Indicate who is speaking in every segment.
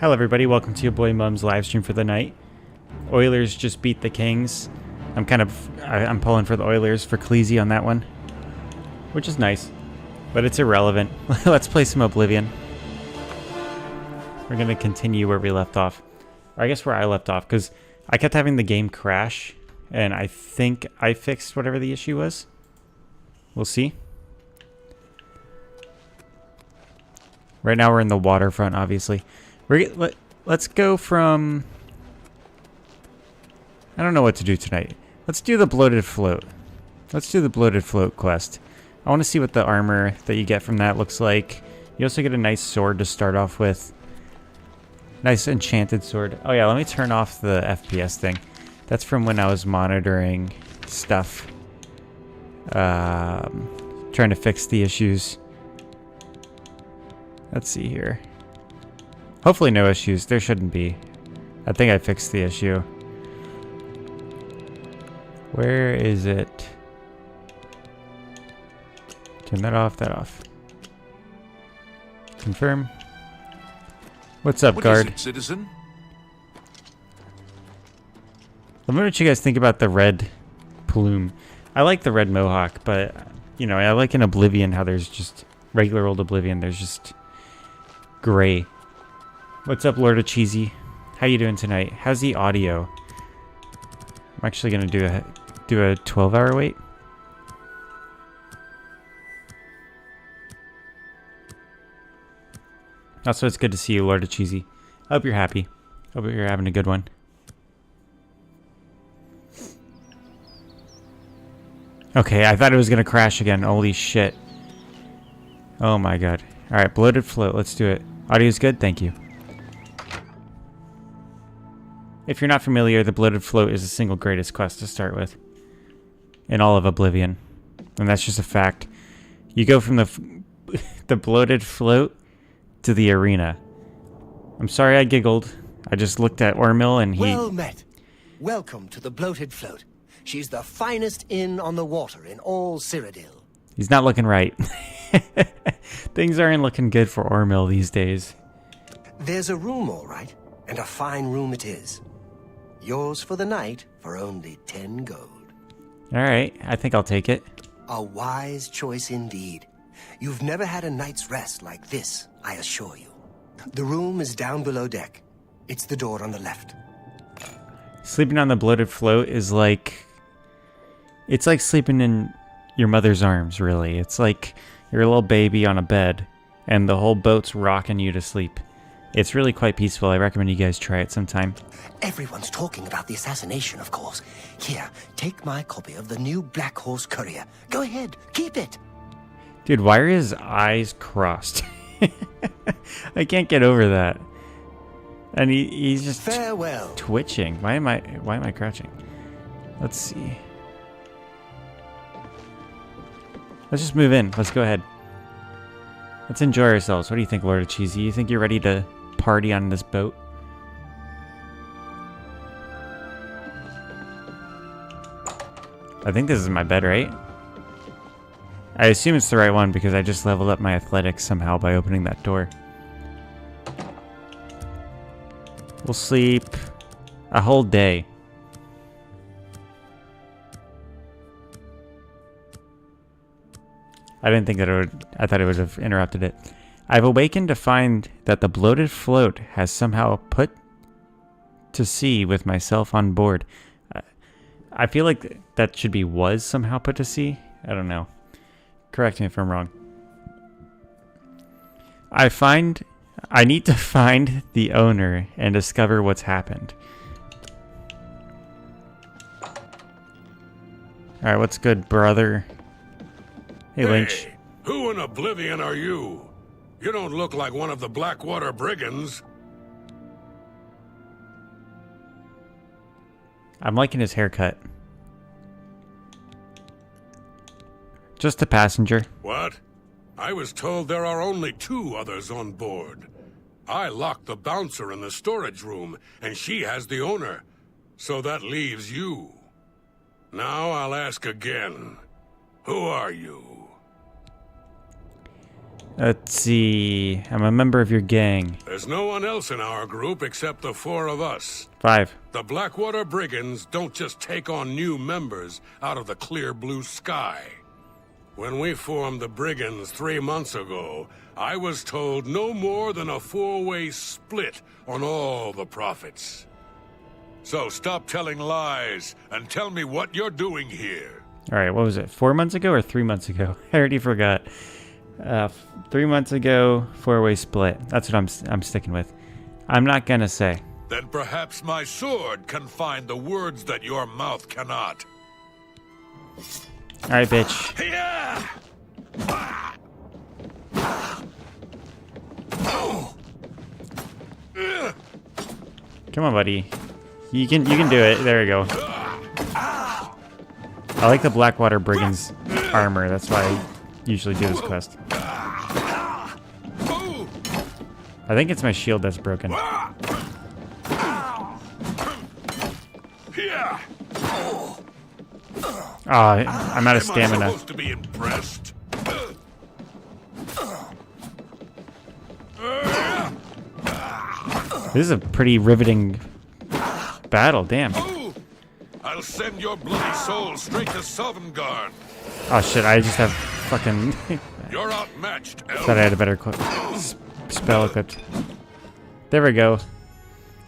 Speaker 1: Hello everybody, welcome to your boy Mum's live stream for the night. Oilers just beat the Kings. I'm pulling for the Oilers for Cleasy on that one, which is nice, but it's irrelevant. Let's play some Oblivion. We're gonna continue where we left off, or I guess where I left off, because I kept having the game crash, and I think I fixed whatever the issue was. We'll see. Right now we're in the waterfront, obviously. Let's go from... I don't know what to do tonight. Let's do the bloated float. Let's do the bloated float quest. I want to see what the armor that you get from that looks like. You also get a nice sword to start off with. Nice enchanted sword. Oh yeah, let me turn off the FPS thing. That's from when I was monitoring stuff. Trying to fix the issues. Let's see here. Hopefully no issues. There shouldn't be. I think I fixed the issue. Where is it? Turn that off, that off. Confirm. What's up, guard?
Speaker 2: What is it, citizen?
Speaker 1: Let me know what you guys think about the red plume. I like the red mohawk, but, you know, I like in Oblivion how there's just regular old Oblivion. There's just gray. What's up, Lord of Cheesy? How you doing tonight? How's the audio? I'm actually gonna do a 12-hour wait. Also, it's good to see you, Lord of Cheesy. I hope you're happy. Hope you're having a good one. Okay, I thought it was gonna crash again. Holy shit. Oh my god. Alright, bloated float. Let's do it. Audio's good? Thank you. If you're not familiar, the bloated float is the single greatest quest to start with in all of Oblivion. And that's just a fact. You go from the bloated float to the arena. I'm sorry I giggled. I just looked at Ormil and he...
Speaker 3: Well met. Welcome to the bloated float. She's the finest inn on the water in all Cyrodiil.
Speaker 1: He's not looking right. Things aren't looking good for Ormil these days.
Speaker 3: There's a room, all right, and a fine room it is. Yours for the night for only 10 gold.
Speaker 1: All right, I think I'll take it.
Speaker 3: A wise choice indeed. You've never had a night's rest like this, I assure you. The room is down below deck. It's the door on the left.
Speaker 1: Sleeping on the bloated float is like... It's like sleeping in your mother's arms, really. It's like you're a little baby on a bed, and the whole boat's rocking you to sleep. It's really quite peaceful. I recommend you guys try it sometime.
Speaker 3: Everyone's talking about the assassination, of course. Here, take my copy of the new Black Horse Courier. Go ahead, keep it.
Speaker 1: Dude, why are his eyes crossed? I can't get over that. And he's just
Speaker 3: farewell.
Speaker 1: Twitching. Why am I crouching? Let's see. Let's just move in. Let's go ahead. Let's enjoy ourselves. What do you think, Lord of Cheesy? You think you're ready to party on this boat? I think this is my bed, right? I assume it's the right one because I just leveled up my athletics somehow by opening that door. We'll sleep a whole day. I didn't think that it would... I thought it would have interrupted it. I've awakened to find that the bloated float has somehow put to sea with myself on board. I feel like that should be was somehow put to sea. I don't know. Correct me if I'm wrong. I need to find the owner and discover what's happened. Alright, what's good, brother? Hey, Lynch.
Speaker 2: Hey, who in Oblivion are you? You don't look like one of the Blackwater brigands.
Speaker 1: I'm liking his haircut. Just a passenger.
Speaker 2: What? I was told there are only 2 others on board. I locked the bouncer in the storage room, and she has the owner. So that leaves you. Now I'll ask again. Who are you?
Speaker 1: Let's see. I'm a member of your gang.
Speaker 2: There's no one else in our group except the 4 of us.
Speaker 1: 5.
Speaker 2: The Blackwater Brigands don't just take on new members out of the clear blue sky. When we formed the Brigands 3 months ago, I was told no more than a 4-way split on all the profits. So stop telling lies and tell me what you're doing here.
Speaker 1: All right, what was it? 4 months ago or 3 months ago? I already forgot. 3 months ago, 4-way split. That's what I'm sticking with. I'm not gonna say.
Speaker 2: Then perhaps my sword can find the words that your mouth cannot.
Speaker 1: All right, bitch.
Speaker 2: Yeah!
Speaker 1: Come on, buddy. You can do it. There we go. I like the Blackwater Brigands armor. That's why I usually do this quest. I think it's my shield that's broken. Oh, I'm out of stamina.
Speaker 2: Am I supposed to be impressed?
Speaker 1: This is a pretty riveting battle, damn.
Speaker 2: I'll send your bloody soul straight to Sovngarde.
Speaker 1: Oh shit, I just have fucking...
Speaker 2: You're outmatched, elf.
Speaker 1: Thought I had a better spell equipped. There we go.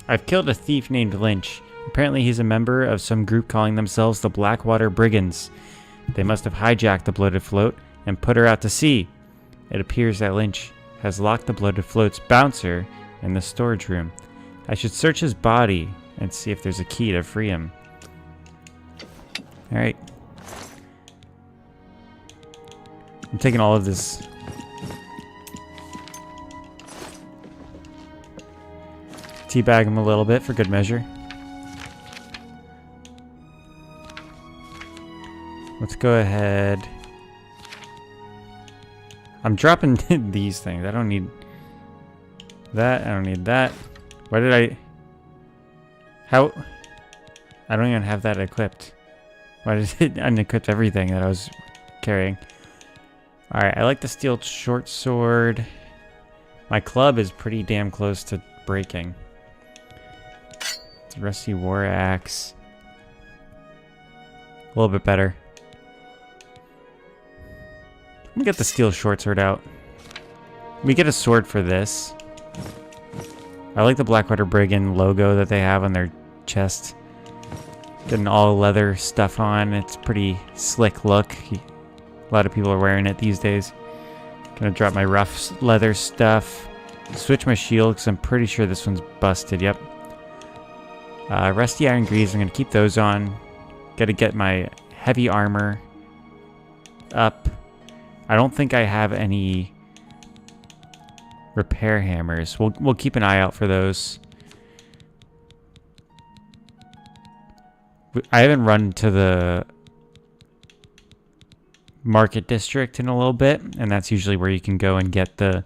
Speaker 1: I've killed a thief named Lynch. Apparently he's a member of some group calling themselves the Blackwater Brigands. They must have hijacked the bloated float and put her out to sea. It appears that Lynch has locked the bloated float's bouncer in the storage room. I should search his body and see if there's a key to free him. Alright. I'm taking all of this. Teabag him a little bit for good measure. Let's go ahead. I'm dropping these things. I don't need that. I don't need that. Why did I... How... I don't even have that equipped. Why did it unequip everything that I was carrying? Alright, I like the steel short sword. My club is pretty damn close to breaking. It's a rusty war axe. A little bit better. Let me get the steel short sword out. We get a sword for this. I like the Blackwater Brigand logo that they have on their chest. Getting all leather stuff on. It's pretty slick look. A lot of people are wearing it these days. Gonna drop my rough leather stuff. Switch my shield because I'm pretty sure this one's busted. Yep. Rusty iron greaves. I'm gonna keep those on. Gotta get my heavy armor up. I don't think I have any repair hammers. We'll keep an eye out for those. I haven't run to the market district in a little bit, and that's usually where you can go and get the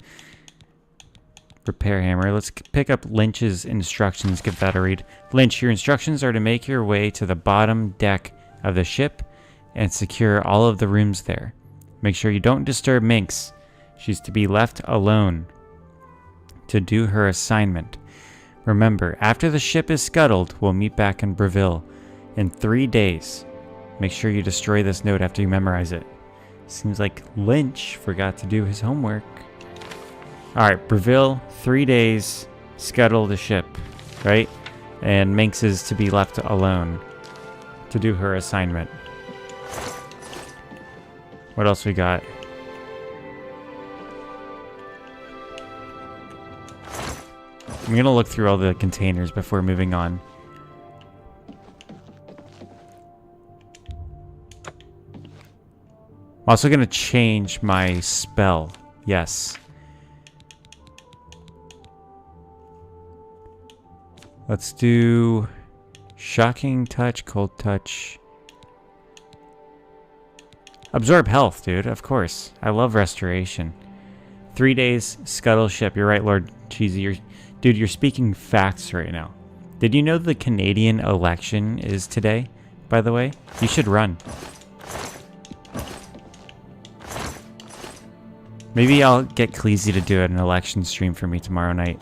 Speaker 1: repair hammer. Let's pick up Lynch's instructions, get that to read. Lynch, your instructions are to make your way to the bottom deck of the ship and secure all of the rooms there. Make sure you don't disturb Minx. She's to be left alone to do her assignment. Remember, after the ship is scuttled, we'll meet back in Breville in 3 days. Make sure you destroy this note after you memorize it. Seems like Lynch forgot to do his homework. Alright, Breville, 3 days, scuttle the ship, right? And Minx is to be left alone to do her assignment. What else we got? I'm gonna look through all the containers before moving on. I'm also gonna change my spell. Yes. Let's do shocking touch, cold touch. Absorb health, dude, of course. I love restoration. 3 days, scuttle ship. You're right, Lord Cheesy. Dude, you're speaking facts right now. Did you know the Canadian election is today, by the way? You should run. Maybe I'll get Cleasy to do an election stream for me tomorrow night.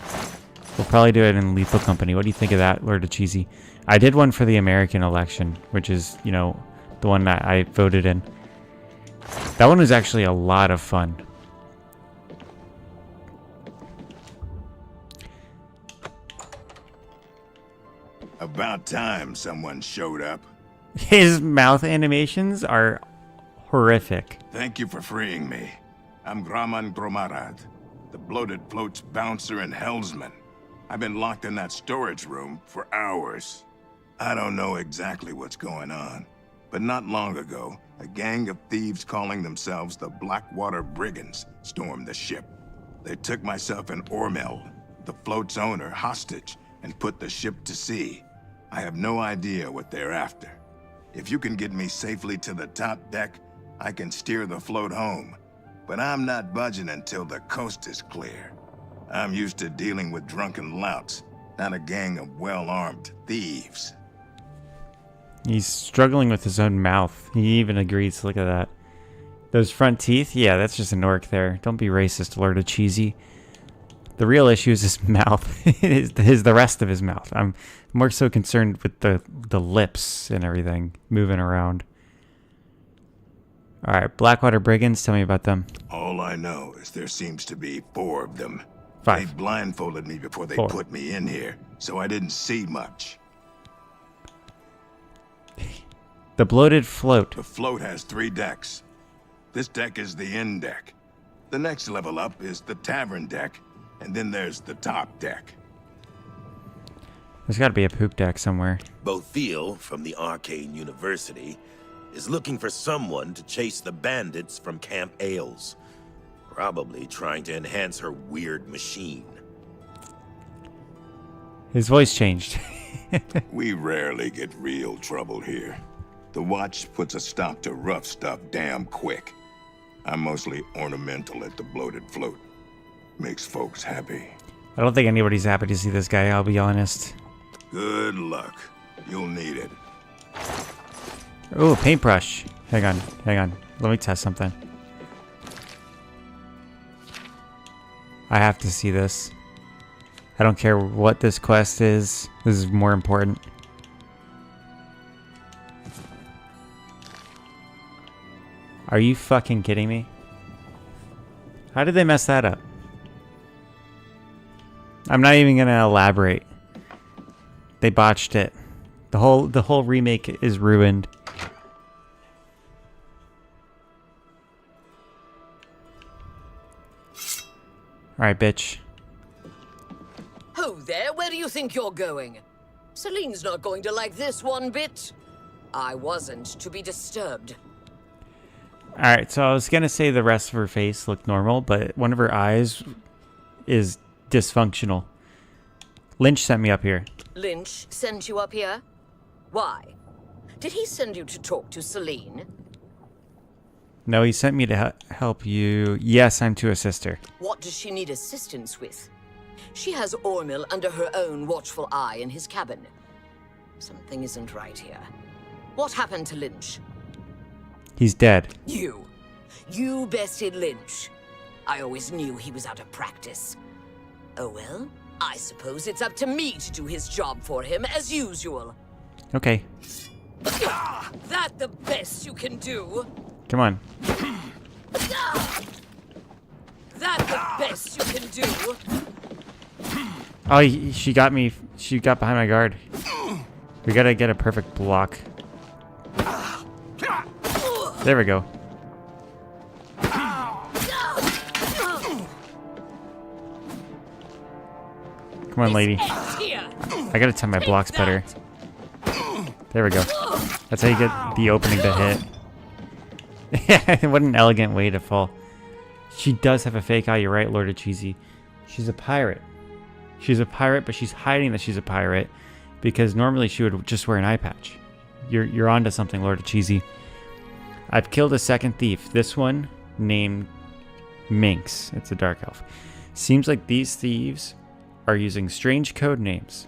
Speaker 1: We'll probably do it in Lethal Company. What do you think of that, Lord of Cheesy? I did one for the American election, which is, you know, the one that I voted in. That one was actually a lot of fun.
Speaker 4: About time someone showed up.
Speaker 1: His mouth animations are horrific.
Speaker 4: Thank you for freeing me. I'm Graman Gromarad, the bloated float's bouncer and helmsman. I've been locked in that storage room for hours. I don't know exactly what's going on, but not long ago, a gang of thieves calling themselves the Blackwater Brigands stormed the ship. They took myself and Ormel, the float's owner, hostage and put the ship to sea. I have no idea what they're after. If you can get me safely to the top deck, I can steer the float home. But I'm not budging until the coast is clear. I'm used to dealing with drunken louts, not a gang of well-armed thieves.
Speaker 1: He's struggling with his own mouth. He even agrees. Look at that. Those front teeth? Yeah, that's just an orc there. Don't be racist, Lord of Cheesy. The real issue is his mouth. is the rest of his mouth. I'm more so concerned with the lips and everything moving around. All right, Blackwater Brigands, tell me about them.
Speaker 4: All I know is there seems to be 4 of them.
Speaker 1: 5.
Speaker 4: They blindfolded me before they
Speaker 1: 4.
Speaker 4: put me in here, so I didn't see much.
Speaker 1: The bloated float.
Speaker 4: The float has 3 decks. This deck is the end deck. The next level up is the tavern deck, and then there's the top deck.
Speaker 1: There's got to be a poop deck somewhere.
Speaker 5: Bothiel from the Arcane University is looking for someone to chase the bandits from Camp Ailes. Probably trying to enhance her weird machine.
Speaker 1: His voice changed.
Speaker 4: We rarely get real trouble here. The Watch puts a stop to rough stuff damn quick. I'm mostly ornamental at the bloated float. Makes folks happy.
Speaker 1: I don't think anybody's happy to see this guy, I'll be honest.
Speaker 4: Good luck. You'll need it.
Speaker 1: Oh, paintbrush. Hang on. Let me test something. I have to see this. I don't care what this quest is. This is more important. Are you fucking kidding me? How did they mess that up? I'm not even gonna elaborate. They botched it. The whole remake is ruined. Alright, bitch.
Speaker 6: Ho there, where do you think you're going? Celine's not going to like this one bit. I wasn't to be disturbed.
Speaker 1: Alright, so I was gonna say the rest of her face looked normal, but one of her eyes is dysfunctional. Lynch sent me up here.
Speaker 6: Lynch sent you up here? Why? Did he send you to talk to Celine?
Speaker 1: No, he sent me to help you. Yes, I'm to assist her.
Speaker 6: What does she need assistance with? She has Ormil under her own watchful eye in his cabin. Something isn't right here. What happened to Lynch?
Speaker 1: He's dead.
Speaker 6: You bested Lynch. I always knew he was out of practice. Oh well, I suppose it's up to me to do his job for him, as usual.
Speaker 1: Okay.
Speaker 6: That the best you can do?
Speaker 1: Come on.
Speaker 6: That the best you can do?
Speaker 1: Oh, she got me. She got behind my guard. We gotta get a perfect block. There we go. Come on, lady. I gotta time my blocks better. There we go. That's how you get the opening to hit. What an elegant way to fall. She does have a fake eye, you're right, Lord of Cheesy. She's a pirate. She's a pirate, but she's hiding that she's a pirate because normally she would just wear an eye patch. You're onto something, Lord of Cheesy. I've killed a second thief. This one named Minx. It's a dark elf. Seems like these thieves are using strange code names.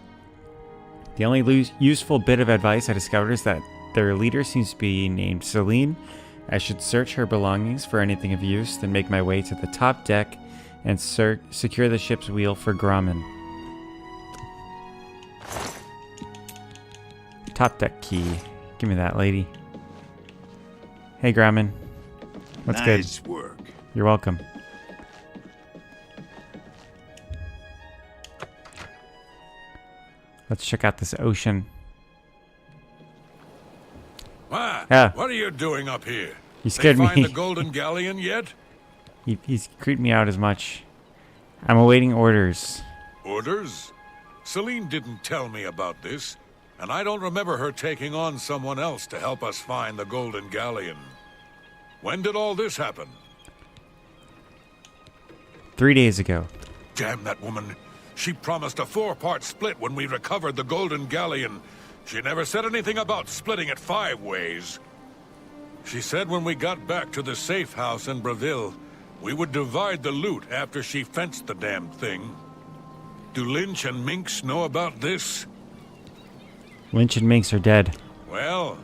Speaker 1: The only useful bit of advice I discovered is that their leader seems to be named Celine, I should search her belongings for anything of use, then make my way to the top deck and secure the ship's wheel for Grommen. Top deck key. Give me that, lady. Hey, Grommen. What's good?
Speaker 4: Nice work.
Speaker 1: You're welcome. Let's check out this ocean. Yeah.
Speaker 2: What are you doing up here?
Speaker 1: You scared
Speaker 2: They find
Speaker 1: me.
Speaker 2: the Golden Galleon yet?
Speaker 1: He's creeped me out as much. I'm awaiting orders.
Speaker 2: Orders? Celine didn't tell me about this, and I don't remember her taking on someone else to help us find the Golden Galleon. When did all this happen?
Speaker 1: 3 days ago.
Speaker 2: Damn that woman. She promised a 4-part split when we recovered the Golden Galleon. She never said anything about splitting it 5 ways. She said when we got back to the safe house in Breville, we would divide the loot after she fenced the damn thing. Do Lynch and Minx know about this?
Speaker 1: Lynch and Minx are dead.
Speaker 2: Well,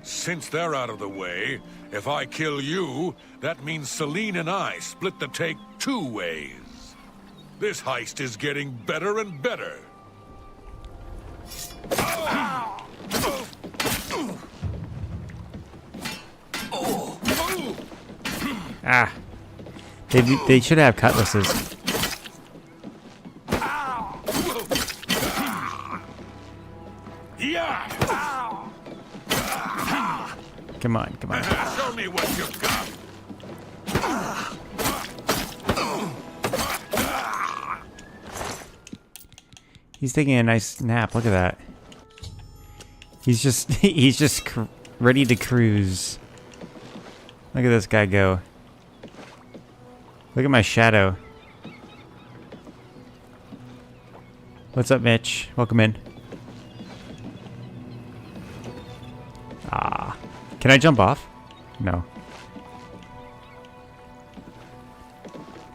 Speaker 2: since they're out of the way, if I kill you, that means Celine and I split the take 2 ways. This heist is getting better and better.
Speaker 1: Ah. They should have cutlasses.
Speaker 2: Yeah!
Speaker 1: Come on, come on.
Speaker 2: Show me what you've got.
Speaker 1: He's taking a nice nap. Look at that. He's just ready to cruise. Look at this guy go. Look at my shadow. What's up, Mitch? Welcome in. Ah. Can I jump off? No.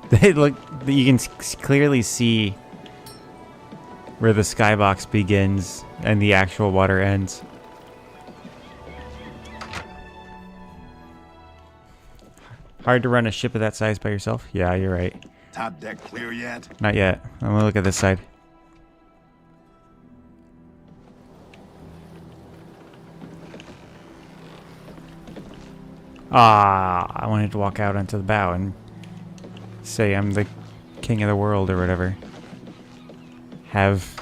Speaker 1: They look. You can clearly see where the skybox begins and the actual water ends. Hard to run a ship of that size by yourself? Yeah, you're right.
Speaker 4: Top deck clear yet?
Speaker 1: Not yet. I'm gonna look at this side. Ah, I wanted to walk out onto the bow and say I'm the king of the world or whatever. Have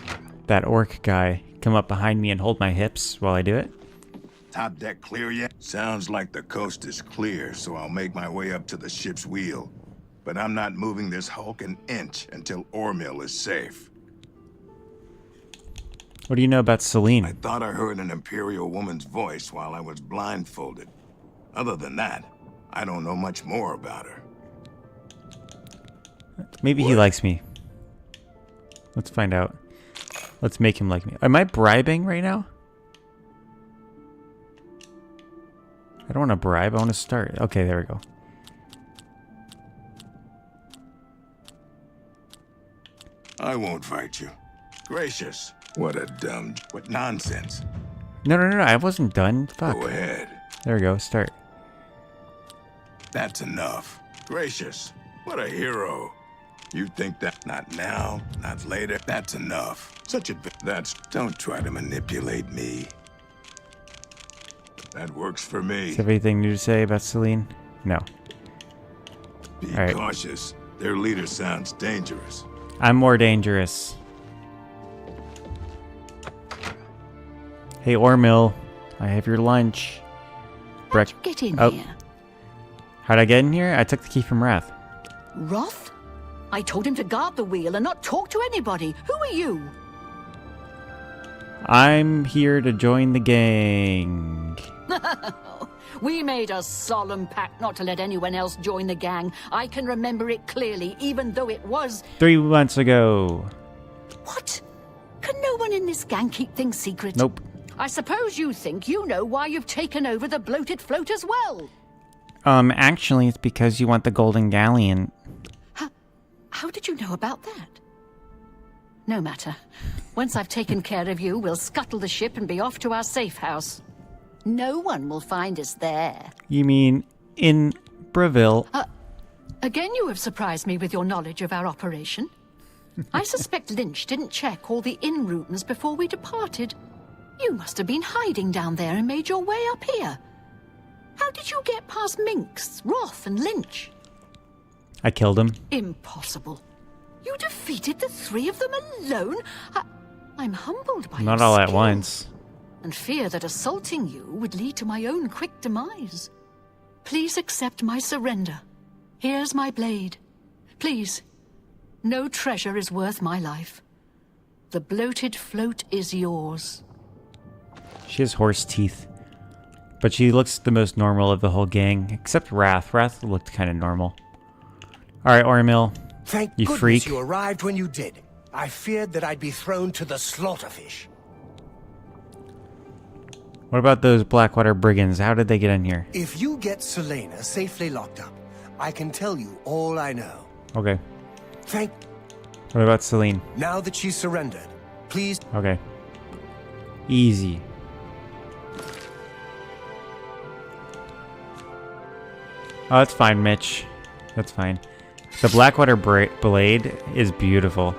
Speaker 1: that orc guy come up behind me and hold my hips while I do it.
Speaker 4: Top deck clear yet? Sounds like the coast is clear, so I'll make my way up to the ship's wheel. But I'm not moving this hulk an inch until Ormill is safe.
Speaker 1: What do you know about
Speaker 4: I
Speaker 1: Celine?
Speaker 4: thought I heard an Imperial woman's voice while I was blindfolded. Other than that, I don't know much more about her.
Speaker 1: Maybe he likes me. Let's find out. Let's make him like me. Am I bribing right now? I don't want to bribe. I want to start. Okay, there we go.
Speaker 4: I won't fight you. Gracious. What nonsense.
Speaker 1: No, I wasn't done. Fuck.
Speaker 4: Go ahead.
Speaker 1: There we go. Start.
Speaker 4: That's enough. Gracious. What a hero. You think that not now, not later? That's enough. Don't try to manipulate me. That works for
Speaker 1: Does
Speaker 4: me.
Speaker 1: you have anything new to say about Celine? No.
Speaker 4: Be
Speaker 1: All right.
Speaker 4: cautious. Their leader sounds dangerous.
Speaker 1: I'm more dangerous. Hey, Ormill. I have your lunch.
Speaker 7: How'd you get in here?
Speaker 1: How'd I get in here? I took the key from Wrath.
Speaker 7: Roth? I told him to guard the wheel and not talk to anybody. Who are you?
Speaker 1: I'm here to join the gang.
Speaker 7: We made a solemn pact not to let anyone else join the gang. I can remember it clearly, even though it was...
Speaker 1: 3 months ago.
Speaker 7: What? Can no one in this gang keep things secret?
Speaker 1: Nope.
Speaker 7: I suppose you think you know why you've taken over the bloated float as well.
Speaker 1: Actually, it's because you want the Golden Galleon.
Speaker 7: How did you know about that? No matter. Once I've taken care of you, we'll scuttle the ship and be off to our safe house. No one will find us there.
Speaker 1: You mean in Breville?
Speaker 7: Again, you have surprised me with your knowledge of our operation. I suspect Lynch didn't check all the inn rooms before we departed. You must have been hiding down there and made your way up here. How did you get past Minx, Roth, and Lynch?
Speaker 1: I killed him.
Speaker 7: Impossible. You defeated the three of them alone? I'm humbled by
Speaker 1: Not
Speaker 7: your
Speaker 1: all at
Speaker 7: skill,
Speaker 1: once.
Speaker 7: and fear that assaulting you would lead to my own quick demise. Please accept my surrender. Here's my blade. Please. No treasure is worth my life. The bloated float is yours.
Speaker 1: She has horse teeth. But she looks the most normal of the whole gang, except Wrath. Wrath looked kind of normal. Alright, Ormil.
Speaker 3: Thank
Speaker 1: You
Speaker 3: goodness
Speaker 1: freak.
Speaker 3: you arrived when you did. I feared that I'd be thrown to the slaughterfish.
Speaker 1: What about those Blackwater brigands? How did they get in here?
Speaker 3: If you get Selena safely locked up, I can tell you all I know.
Speaker 1: Okay.
Speaker 3: Thank...
Speaker 1: What about Celine?
Speaker 3: Now that she's surrendered, please...
Speaker 1: Okay. Easy. Oh, that's fine, Mitch. That's fine. The Blackwater blade is beautiful.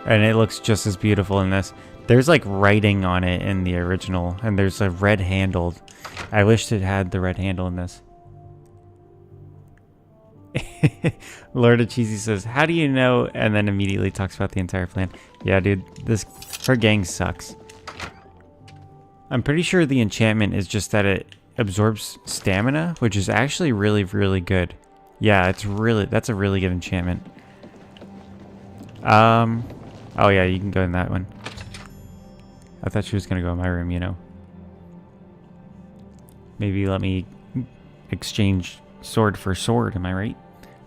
Speaker 1: And it looks just as beautiful in this. There's like writing on it in the original. And there's a red handle. I wished it had the red handle in this. Lord of Cheesy says, how do you know? And then immediately talks about the entire plan. Yeah, dude. Her gang sucks. I'm pretty sure the enchantment is just that it absorbs stamina, which is actually really, really good. Yeah, that's a really good enchantment. Oh yeah, you can go in that one. I thought she was gonna go in my room, you know. Maybe let me exchange sword for sword, am I right?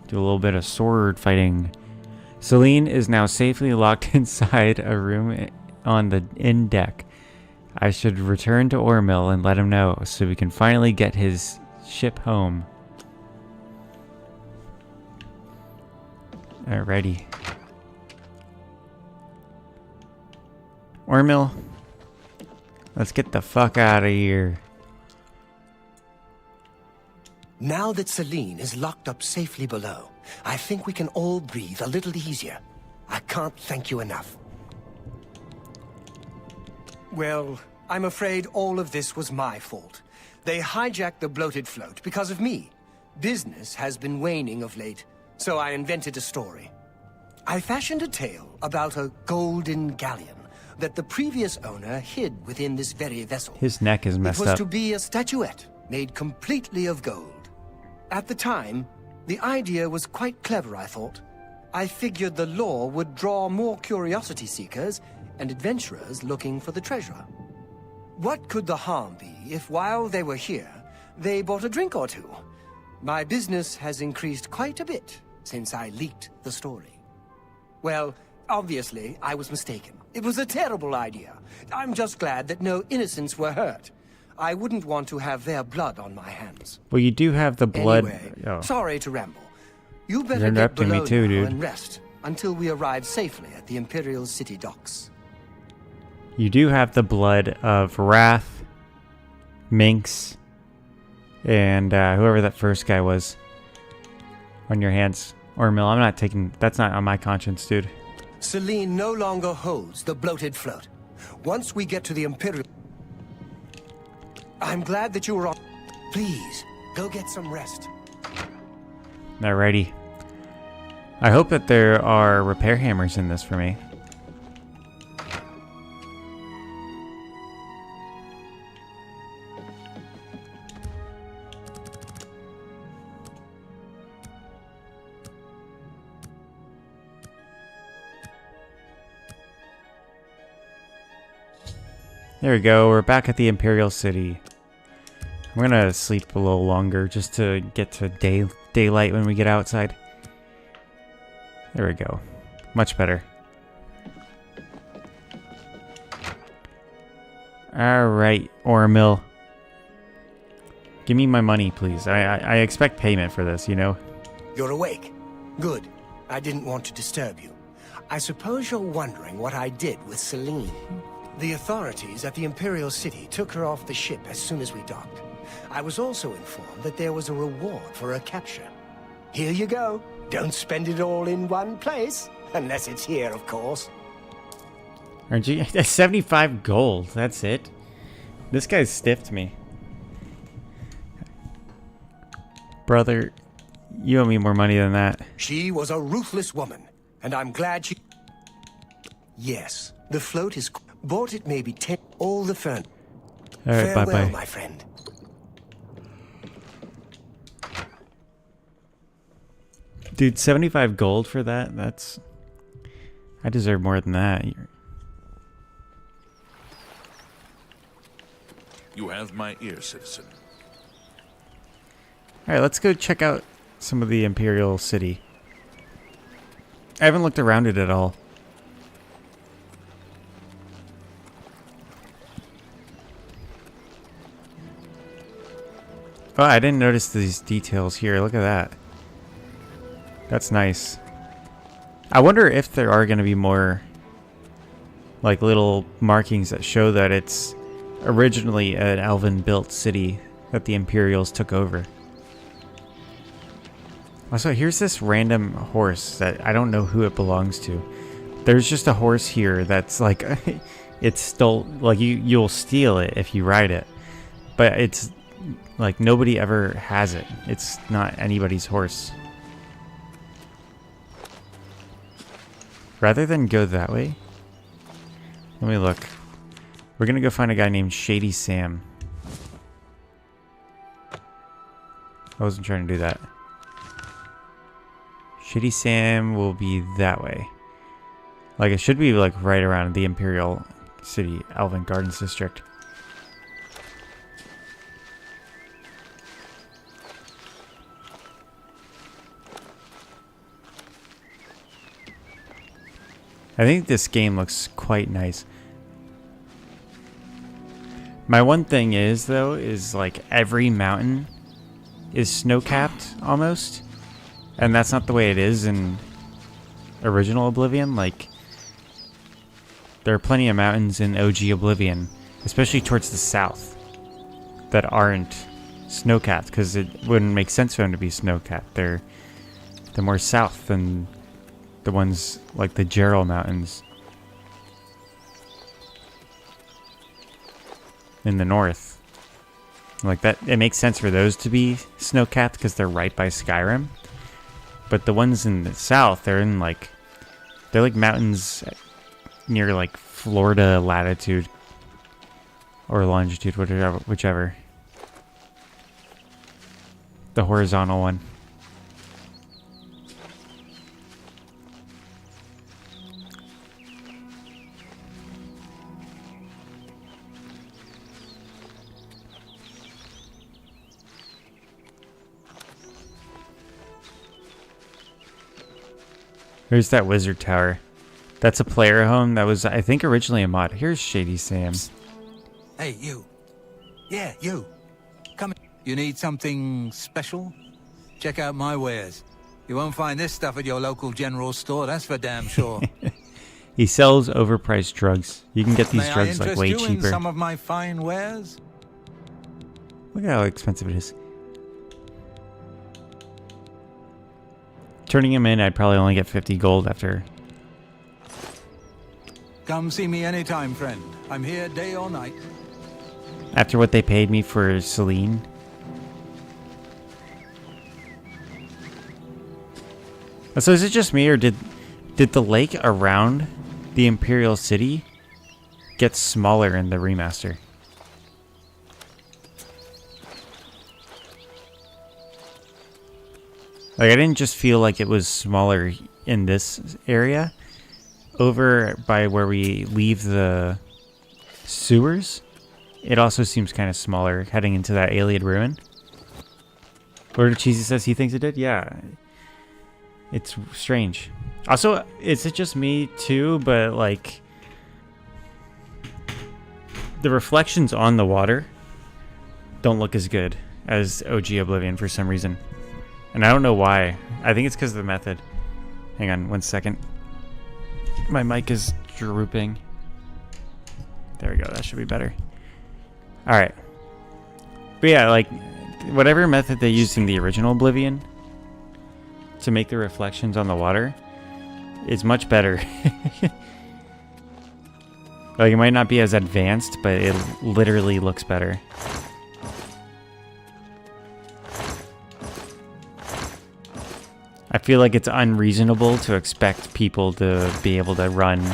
Speaker 1: Do a little bit of sword fighting. Celine is now safely locked inside a room on the inn deck. I should return to Ormil and let him know so we can finally get his ship home. Alrighty. Ormil, let's get the fuck out of here.
Speaker 3: Now that Celine is locked up safely below, I think we can all breathe a little easier. I can't thank you enough. Well, I'm afraid all of this was my fault. They hijacked the bloated float because of me. Business has been waning of late, so I invented a story. I fashioned a tale about a golden galleon that the previous owner hid within this very vessel.
Speaker 1: His neck is messed
Speaker 3: It was
Speaker 1: up.
Speaker 3: to be a statuette made completely of gold. At the time, the idea was quite clever, I thought. I figured the lore would draw more curiosity seekers and adventurers looking for the treasure. What could the harm be if while they were here, they bought a drink or two? My business has increased quite a bit since I leaked the story. Well, obviously, I was mistaken. It was a terrible idea. I'm just glad that no innocents were hurt. I wouldn't want to have their blood on my hands.
Speaker 1: Well, you do have the blood.
Speaker 3: Anyway,
Speaker 1: Oh.
Speaker 3: sorry to ramble. You better
Speaker 1: You're
Speaker 3: get
Speaker 1: interrupting me
Speaker 3: below
Speaker 1: too,
Speaker 3: now
Speaker 1: dude.
Speaker 3: and rest until we arrive safely at the Imperial City docks.
Speaker 1: You do have the blood of Wrath, Minx, and whoever that first guy was on your hands. Ormil, I'm not taking... That's not on my conscience, dude.
Speaker 3: Celine no longer holds the bloated float. Once we get to the Imperial... I'm glad that you were on... Please, go get some rest.
Speaker 1: Alrighty. I hope that there are repair hammers in this for me. There we go, we're back at the Imperial City. I'm gonna sleep a little longer just to get to daylight when we get outside. There we go. Much better. Alright, Ormil. Give me my money, please. I expect payment for this, you know?
Speaker 3: You're awake. Good. I didn't want to disturb you. I suppose you're wondering what I did with Celine. The authorities at the Imperial City took her off the ship as soon as we docked. I was also informed that there was a reward for her capture. Here you go. Don't spend it all in one place. Unless it's here, of course.
Speaker 1: Aren't you? 75 gold. That's it. This guy's stiffed me. Brother, you owe me more money than that.
Speaker 3: She was a ruthless woman, and I'm glad she... Yes, the float is... Bought it maybe 10... All the furn...
Speaker 1: Alright,
Speaker 3: Farewell,
Speaker 1: bye-bye.
Speaker 3: my friend.
Speaker 1: Dude, 75 gold for that? That's... I deserve more than that.
Speaker 8: You have my ear, citizen.
Speaker 1: Alright, let's go check out some of the Imperial City. I haven't looked around it at all. Oh, I didn't notice these details here. Look at that. That's nice. I wonder if there are going to be more like little markings that show that it's originally an elven-built city that the Imperials took over. Also, here's this random horse that I don't know who it belongs to. There's just a horse here that's like, it's stole, like you'll steal it if you ride it. But it's like nobody ever has it. It's not anybody's horse. Rather than go that way, let me look. We're gonna go find a guy named Shady Sam. I wasn't trying to do that. Shady Sam will be that way. Like, it should be like right around the Imperial City, Elven Gardens District. I think this game looks quite nice. My one thing is, though, is like every mountain is snow-capped almost. And that's not the way it is in original Oblivion. Like, there are plenty of mountains in OG Oblivion, especially towards the south, that aren't snow-capped, because it wouldn't make sense for them to be snow-capped. They're more south than the ones like the Chorrol Mountains in the north. Like that, it makes sense for those to be snow-capped because they're right by Skyrim. But the ones in the south, they're like mountains near like Florida latitude or longitude, whichever. The horizontal one. Here's that wizard tower. That's a player home that was, I think, originally a mod. Here's Shady Sam.
Speaker 9: Hey, you. Yeah, you. Come. You need something special? Check out my wares. You won't find this stuff at your local general store, that's for damn sure.
Speaker 1: He sells overpriced drugs. You can get these
Speaker 9: May
Speaker 1: drugs
Speaker 9: I
Speaker 1: like way
Speaker 9: interest you in
Speaker 1: cheaper.
Speaker 9: some of my fine wares?
Speaker 1: Look at how expensive it is. Turning him in, I'd probably only get 50 gold after.
Speaker 9: Come see me anytime, friend. I'm here day or night.
Speaker 1: After what they paid me for Celine. So is it just me, or did the lake around the Imperial City get smaller in the remaster? Like, I didn't just feel like it was smaller in this area. Over by where we leave the sewers, it also seems kind of smaller heading into that alien ruin. Lord Cheesy says he thinks it did? Yeah. It's strange. Also, is it just me too? But, like, the reflections on the water don't look as good as OG Oblivion for some reason. And I don't know why. I think it's because of the method. Hang on 1 second. My mic is drooping. There we go. That should be better. All right. But yeah, like whatever method they used in the original Oblivion to make the reflections on the water is much better. Like it might not be as advanced, but it literally looks better. I feel like it's unreasonable to expect people to be able to run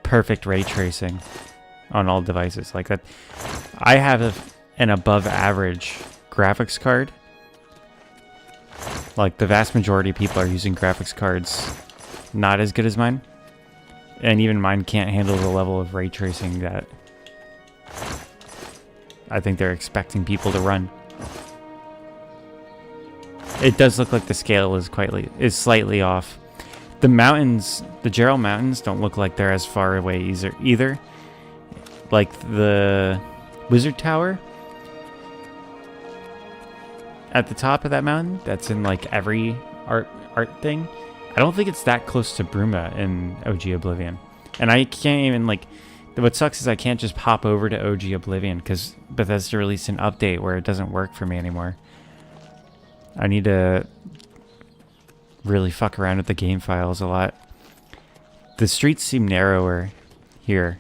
Speaker 1: perfect ray tracing on all devices like that. I have an above average graphics card. Like the vast majority of people are using graphics cards not as good as mine. And even mine can't handle the level of ray tracing that I think they're expecting people to run. It does look like the scale is slightly off. The mountains, the Chorrol Mountains, don't look like they're as far away either. Like the Wizard Tower at the top of that mountain, that's in like every art thing. I don't think it's that close to Bruma in OG Oblivion. And I can't even like... What sucks is I can't just hop over to OG Oblivion because Bethesda released an update where it doesn't work for me anymore. I need to really fuck around with the game files a lot. The streets seem narrower here.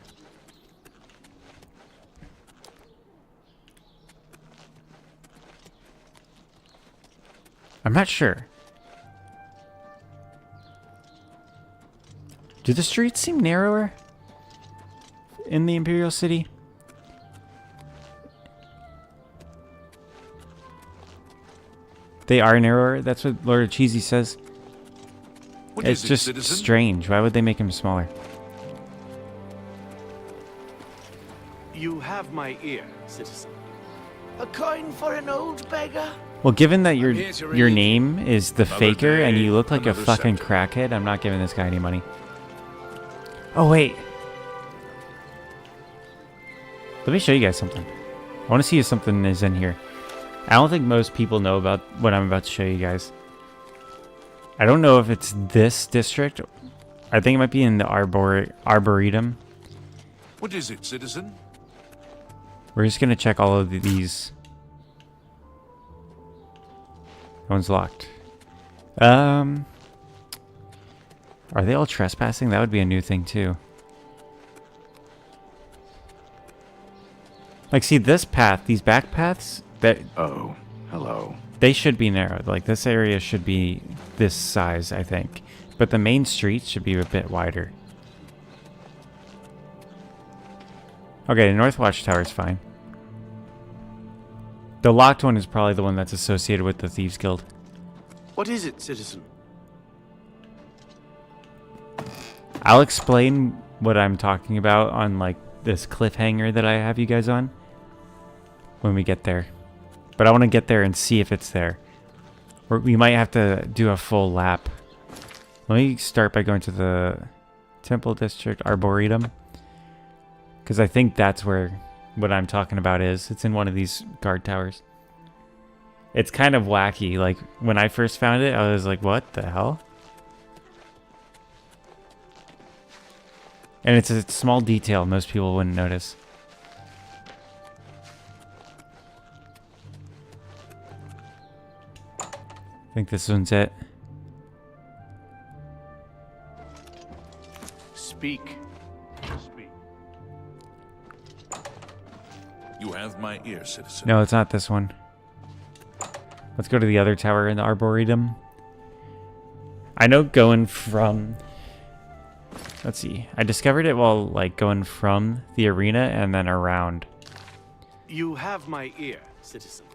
Speaker 1: I'm not sure. Do the streets seem narrower in the Imperial City? They are narrower. That's what Lord Cheesy says. It's just
Speaker 8: citizen?
Speaker 1: strange. Why would they make him smaller?
Speaker 10: You have my ear, citizen. A coin for an old beggar?
Speaker 1: Well, given that
Speaker 10: here to
Speaker 1: your
Speaker 10: relieve
Speaker 1: name is the
Speaker 8: Another
Speaker 1: Faker and
Speaker 8: day,
Speaker 1: you look like a
Speaker 8: another
Speaker 1: fucking
Speaker 8: scepter.
Speaker 1: crackhead, I'm not giving this guy any money. Oh, wait. Let me show you guys something. I want to see if something is in here. I don't think most people know about what I'm about to show you guys. I don't know if it's this district. I think it might be in the Arboretum.
Speaker 8: What is it, citizen?
Speaker 1: We're just going to check all of these. That one's locked. Are they all trespassing? That would be a new thing too. Like, see this path, these back paths, that
Speaker 4: Oh, hello.
Speaker 1: they should be narrowed. Like, this area should be this size, I think. But the main streets should be a bit wider. Okay, the North Watchtower is fine. The locked one is probably the one that's associated with the Thieves Guild.
Speaker 10: What is it, citizen?
Speaker 1: I'll explain what I'm talking about on, like, this cliffhanger that I have you guys on when we get there. But I want to get there and see if it's there. Or we might have to do a full lap. Let me start by going to the Temple District Arboretum. Because I think that's where what I'm talking about is. It's in one of these guard towers. It's kind of wacky. Like, when I first found it, I was like, what the hell? And it's a small detail most people wouldn't notice. I think this one's it.
Speaker 10: Speak. Speak.
Speaker 8: You have my ear, citizen.
Speaker 1: No, it's not this one. Let's go to the other tower in the Arboretum. I know going from... Let's see. I discovered it while, like, going from the arena and then around.
Speaker 10: You have my ear, citizen.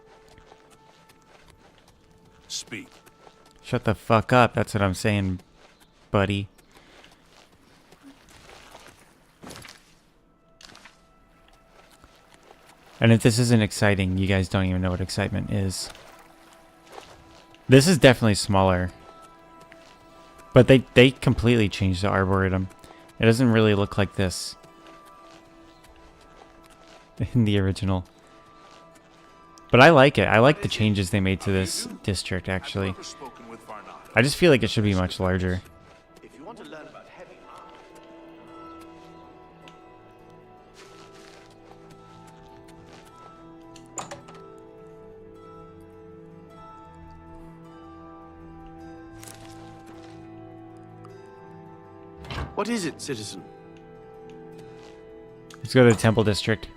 Speaker 8: Speak.
Speaker 1: Shut the fuck up. That's what I'm saying, buddy. And if this isn't exciting, you guys don't even know what excitement is. This is definitely smaller. But they completely changed the Arboretum. It doesn't really look like this in the original. But I like it. I like the changes they made to this district, actually. I just feel like it should be much larger.
Speaker 10: If you want to learn about heavy armor, What is it, citizen?
Speaker 1: Let's go to the Temple District.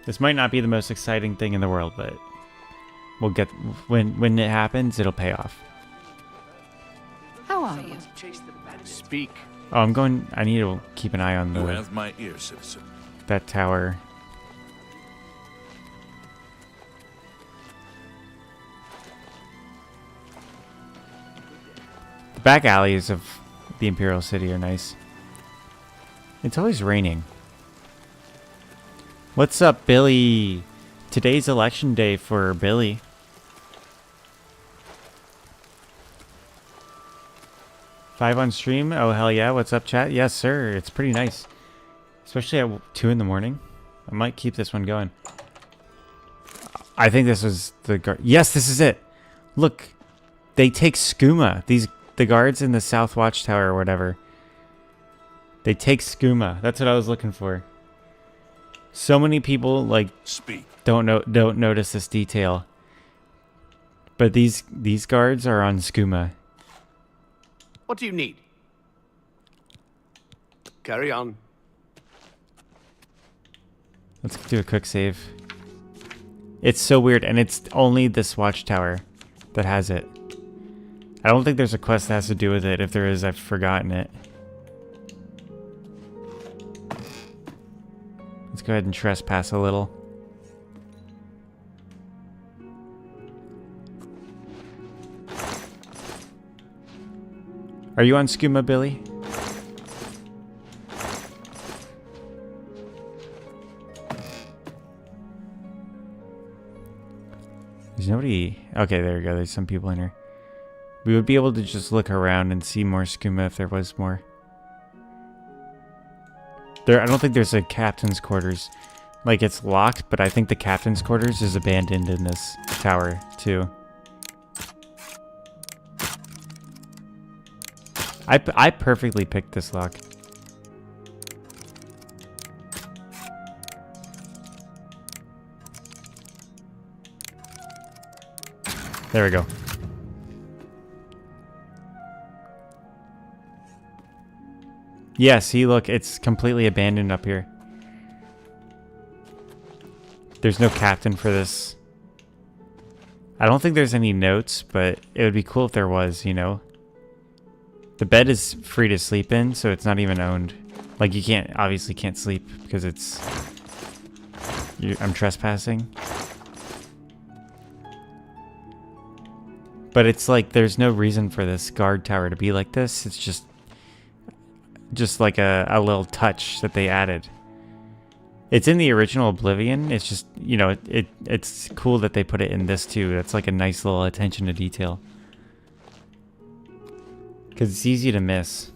Speaker 1: This might not be the most exciting thing in the world, but we'll get when it happens, it'll pay off.
Speaker 7: How are you?
Speaker 10: Speak.
Speaker 1: Oh, I'm going. I need to keep an eye on
Speaker 8: You have my ear, citizen.
Speaker 1: that tower. The back alleys of the Imperial City are nice. It's always raining. What's up, Billy? Today's election day for Billy. Five on stream? Oh, hell yeah. What's up, chat? Yes, sir. It's pretty nice. Especially at 2 in the morning. I might keep this one going. I think this was the guard. Yes, this is it. Look. They take skooma. The guards in the South Watchtower or whatever. They take skooma. That's what I was looking for. So many people like
Speaker 8: Speak.
Speaker 1: don't notice this detail. But these guards are on skooma.
Speaker 10: What do you need? Carry on.
Speaker 1: Let's do a quick save. It's so weird, and it's only this watchtower that has it. I don't think there's a quest that has to do with it. If there is, I've forgotten it. Let's go ahead and trespass a little. Are you on skooma, Billy? There's nobody... Okay, there we go. There's some people in here. We would be able to just look around and see more skooma if there was more. I don't think there's a captain's quarters. Like, it's locked, but I think the captain's quarters is abandoned in this tower, too. I perfectly picked this lock. There we go. Yeah, see, look, it's completely abandoned up here. There's no captain for this. I don't think there's any notes, but it would be cool if there was, you know. The bed is free to sleep in, so it's not even owned. Like, you can't, obviously can't sleep because it's... I'm trespassing. But it's like, there's no reason for this guard tower to be like this. It's just like a little touch that they added. It's in the original Oblivion. It's just, you know, it's cool that they put it in this too. That's like a nice little attention to detail. Because it's easy to miss.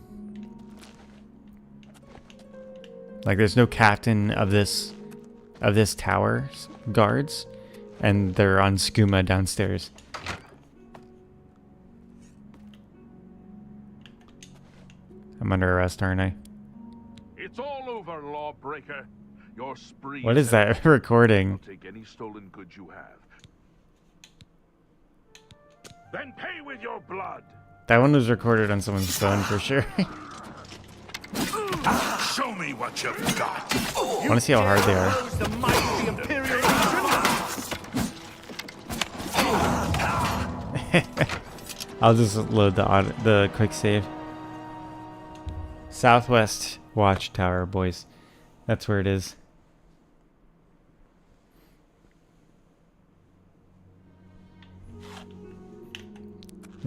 Speaker 1: Like, there's no captain of this tower's guards, and they're on skooma downstairs. I'm under arrest, aren't I?
Speaker 8: It's all over, lawbreaker. Your spree.
Speaker 1: What is that recording?
Speaker 8: I'll take any stolen goods you have. Then pay with your blood.
Speaker 1: That one was recorded on someone's phone for sure.
Speaker 8: Show me what you've got.
Speaker 1: I want to see how hard they are.
Speaker 10: The might of the Imperial Legion.
Speaker 1: I'll just load the quick save. Southwest Watchtower, boys. That's where it is.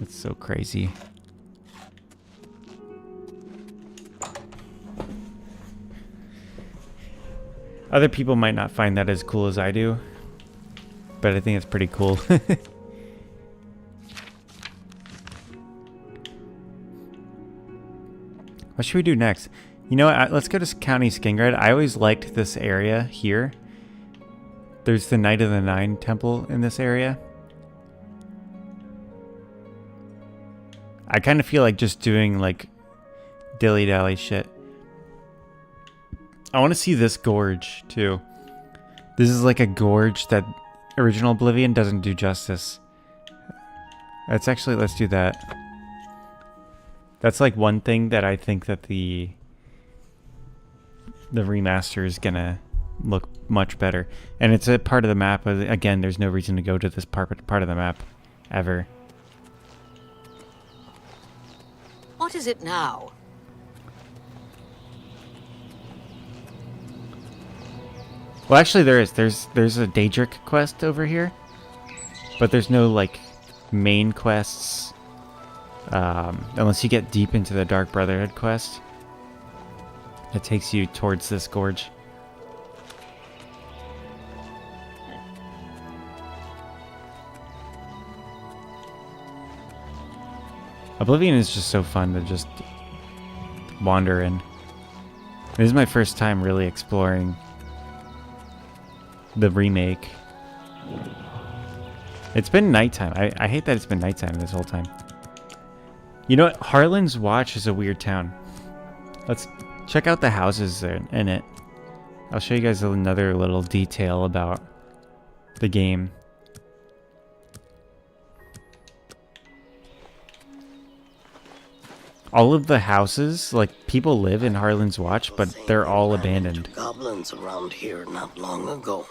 Speaker 1: It's so crazy. Other people might not find that as cool as I do, but I think it's pretty cool. What should we do next? You know what? Let's go to County Skingrad. I always liked this area here. There's the Knight of the Nine temple in this area. I kind of feel like just doing like dilly-dally shit. I want to see this gorge too. This is like a gorge that original Oblivion doesn't do justice. Let's do that. That's like one thing that I think that the remaster is gonna look much better, and it's a part of the map. Again, there's no reason to go to this part of the map ever.
Speaker 6: What is it now?
Speaker 1: Well, actually, there's a Daedric quest over here, but there's no like main quests unless you get deep into the Dark Brotherhood quest. It takes you towards this gorge. Oblivion is just so fun to just wander in. This is my first time really exploring the remake. It's been nighttime. I hate that it's been nighttime this whole time. You know what? Harlan's Watch is a weird town. Let's check out the houses in it. I'll show you guys another little detail about the game. All of the houses, like, people live in Harlan's Watch, but they're all abandoned.
Speaker 11: Goblins around here not long ago.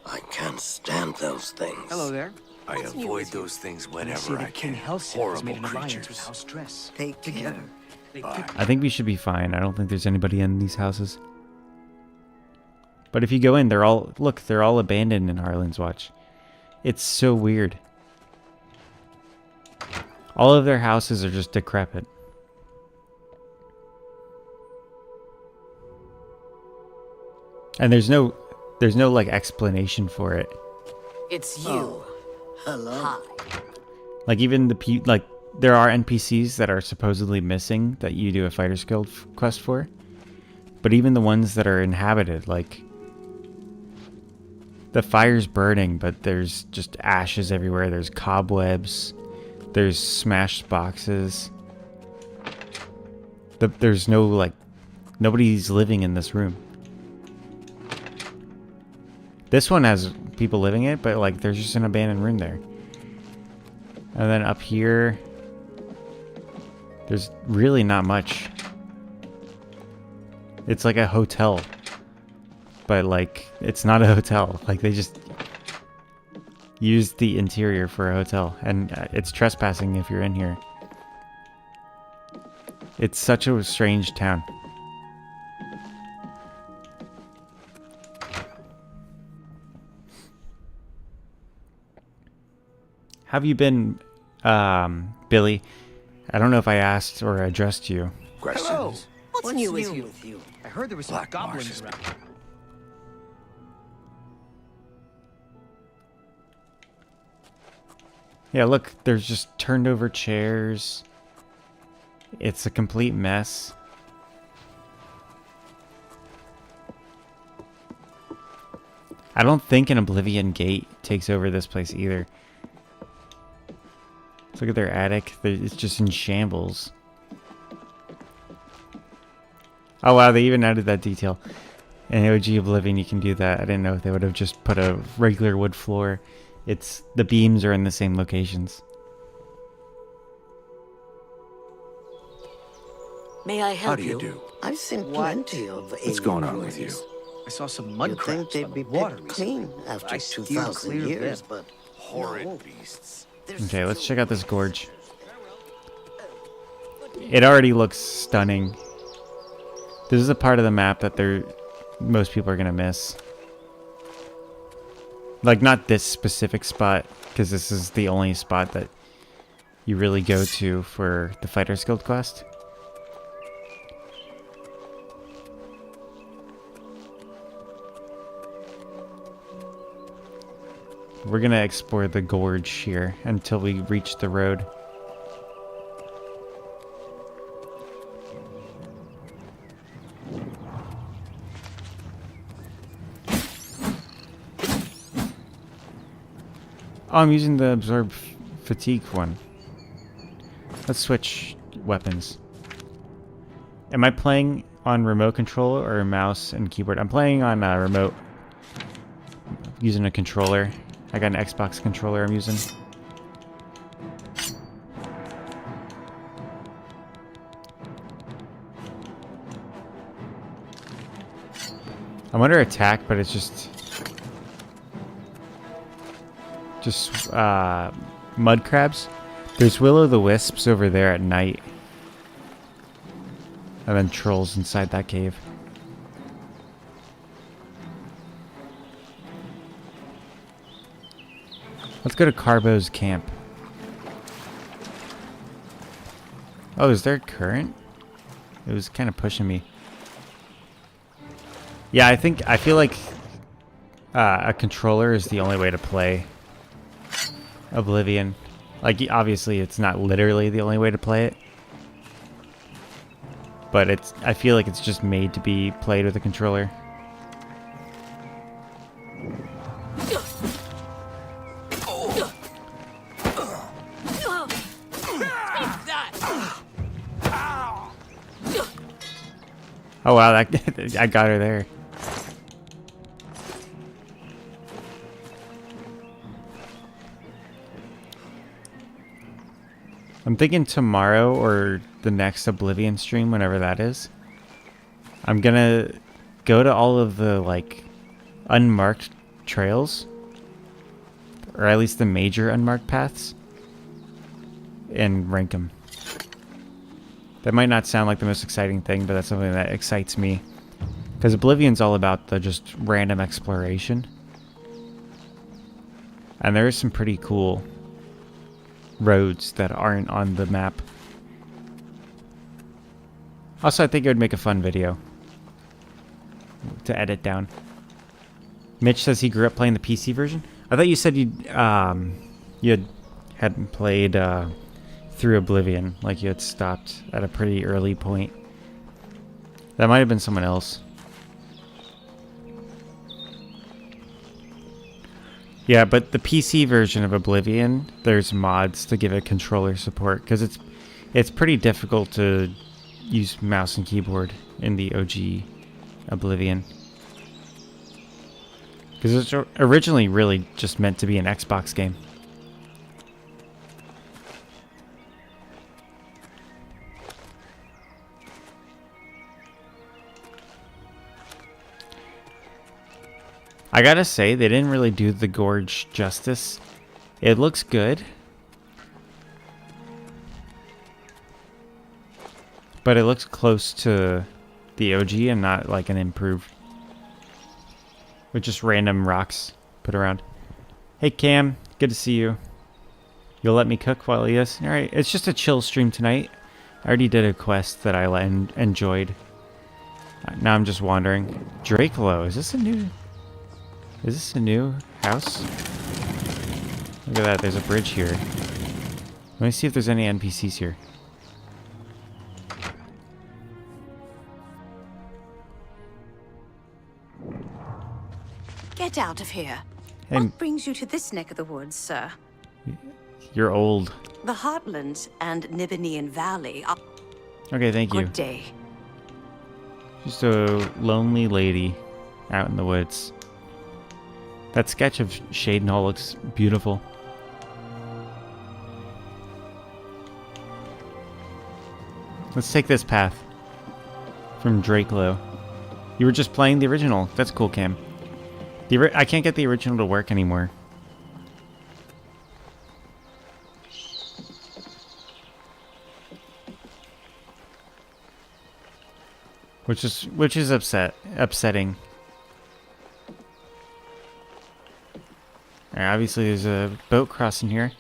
Speaker 11: I can't stand those things.
Speaker 3: Hello there.
Speaker 10: I avoid those things whenever I can. Horrible creatures.
Speaker 11: Take care.
Speaker 1: I think we should be fine. I don't think there's anybody in these houses. But if you go in, they're all abandoned in Harlan's Watch. It's so weird. All of their houses are just decrepit. And there's no like explanation for it.
Speaker 6: It's you.
Speaker 11: Oh, hello.
Speaker 6: Hi.
Speaker 1: Like even there are NPCs that are supposedly missing that you do a Fighter's Guild quest for. But even the ones that are inhabited, like the fire's burning, but there's just ashes everywhere. There's cobwebs. There's smashed boxes. There's no, like, nobody's living in this room. This one has people living in it, but, like, there's just an abandoned room there. And then up here, there's really not much. It's like a hotel. But, like, it's not a hotel. Like, they just used the interior for a hotel. And it's trespassing if you're in here. It's such a strange town. Have you been, Billy? I don't know if I asked or addressed you.
Speaker 10: Questions?
Speaker 3: Hello.
Speaker 6: What's new with you?
Speaker 3: I heard there was some
Speaker 10: Black
Speaker 3: goblins
Speaker 10: marshes.
Speaker 3: around.
Speaker 1: Yeah, look, there's just turned over chairs. It's a complete mess. I don't think an Oblivion gate takes over this place either. Let's look at their attic. It's just in shambles. Oh wow, they even added that detail. In OG Oblivion you can do that. I didn't know if they would have just put a regular wood floor. It's the beams are in the same locations.
Speaker 6: May I help
Speaker 10: How do you do?
Speaker 11: I've seen plenty of
Speaker 10: What's going on with you?
Speaker 3: I saw some mud
Speaker 11: You'd
Speaker 3: crabs
Speaker 11: think
Speaker 3: by
Speaker 11: they'd
Speaker 3: the
Speaker 11: be
Speaker 3: water
Speaker 11: picked
Speaker 3: recently.
Speaker 11: clean after
Speaker 3: I steered
Speaker 11: 2,000
Speaker 3: clear of
Speaker 11: years,
Speaker 3: them.
Speaker 11: but
Speaker 10: Horrid beasts.
Speaker 1: Okay, let's check out this gorge. It already looks stunning. This is a part of the map that most people are gonna miss. Like, not this specific spot, because this is the only spot that you really go to for the Fighter's Guild quest. We're gonna explore the gorge here until we reach the road. Oh, I'm using the absorb fatigue one. Let's switch weapons. Am I playing on remote control or mouse and keyboard? I'm playing on remote. Using a controller. I got an Xbox controller I'm using. I'm under attack, but it's just mud crabs. There's will-o'-the-wisps over there at night. And then trolls inside that cave. Let's go to Carbo's camp. Oh, is there a current? It was kind of pushing me. Yeah, I feel like a controller is the only way to play Oblivion. Like, obviously, it's not literally the only way to play it. But I feel like it's just made to be played with a controller. Oh wow, that I got her there. I'm thinking tomorrow or the next Oblivion stream, whenever that is, I'm gonna go to all of the like unmarked trails, or at least the major unmarked paths, and rank them. That might not sound like the most exciting thing, but that's something that excites me. Because Oblivion's all about the just random exploration. And there is some pretty cool roads that aren't on the map. Also, I think it would make a fun video to edit down. Mitch says he grew up playing the PC version. I thought you said you hadn't played through Oblivion, like you had stopped at a pretty early point. That might have been someone else. Yeah, but the PC version of Oblivion, there's mods to give it controller support, because it's pretty difficult to use mouse and keyboard in the OG Oblivion. Because it's originally really just meant to be an Xbox game. I gotta say, they didn't really do the gorge justice. It looks good, but it looks close to the OG and not like an improved, with just random rocks put around. Hey Cam, good to see you. You'll let me cook while he is? Alright, it's just a chill stream tonight. I already did a quest that I enjoyed. Now I'm just wandering. Drakelo, is this a new house? Look at that, there's a bridge here. Let me see if there's any NPCs here.
Speaker 12: Get out of here.
Speaker 1: Hey,
Speaker 12: What brings you to this neck of the woods, sir?
Speaker 1: you're old.
Speaker 12: The Heartland and Nibinian Valley are...
Speaker 1: Okay, thank you.
Speaker 12: Good day.
Speaker 1: Just a lonely lady out in the woods. That sketch of Shadenhall looks beautiful. Let's take this path from Drakelo. You were just playing the original. That's cool, Cam. I can't get the original to work anymore. Which is upsetting. Alright, obviously there's a boat crossing here.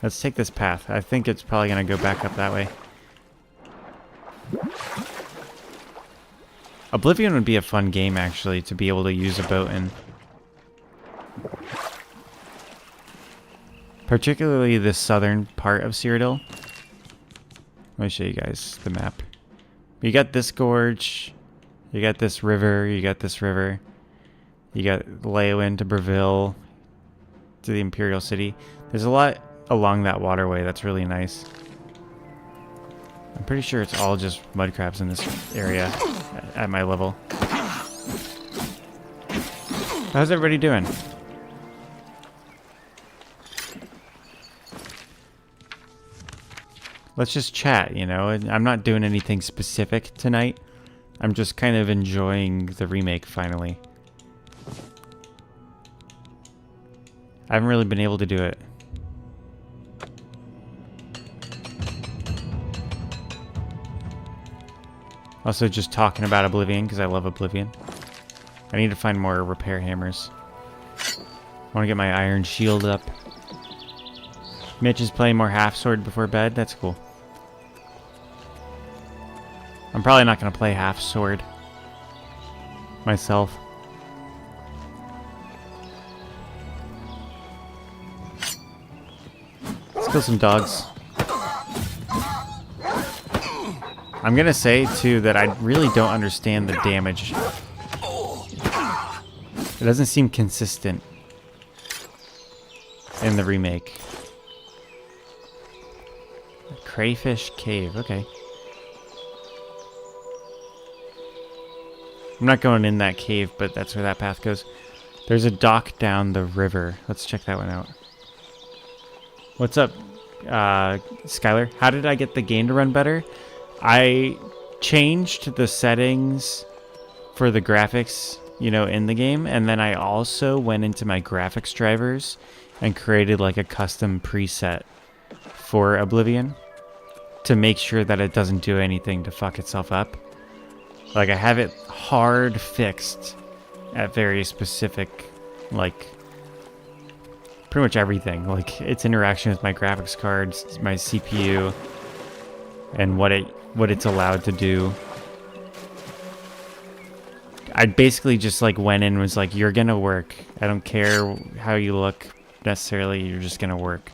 Speaker 1: Let's take this path. I think it's probably going to go back up that way. Oblivion would be a fun game, actually, to be able to use a boat in. Particularly the southern part of Cyrodiil. Let me show you guys the map. You got this gorge. You got this river. You got this river. You got Leowin to Breville. To the Imperial City. There's a lot along that waterway that's really nice. I'm pretty sure it's all just mud crabs in this area at my level. How's everybody doing? Let's just chat, you know. I'm not doing anything specific tonight. I'm just kind of enjoying the remake finally. I haven't really been able to do it. Also just talking about Oblivion because I love Oblivion. I need to find more repair hammers. I want to get my iron shield up. Mitch is playing more half sword before bed. That's cool. I'm probably not going to play half sword myself. Let's kill some dogs. I'm going to say, too, that I really don't understand the damage. It doesn't seem consistent in the remake. Crayfish Cave, okay. I'm not going in that cave, but that's where that path goes. There's a dock down the river. Let's check that one out. What's up, Skylar? How did I get the game to run better? I changed the settings for the graphics, you know, in the game, and then I also went into my graphics drivers and created like a custom preset for Oblivion to make sure that it doesn't do anything to fuck itself up. Like, I have it hard fixed at very specific, like, pretty much everything. Like, its interaction with my graphics cards, my CPU, and what it's allowed to do. I basically just, like, went in and was like, you're gonna work. I don't care how you look necessarily, you're just gonna work.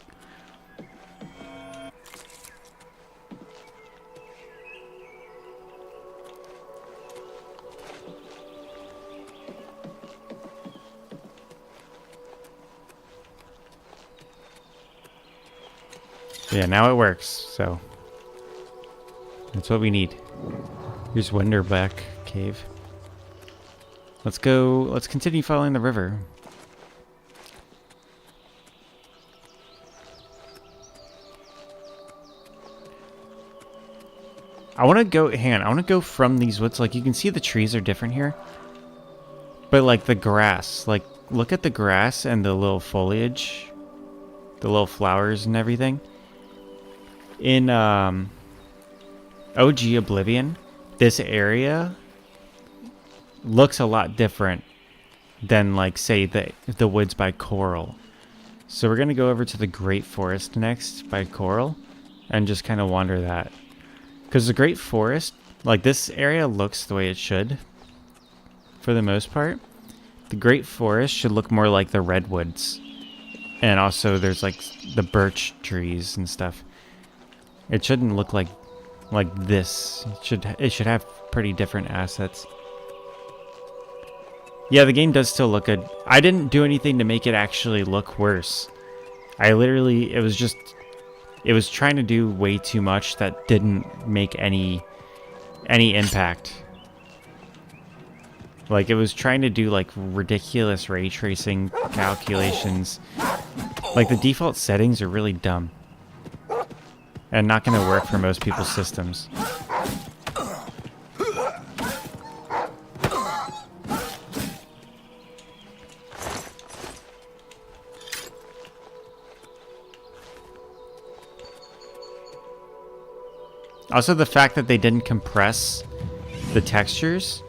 Speaker 1: Yeah, now it works, so that's what we need. Here's Winterback Cave. Let's go, let's continue following the river. I want to go, hang on, I want to go from these woods. Like, you can see the trees are different here. But, like, the grass, like, look at the grass and the little foliage. The little flowers and everything. In OG Oblivion, this area looks a lot different than, like, say, the woods by Chorrol. So we're going to go over to the Great Forest next by Chorrol and just kind of wander that. Because the Great Forest, like, this area looks the way it should for the most part. The Great Forest should look more like the redwoods. And also there's, like, the birch trees and stuff. It shouldn't look like this. It should have pretty different assets. Yeah, the game does still look good. I didn't do anything to make it actually look worse. I literally, it was trying to do way too much that didn't make any impact. Like, it was trying to do, like, ridiculous ray tracing calculations. Like, the default settings are really dumb. And not going to work for most people's systems. Also, the fact that they didn't compress the textures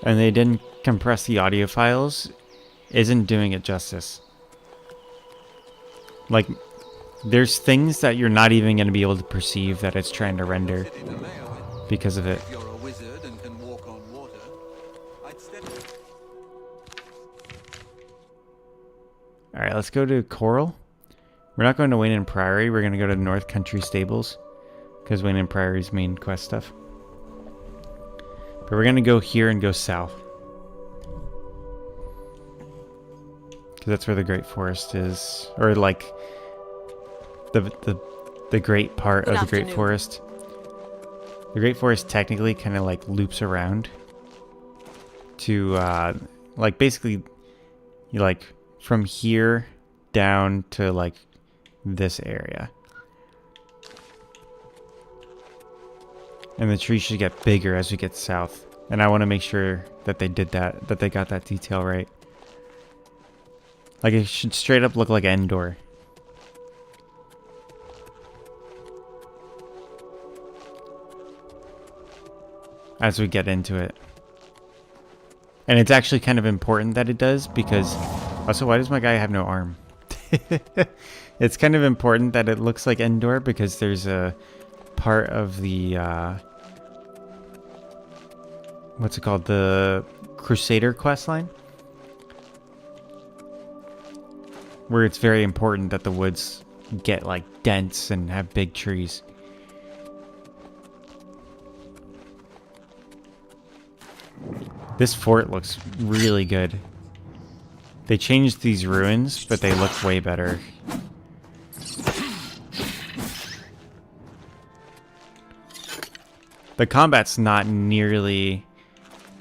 Speaker 1: and they didn't compress the audio files isn't doing it justice. Like, there's things that you're not even going to be able to perceive that it's trying to render because of it. Alright, let's go to Chorrol. We're not going to Wayne and Priory. We're going to go to North Country Stables because Wayne and Priory's main quest stuff. But we're going to go here and go south. Because that's where the Great Forest is. Or, like, the great part of the Great Forest. The Great Forest technically kind of, like, loops around to, like, basically, you like, from here down to, like, this area. And the tree should get bigger as we get south. And I want to make sure that they did that, that they got that detail right. Like, it should straight up look like Endor. As we get into it. And it's actually kind of important that it does, because... Also, why does my guy have no arm? It's kind of important that it looks like Endor, because there's a part of the... what's it called? The Crusader questline? Where it's very important that the woods get, like, dense and have big trees. This fort looks really good. They changed these ruins, but they look way better. The combat's not nearly...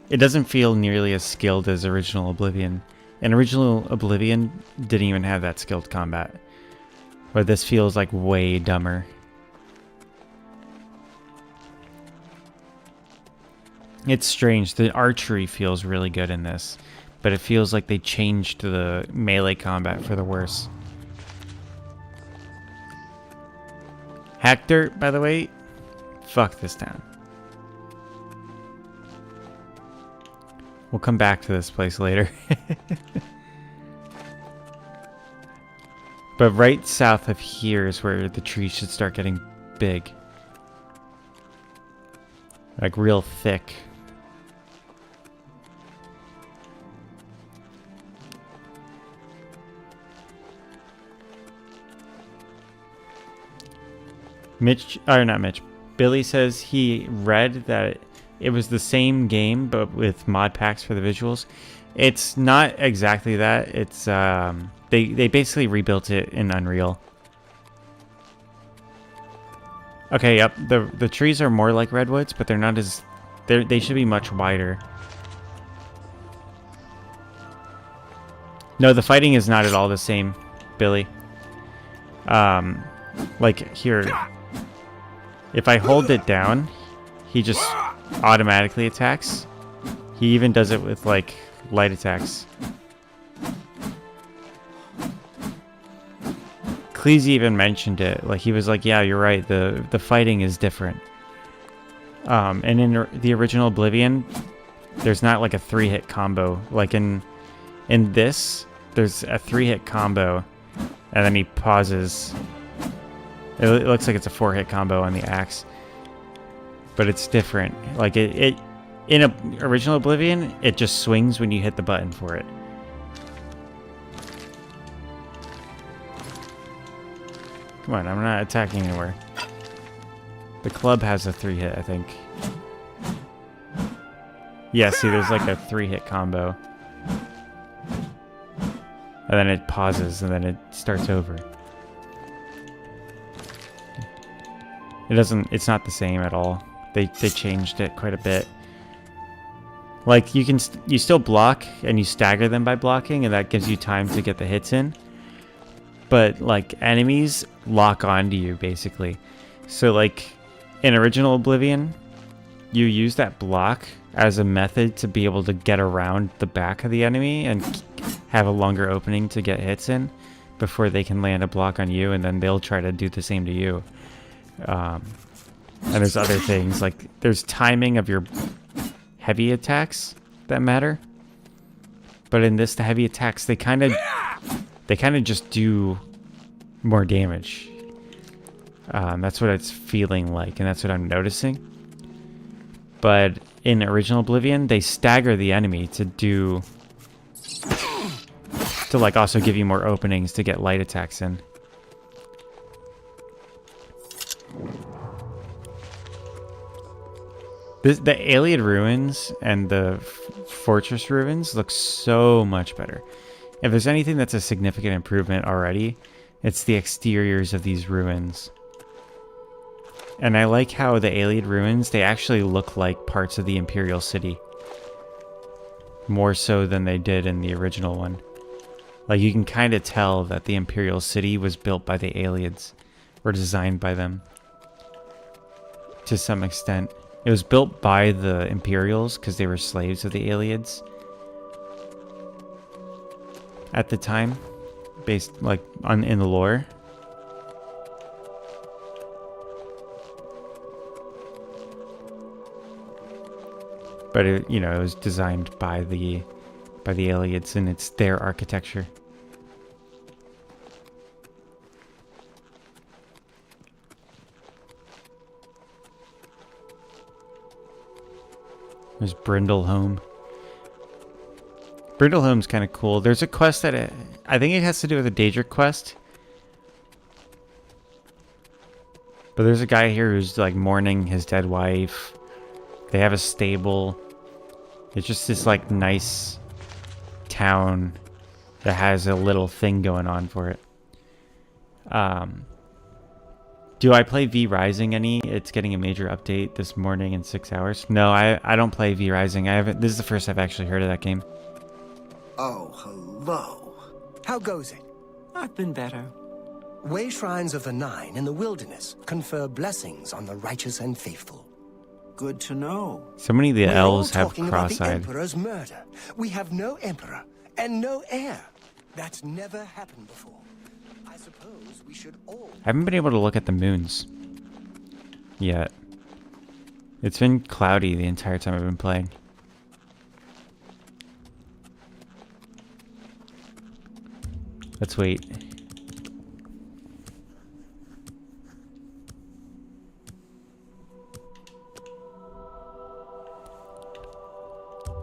Speaker 1: It doesn't feel nearly as skilled as original Oblivion. And original Oblivion didn't even have that skilled combat. But this feels like way dumber. It's strange. The archery feels really good in this. But it feels like they changed the melee combat for the worse. Hack dirt, by the way. Fuck this town. We'll come back to this place later. But right south of here is where the trees should start getting big. Like real thick. Billy says he read that it was the same game, but with mod packs for the visuals. It's not exactly that. It's they basically rebuilt it in Unreal. Okay, yep. The trees are more like redwoods, but they're not as they should be much wider. No, the fighting is not at all the same, Billy. Like here, if I hold it down, he just automatically attacks. He even does it with like light attacks. Cleese even mentioned it. Like he was like, "Yeah, you're right. The fighting is different." And in the original Oblivion, there's not like a 3-hit combo. Like in this, there's a 3-hit combo, and then he pauses. It looks like it's a 4-hit combo on the axe. But it's different. Like it in original Oblivion, it just swings when you hit the button for it. Come on, I'm not attacking anywhere. The club has a 3-hit, I think. Yeah, see, there's like a 3-hit combo. And then it pauses, and then it starts over. It's not the same at all. They changed it quite a bit. Like, you still block, and you stagger them by blocking, and that gives you time to get the hits in. But, like, enemies lock onto you, basically. So, like, in original Oblivion, you use that block as a method to be able to get around the back of the enemy and have a longer opening to get hits in before they can land a block on you, and then they'll try to do the same to you. And there's other things, like there's timing of your heavy attacks that matter. But in this, the heavy attacks, they kind of just do more damage. That's what it's feeling like, and that's what I'm noticing. But in original Oblivion, they stagger the enemy to like also give you more openings to get light attacks in. The Alien ruins and the fortress ruins look so much better. If there's anything that's a significant improvement already, it's the exteriors of these ruins. And I like how the Alien ruins, they actually look like parts of the Imperial City. More so than they did in the original one. Like, you can kind of tell that the Imperial City was built by the aliens, or designed by them. To some extent. It was built by the Imperials because they were slaves of the Aliens at the time, based like in the lore. But it, you know, it was designed by the aliens, and it's their architecture. There's Brindleholme. Brindleholme's kind of cool. There's a quest that I think it has to do with a Daedric quest. But there's a guy here who's like mourning his dead wife. They have a stable. It's just this like nice town that has a little thing going on for it. Do I play V Rising any? It's getting a major update this morning in 6 hours. No, I don't play V Rising. I haven't. This is the first I've actually heard of that game.
Speaker 3: Oh, hello. How goes it?
Speaker 13: I've been better.
Speaker 3: Way shrines of the Nine in the wilderness confer blessings on the righteous and faithful.
Speaker 13: Good to know.
Speaker 1: So many of the elves have
Speaker 3: talking about the
Speaker 1: cross-eyed.
Speaker 3: Emperor's murder. We have no emperor and no heir. That's never happened before. I suppose we should all...
Speaker 1: I haven't been able to look at the moons yet. It's been cloudy the entire time I've been playing. Let's wait.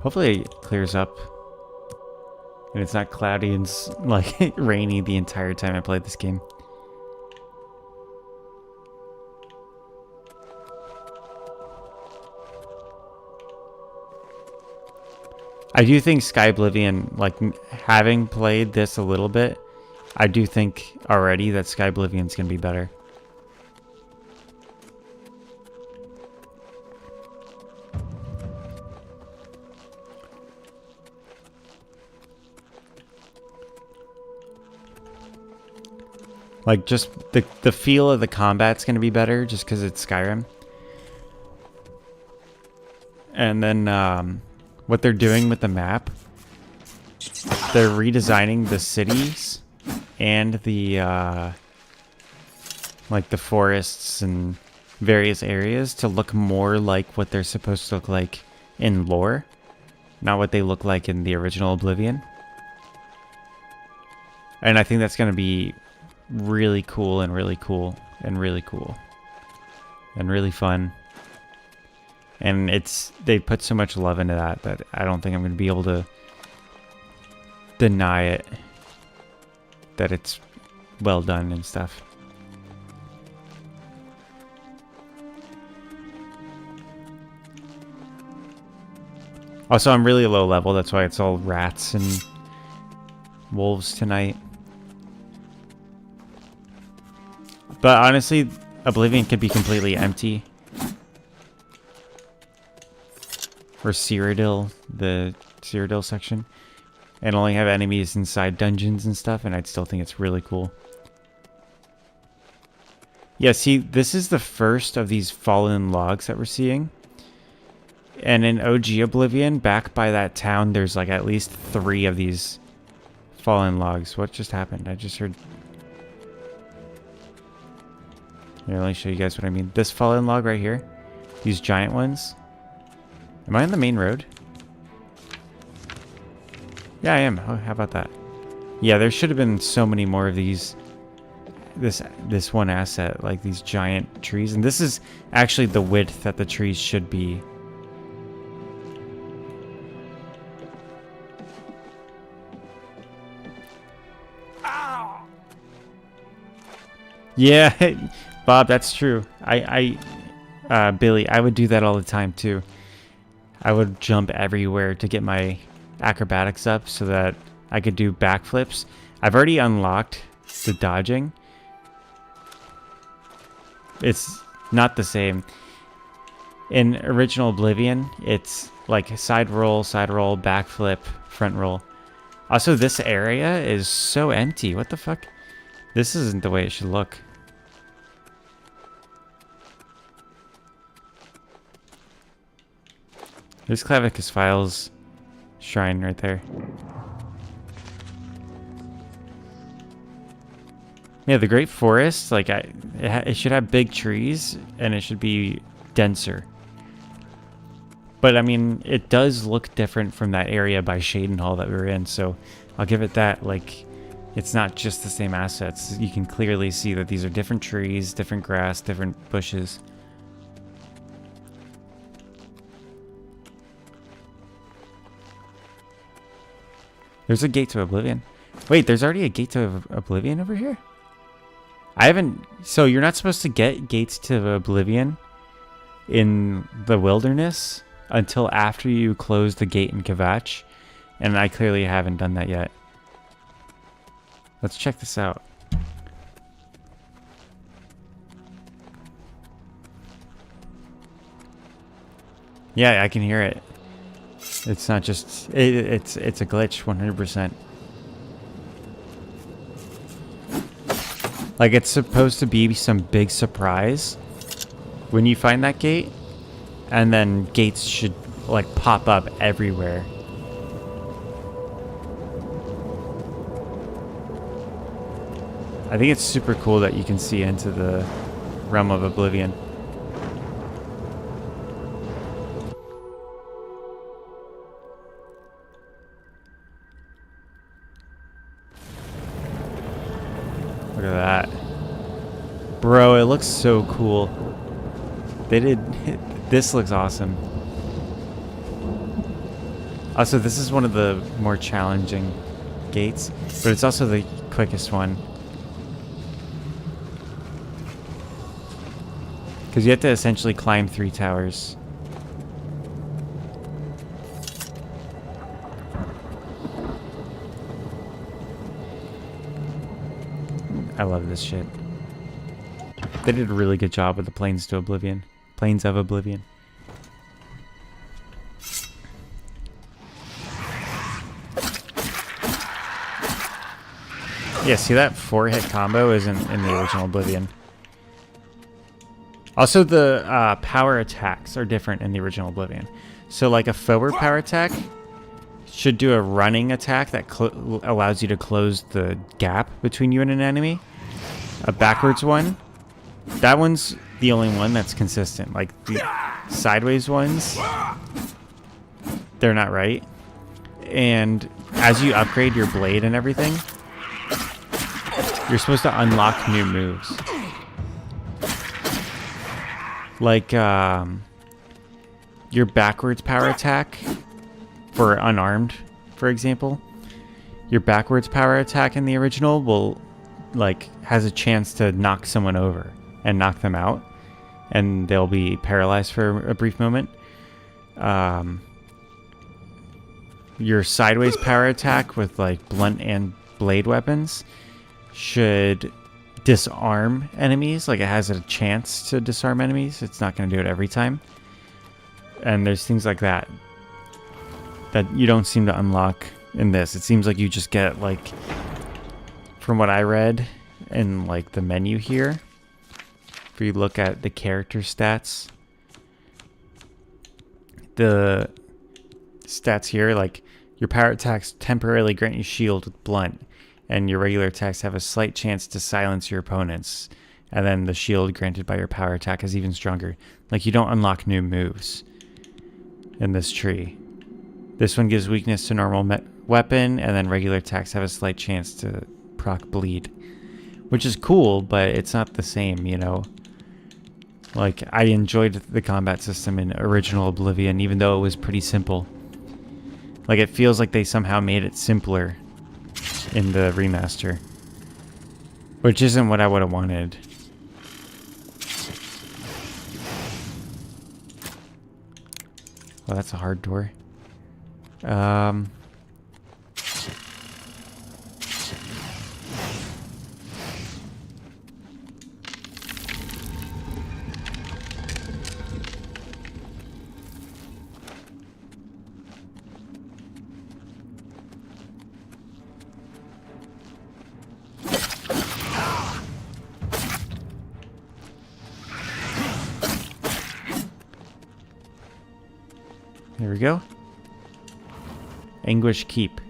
Speaker 1: Hopefully it clears up and it's not cloudy and like rainy the entire time I played this game. I do think Sky Oblivion, like having played this a little bit, I do think already that Sky Oblivion's gonna be better. Like, just the feel of the combat's going to be better just because it's Skyrim. And then what they're doing with the map, they're redesigning the cities and the like the forests and various areas to look more like what they're supposed to look like in lore, not what they look like in the original Oblivion. And I think that's going to be really cool and really cool and really cool and really fun. And they put so much love into that I don't think I'm going to be able to deny it, that it's well done and stuff. Also, I'm really low level, that's why it's all rats and wolves tonight. But honestly, Oblivion could be completely empty. Or Cyrodiil, the Cyrodiil section. And only have enemies inside dungeons and stuff, and I'd still think it's really cool. Yeah, see, this is the first of these fallen logs that we're seeing. And in OG Oblivion, back by that town, there's like at least 3 of these fallen logs. What just happened? I just heard... Here, let me show you guys what I mean. This fallen log right here. These giant ones. Am I on the main road? Yeah, I am. Oh, how about that? Yeah, there should have been so many more of these. This one asset, like these giant trees. And this is actually the width that the trees should be.
Speaker 8: Ow!
Speaker 1: Yeah, Bob, that's true. Billy, I would do that all the time too. I would jump everywhere to get my acrobatics up so that I could do backflips. I've already unlocked the dodging. It's not the same. In original Oblivion, it's like side roll, backflip, front roll. Also, this area is so empty. What the fuck? This isn't the way it should look. There's Clavicus Files shrine right there. Yeah, the Great Forest, like it should have big trees and it should be denser. But I mean, it does look different from that area by Shadenhall that we were in, so I'll give it that. Like, it's not just the same assets. You can clearly see that these are different trees, different grass, different bushes. There's a gate to Oblivion. Wait, there's already a gate to Oblivion over here? I haven't... So you're not supposed to get gates to Oblivion in the wilderness until after you close the gate in Kvatch, and I clearly haven't done that yet. Let's check this out. Yeah, I can hear it. It's not just... It's a glitch, 100%. Like, it's supposed to be some big surprise when you find that gate, and then gates should, like, pop up everywhere. I think it's super cool that you can see into the realm of Oblivion. Look at that. Bro, it looks so cool. They did... This looks awesome. Also, this is one of the more challenging gates, but it's also the quickest one. Because you have to essentially climb 3 towers. I love this shit. They did a really good job with the Plains to Oblivion. Plains of Oblivion. Yeah, see that 4-hit combo isn't in the original Oblivion. Also, the power attacks are different in the original Oblivion. So, like, a forward power attack should do a running attack that allows you to close the gap between you and an enemy. A backwards one, that one's the only one that's consistent. Like, the sideways ones, they're not right. And as you upgrade your blade and everything, you're supposed to unlock new moves. Like, your backwards power attack for unarmed, for example. Your backwards power attack in the original will, like, has a chance to knock someone over and knock them out, and they'll be paralyzed for a brief moment. Your sideways power attack with, like, blunt and blade weapons should disarm enemies. Like, it has a chance to disarm enemies. It's not going to do it every time. And there's things like that that you don't seem to unlock in this. It seems like you just get, like, from what I read in, like, the menu here, if you look at the character stats, the stats here, like, your power attacks temporarily grant you shield with blunt, and your regular attacks have a slight chance to silence your opponents, and then the shield granted by your power attack is even stronger. Like, you don't unlock new moves in this tree. This one gives weakness to normal weapon, and then regular attacks have a slight chance to proc bleed, which is cool, but it's not the same, you know? Like, I enjoyed the combat system in original Oblivion, even though it was pretty simple. Like, it feels like they somehow made it simpler in the remaster, which isn't what I would have wanted. Well, that's a hard door. There we go. Anguish Keep.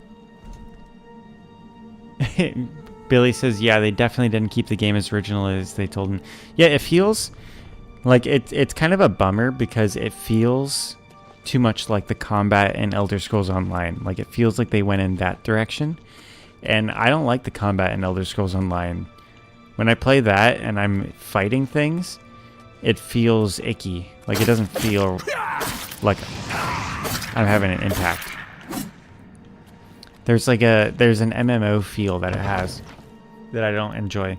Speaker 1: Billy says, yeah, they definitely didn't keep the game as original as they told him. Yeah, it feels like it's kind of a bummer because it feels too much like the combat in Elder Scrolls Online. Like, it feels like they went in that direction. And I don't like the combat in Elder Scrolls Online. When I play that and I'm fighting things, it feels icky. Like, it doesn't feel like I'm having an impact. There's an MMO feel that it has that I don't enjoy.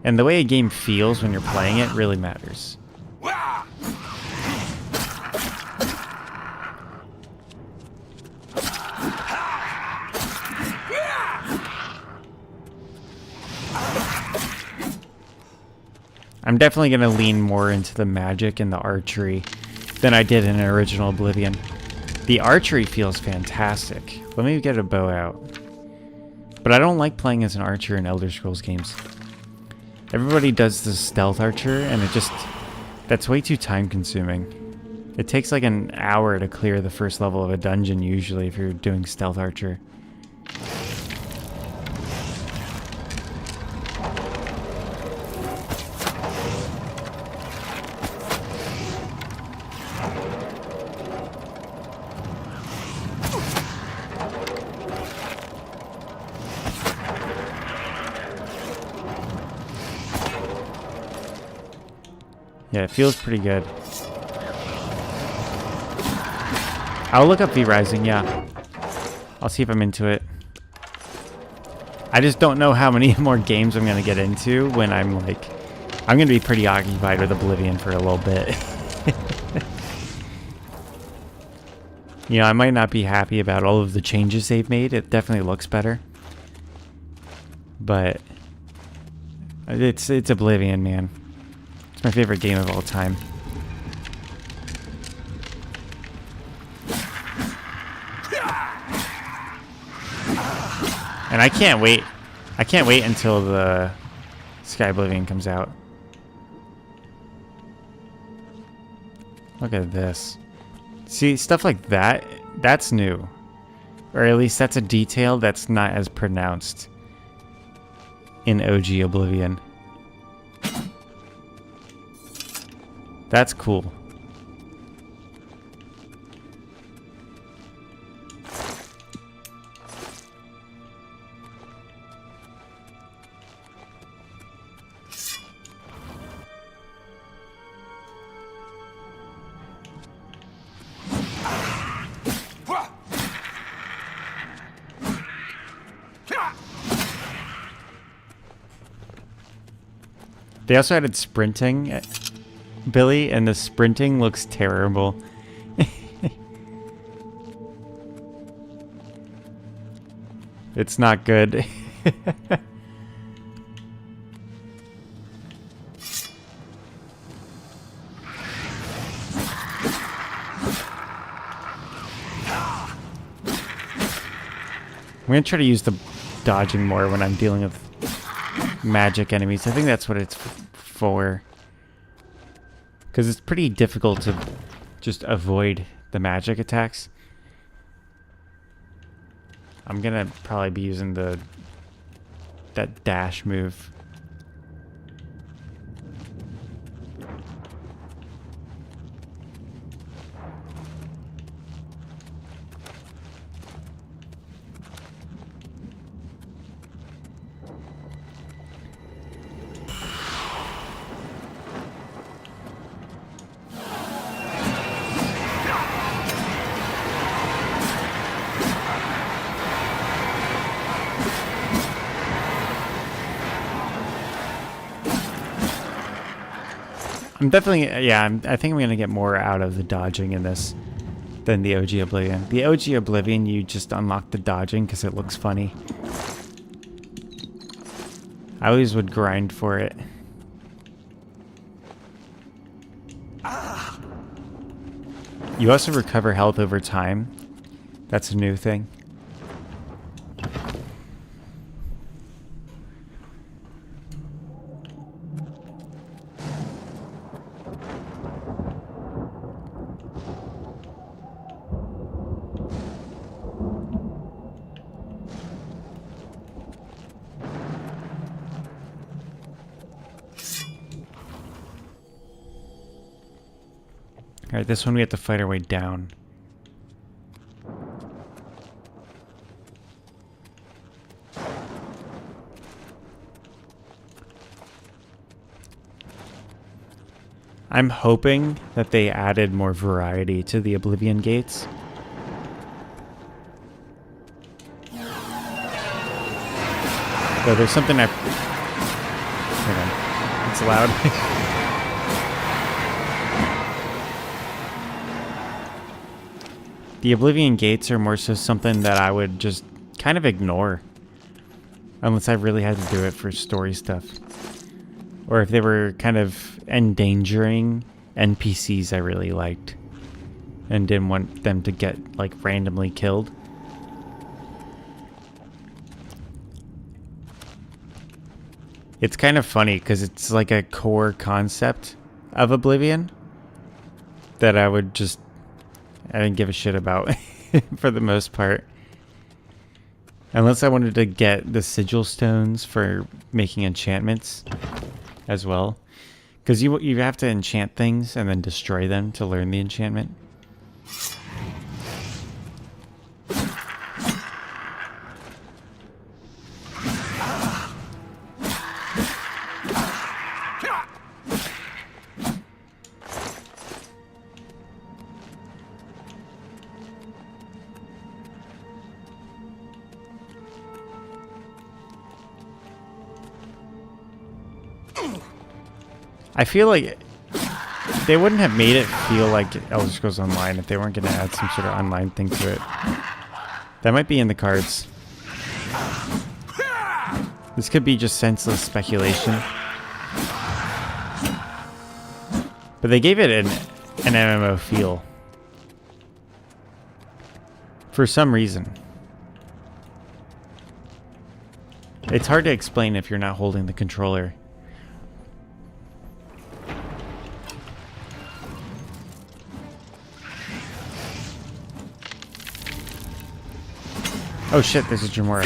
Speaker 1: And the way a game feels when you're playing it really matters. I'm definitely going to lean more into the magic and the archery than I did in original Oblivion. The archery feels fantastic. Let me get a bow out. But I don't like playing as an archer in Elder Scrolls games. Everybody does the stealth archer, and that's way too time consuming. It takes like an hour to clear the first level of a dungeon usually if you're doing stealth archer. Yeah, it feels pretty good. I'll look up V-Rising, yeah. I'll see if I'm into it. I just don't know how many more games I'm going to get into when I'm going to be pretty occupied with Oblivion for a little bit. You know, I might not be happy about all of the changes they've made. It definitely looks better. But it's Oblivion, man. It's my favorite game of all time. And I can't wait. I can't wait until the Sky Oblivion comes out. Look at this. See, stuff like that, that's new. Or at least that's a detail that's not as pronounced in OG Oblivion. That's cool. They also added sprinting, Billy, and the sprinting looks terrible. It's not good. I'm gonna try to use the dodging more when I'm dealing with magic enemies. I think that's what it's for. Because it's pretty difficult to just avoid the magic attacks. I'm gonna probably be using that dash move. I'm definitely, yeah, I think I'm going to get more out of the dodging in this than the OG Oblivion. The OG Oblivion, you just unlock the dodging because it looks funny. I always would grind for it. You also recover health over time. That's a new thing. Alright, this one we have to fight our way down. I'm hoping that they added more variety to the Oblivion gates. Though there's something I... Hang on. It's loud. The Oblivion gates are more so something that I would just kind of ignore. Unless I really had to do it for story stuff. Or if they were kind of endangering NPCs I really liked. And didn't want them to get, like, randomly killed. It's kind of funny because it's like a core concept of Oblivion that I didn't give a shit about for the most part. Unless I wanted to get the sigil stones for making enchantments as well. Because you have to enchant things and then destroy them to learn the enchantment. I feel like they wouldn't have made it feel like Elder Scrolls Online if they weren't going to add some sort of online thing to it. That might be in the cards. This could be just senseless speculation. But they gave it an MMO feel. For some reason. It's hard to explain if you're not holding the controller. Oh shit, there's a Jamora.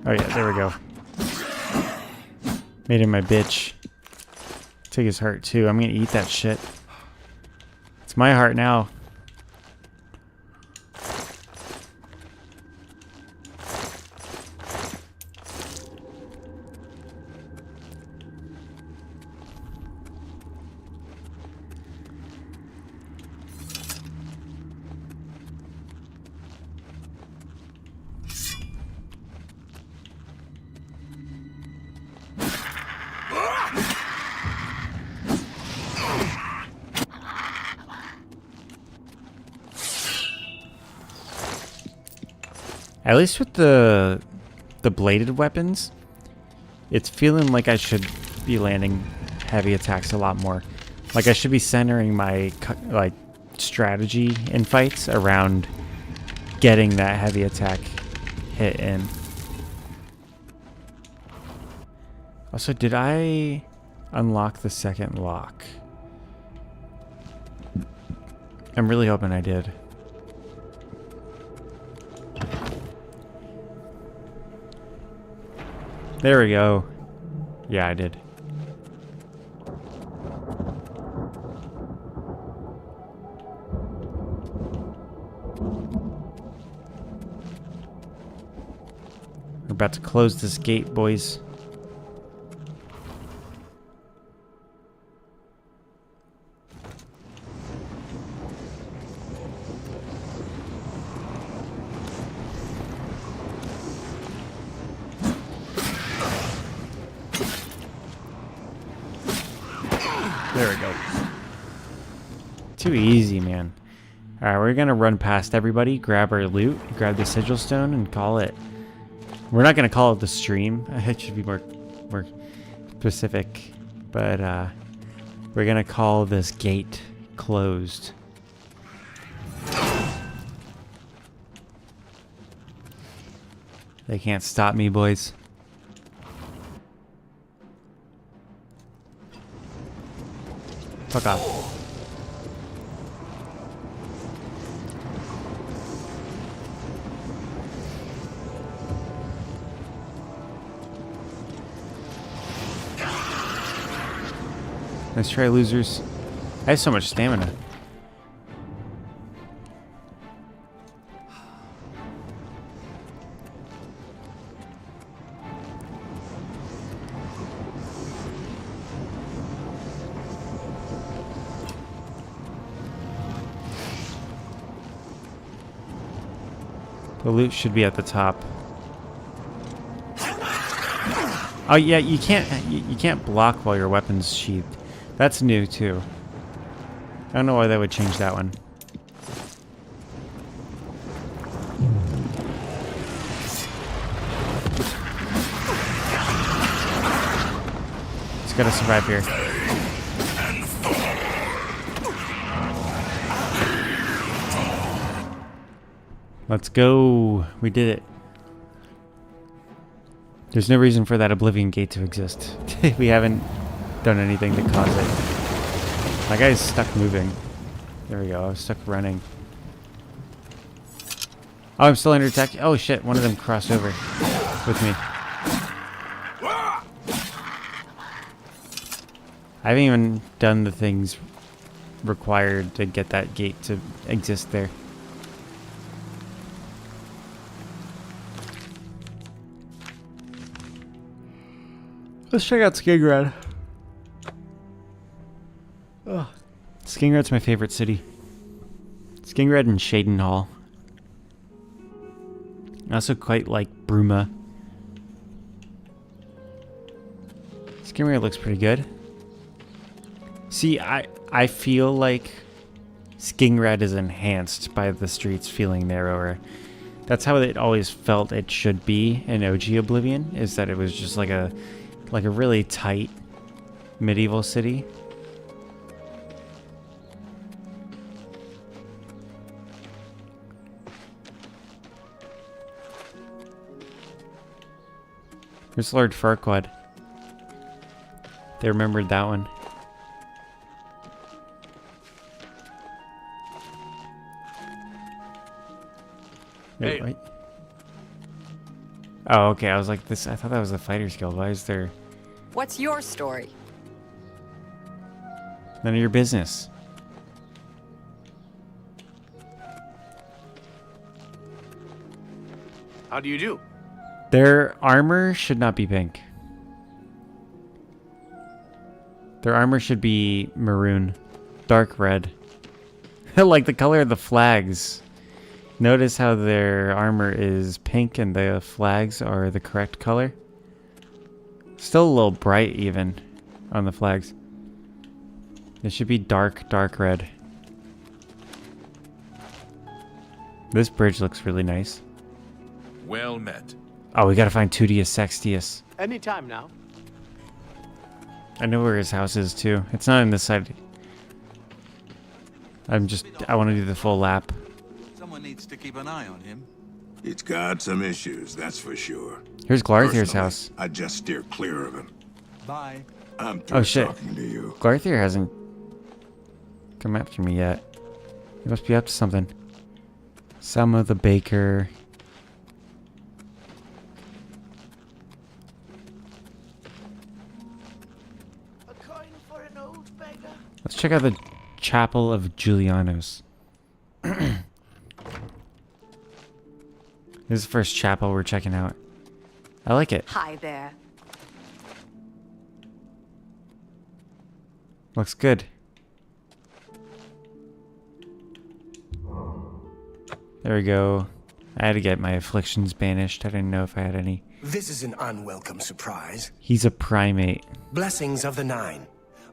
Speaker 1: Oh yeah, there we go. Made him my bitch. Take his heart too. I'm gonna eat that shit. It's my heart now. At least with the bladed weapons, it's feeling like I should be landing heavy attacks a lot more. Like I should be centering my strategy in fights around getting that heavy attack hit in. Also, did I unlock the second lock? I'm really hoping I did. There we go. Yeah, I did. We're about to close this gate, boys. There we go. Too easy, man. Alright, we're gonna run past everybody, grab our loot, grab the sigil stone, and call it. We're not gonna call it the stream. It should be more specific. But we're gonna call this gate closed. They can't stop me, boys. Fuck off. Let's try, losers. I have so much stamina. The loot should be at the top. Oh yeah, you can't block while your weapon's sheathed. That's new too. I don't know why that would change that one. Just gotta survive here. Let's go. We did it. There's no reason for that Oblivion gate to exist. We haven't done anything to cause it. My guy's stuck moving. There we go. I was stuck running. Oh, I'm still under attack. Oh shit, one of them crossed over with me. I haven't even done the things required to get that gate to exist there. Let's check out Skingrad. Oh. Skingrad's my favorite city. Skingrad and Shadenhall. I also quite like Bruma. Skingrad looks pretty good. See, I feel like Skingrad is enhanced by the streets feeling narrower. That's how it always felt it should be in OG Oblivion, is that it was just like a really tight medieval city. Here's Lord Farquaad. They remembered that one. Wait, wait. Oh, okay. I was like, this. I thought that was the Fighters Guild. Why is there?
Speaker 14: What's your story?
Speaker 1: None of your business.
Speaker 10: How do you do?
Speaker 1: Their armor should not be pink. Their armor should be maroon, dark red. Like the color of the flags. Notice how their armor is pink and the flags are the correct color. Still a little bright even on the flags. It should be dark, dark red. This bridge looks really nice.
Speaker 8: Well met.
Speaker 1: Oh, we gotta find Tudius Sextius.
Speaker 10: Anytime now.
Speaker 1: I know where his house is too. It's not in this side. I want to do the full lap.
Speaker 9: Someone needs to keep an eye on him.
Speaker 4: He's got some issues, that's for sure.
Speaker 1: Here's Glarthir's
Speaker 4: Personally,
Speaker 1: house.
Speaker 4: I just steer clear of him.
Speaker 9: Bye.
Speaker 4: I'm through
Speaker 1: Oh shit.
Speaker 4: talking to you.
Speaker 1: Glarthir hasn't come after me yet. He must be up to something. Selma the baker.
Speaker 10: A coin for an old beggar.
Speaker 1: Let's check out the Chapel of Julianos. This is the first chapel we're checking out. I like it.
Speaker 12: Hi there.
Speaker 1: Looks good. There we go. I had to get my afflictions banished. I didn't know if I had any.
Speaker 3: This is an unwelcome surprise.
Speaker 1: He's a primate.
Speaker 3: Blessings of the Nine.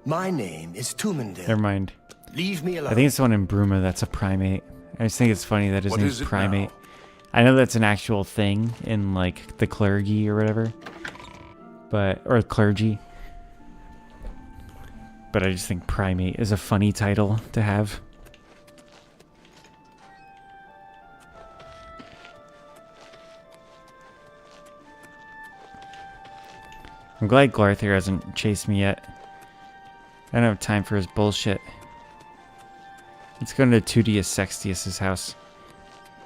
Speaker 3: My name is Tumendil.
Speaker 1: Never mind.
Speaker 3: Leave me alone.
Speaker 1: I think it's the one in Bruma that's a primate. I just think it's funny that his
Speaker 4: What
Speaker 1: name's
Speaker 4: is it
Speaker 1: primate.
Speaker 4: now?
Speaker 1: I know that's an actual thing in like the clergy or whatever. Or clergy. But I just think primate is a funny title to have. I'm glad Glarthir hasn't chased me yet. I don't have time for his bullshit. Let's go into Tudius Sextius' house.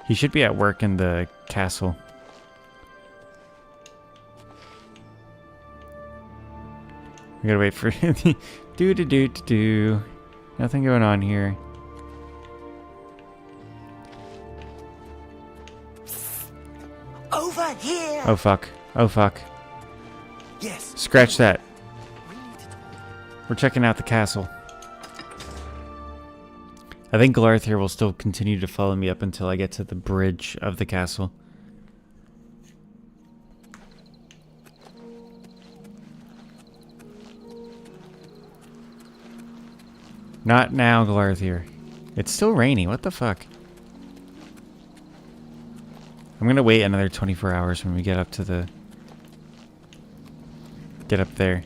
Speaker 1: He should be at work in the castle. We gotta wait for do. Nothing going on here.
Speaker 10: Over here!
Speaker 1: Oh fuck. Oh fuck.
Speaker 10: Yes.
Speaker 1: Scratch that. We're checking out the castle. I think Glarthir will still continue to follow me up until I get to the bridge of the castle. Not now, Glarthir. It's still rainy. What the fuck? I'm gonna wait another 24 hours when we get up to the... Get up there.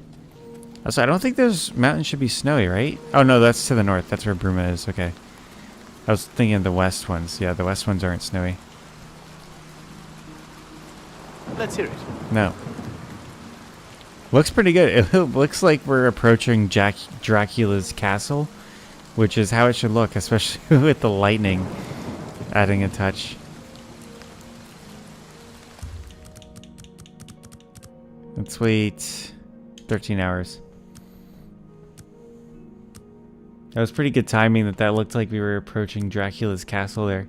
Speaker 1: Also, I don't think those mountains should be snowy, right? Oh no, that's to the north. That's where Bruma is. Okay. I was thinking of the west ones. Yeah, the west ones aren't snowy.
Speaker 10: Let's hear it.
Speaker 1: No. Looks pretty good. It looks like we're approaching Dracula's castle, which is how it should look, especially with the lightning adding a touch. Let's wait 13 hours. That was pretty good timing that looked like we were approaching Dracula's castle there.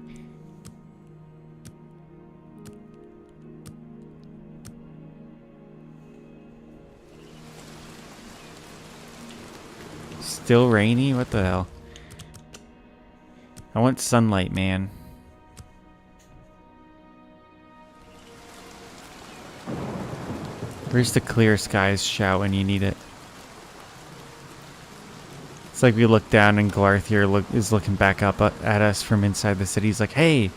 Speaker 1: Still rainy? What the hell? I want sunlight, man. Where's the clear skies shout when you need it? It's like we look down and Glarthir is looking back up at us from inside the city. He's like, hey,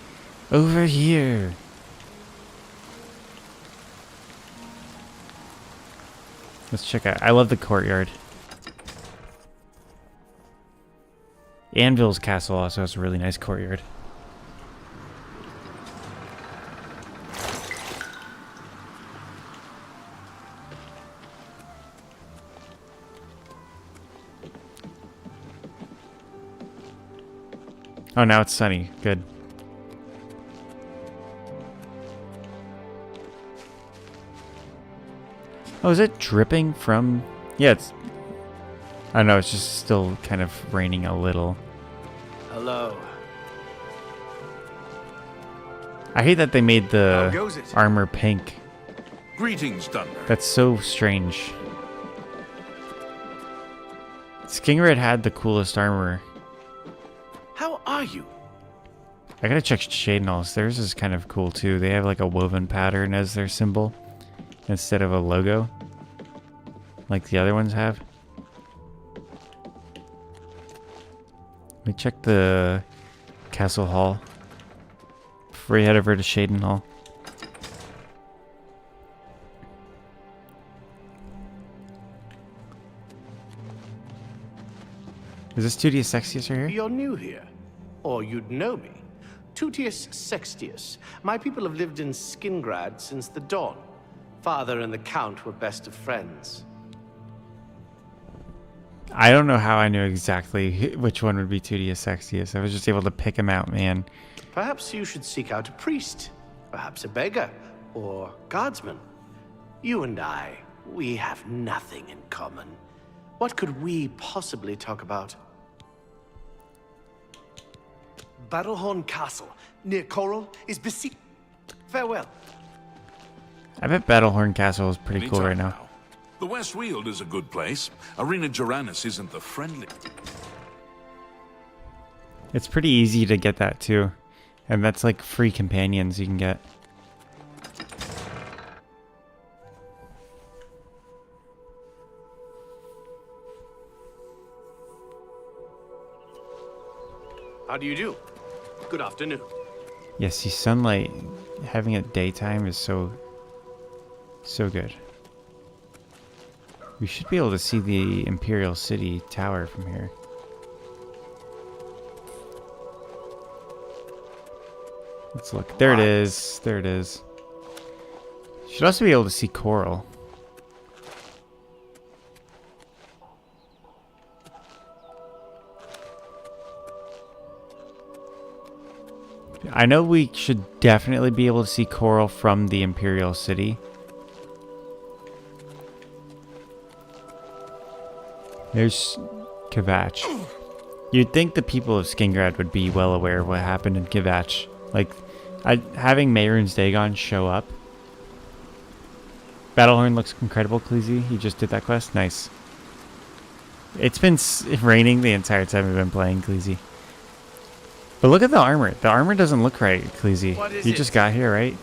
Speaker 1: over here. Let's check out. I love the courtyard. Anvil's castle also has a really nice courtyard. Oh, now it's sunny. Good. Oh, is it dripping from... Yeah, it's... I don't know, it's just still kind of raining a little.
Speaker 10: Hello.
Speaker 1: I hate that they made
Speaker 10: How goes
Speaker 1: the
Speaker 10: it?
Speaker 1: armor pink.
Speaker 8: Greetings, Thunder.
Speaker 1: That's so strange. Skingred had the coolest armor.
Speaker 10: How are you?
Speaker 1: I gotta check Shadenall's. Theirs is kind of cool too. They have like a woven pattern as their symbol instead of a logo, like the other ones have. Let me check the castle hall before we head over to Shadenall. Is this Tutius Sextius right here?
Speaker 10: You're new here, or you'd know me. Tutius Sextius. My people have lived in Skingrad since the dawn. Father and the Count were best of friends.
Speaker 1: I don't know how I knew exactly which one would be Tutius Sextius. I was just able to pick him out, man.
Speaker 10: Perhaps you should seek out a priest, perhaps a beggar, or guardsman. You and I, we have nothing in common. What could we possibly talk about?
Speaker 15: Battlehorn Castle, near Chorrol, is besieged. Farewell.
Speaker 1: I bet Battlehorn Castle is pretty cool right now.
Speaker 8: The West Weald is a good place. Arena Geranus isn't the friendly.
Speaker 1: It's pretty easy to get that too. And that's like free companions you can get.
Speaker 10: How do you do? Good afternoon.
Speaker 1: Yeah, see, sunlight, having it daytime is so good. We should be able to see the Imperial City Tower from here. Let's look. There it is. There it is. Should also be able to see Chorrol. I know we should definitely be able to see Chorrol from the Imperial City. There's Kvatch. You'd think the people of Skingrad would be well aware of what happened in Kvatch. Like, having Mehrunes Dagon show up. Battlehorn looks incredible, Cleezy. You just did that quest? Nice. It's been raining the entire time we've been playing, Cleezy. But look at the armor. The armor doesn't look right, Cleezy. You just got here, right?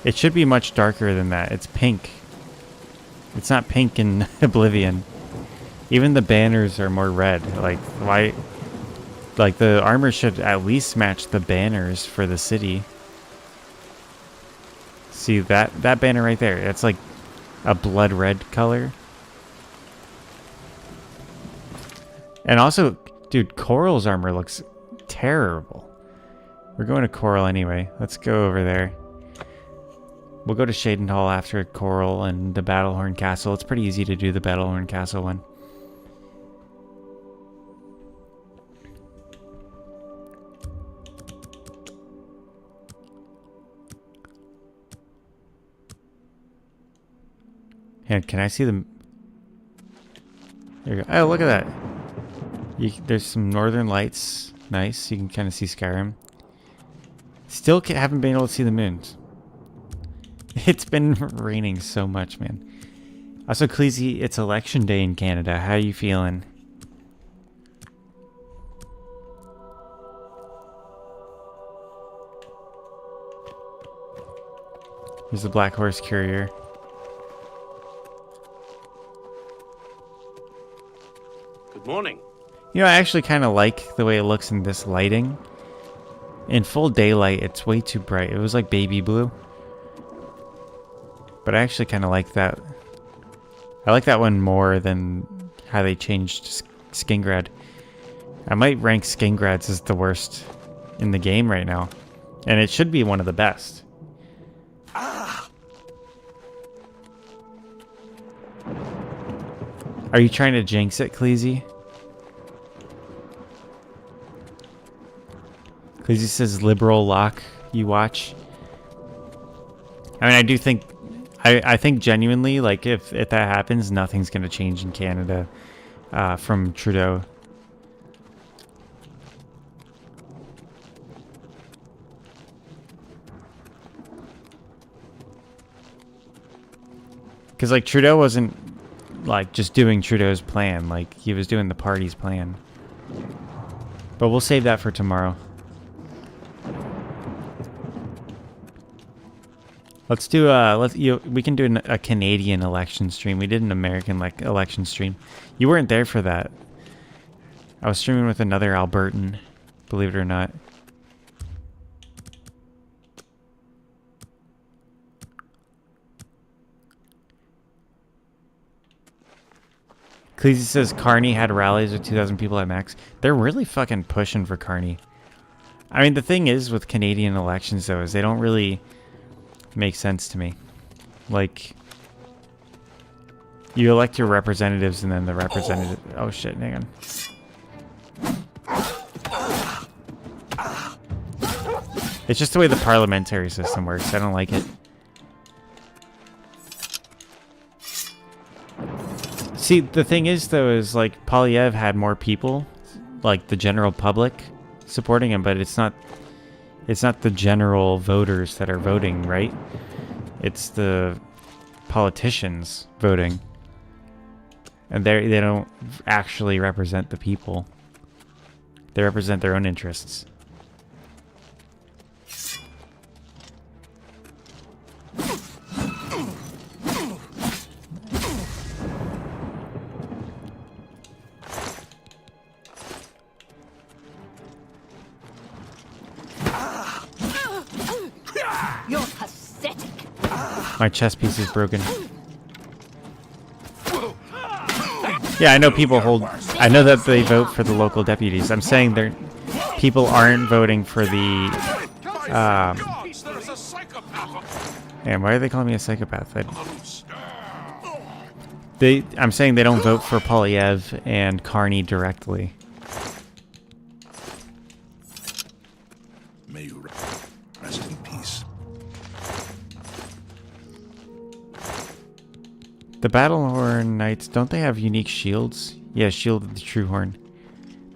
Speaker 1: It should be much darker than that. It's pink. It's not pink in Oblivion. Even the banners are more red. Like, why? Like, the armor should at least match the banners for the city. See, that banner right there. It's like a blood red color. And also, dude, Chorrol's armor looks terrible. We're going to Chorrol anyway. Let's go over there. We'll go to Shaden Hall after Chorrol and the Battlehorn Castle. It's pretty easy to do the Battlehorn Castle one. Yeah, can I see them? There you go. Oh, look at that. There's some northern lights. Nice. You can kind of see Skyrim. Still haven't been able to see the moons. It's been raining so much, man. Also, Cleezy, it's election day in Canada. How are you feeling? Here's the Black Horse Courier.
Speaker 10: Good morning.
Speaker 1: You know, I actually kind of like the way it looks in this lighting. In full daylight, it's way too bright. It was like baby blue. But I actually kind of like that. I like that one more than how they changed Skingrad. I might rank Skingrad's as the worst in the game right now. And it should be one of the best. Are you trying to jinx it, Cleezy? Cleezy says liberal lock you watch. I mean, I do think... I think genuinely, like, if that happens, nothing's going to change in Canada from Trudeau. Because, like, Trudeau wasn't, like, just doing Trudeau's plan. Like, he was doing the party's plan. But we'll save that for tomorrow. Let's do we can do a Canadian election stream. We did an American election stream. You weren't there for that. I was streaming with another Albertan, believe it or not. Cleezy says Carney had rallies with 2,000 people at max. They're really fucking pushing for Carney. I mean, the thing is with Canadian elections, though, is they don't really make sense to me. Like, you elect your representatives and then the representative... Oh shit, hang on. It's just the way the parliamentary system works. I don't like it. See, the thing is, though, is like Polyev had more people, like the general public, supporting him, but it's not the general voters that are voting, right? It's the politicians voting. And they don't actually represent the people. They represent their own interests.
Speaker 7: You're pathetic.
Speaker 1: My chess piece is broken. Yeah, I know people hold... I know that they vote for the local deputies. I'm saying people aren't voting for the... Man, why are they calling me a psychopath? I'm saying they don't vote for Polyev and Carney directly.
Speaker 8: May you rest in peace.
Speaker 1: The Battlehorn Knights, don't they have unique shields? Yeah, Shield of the True Horn.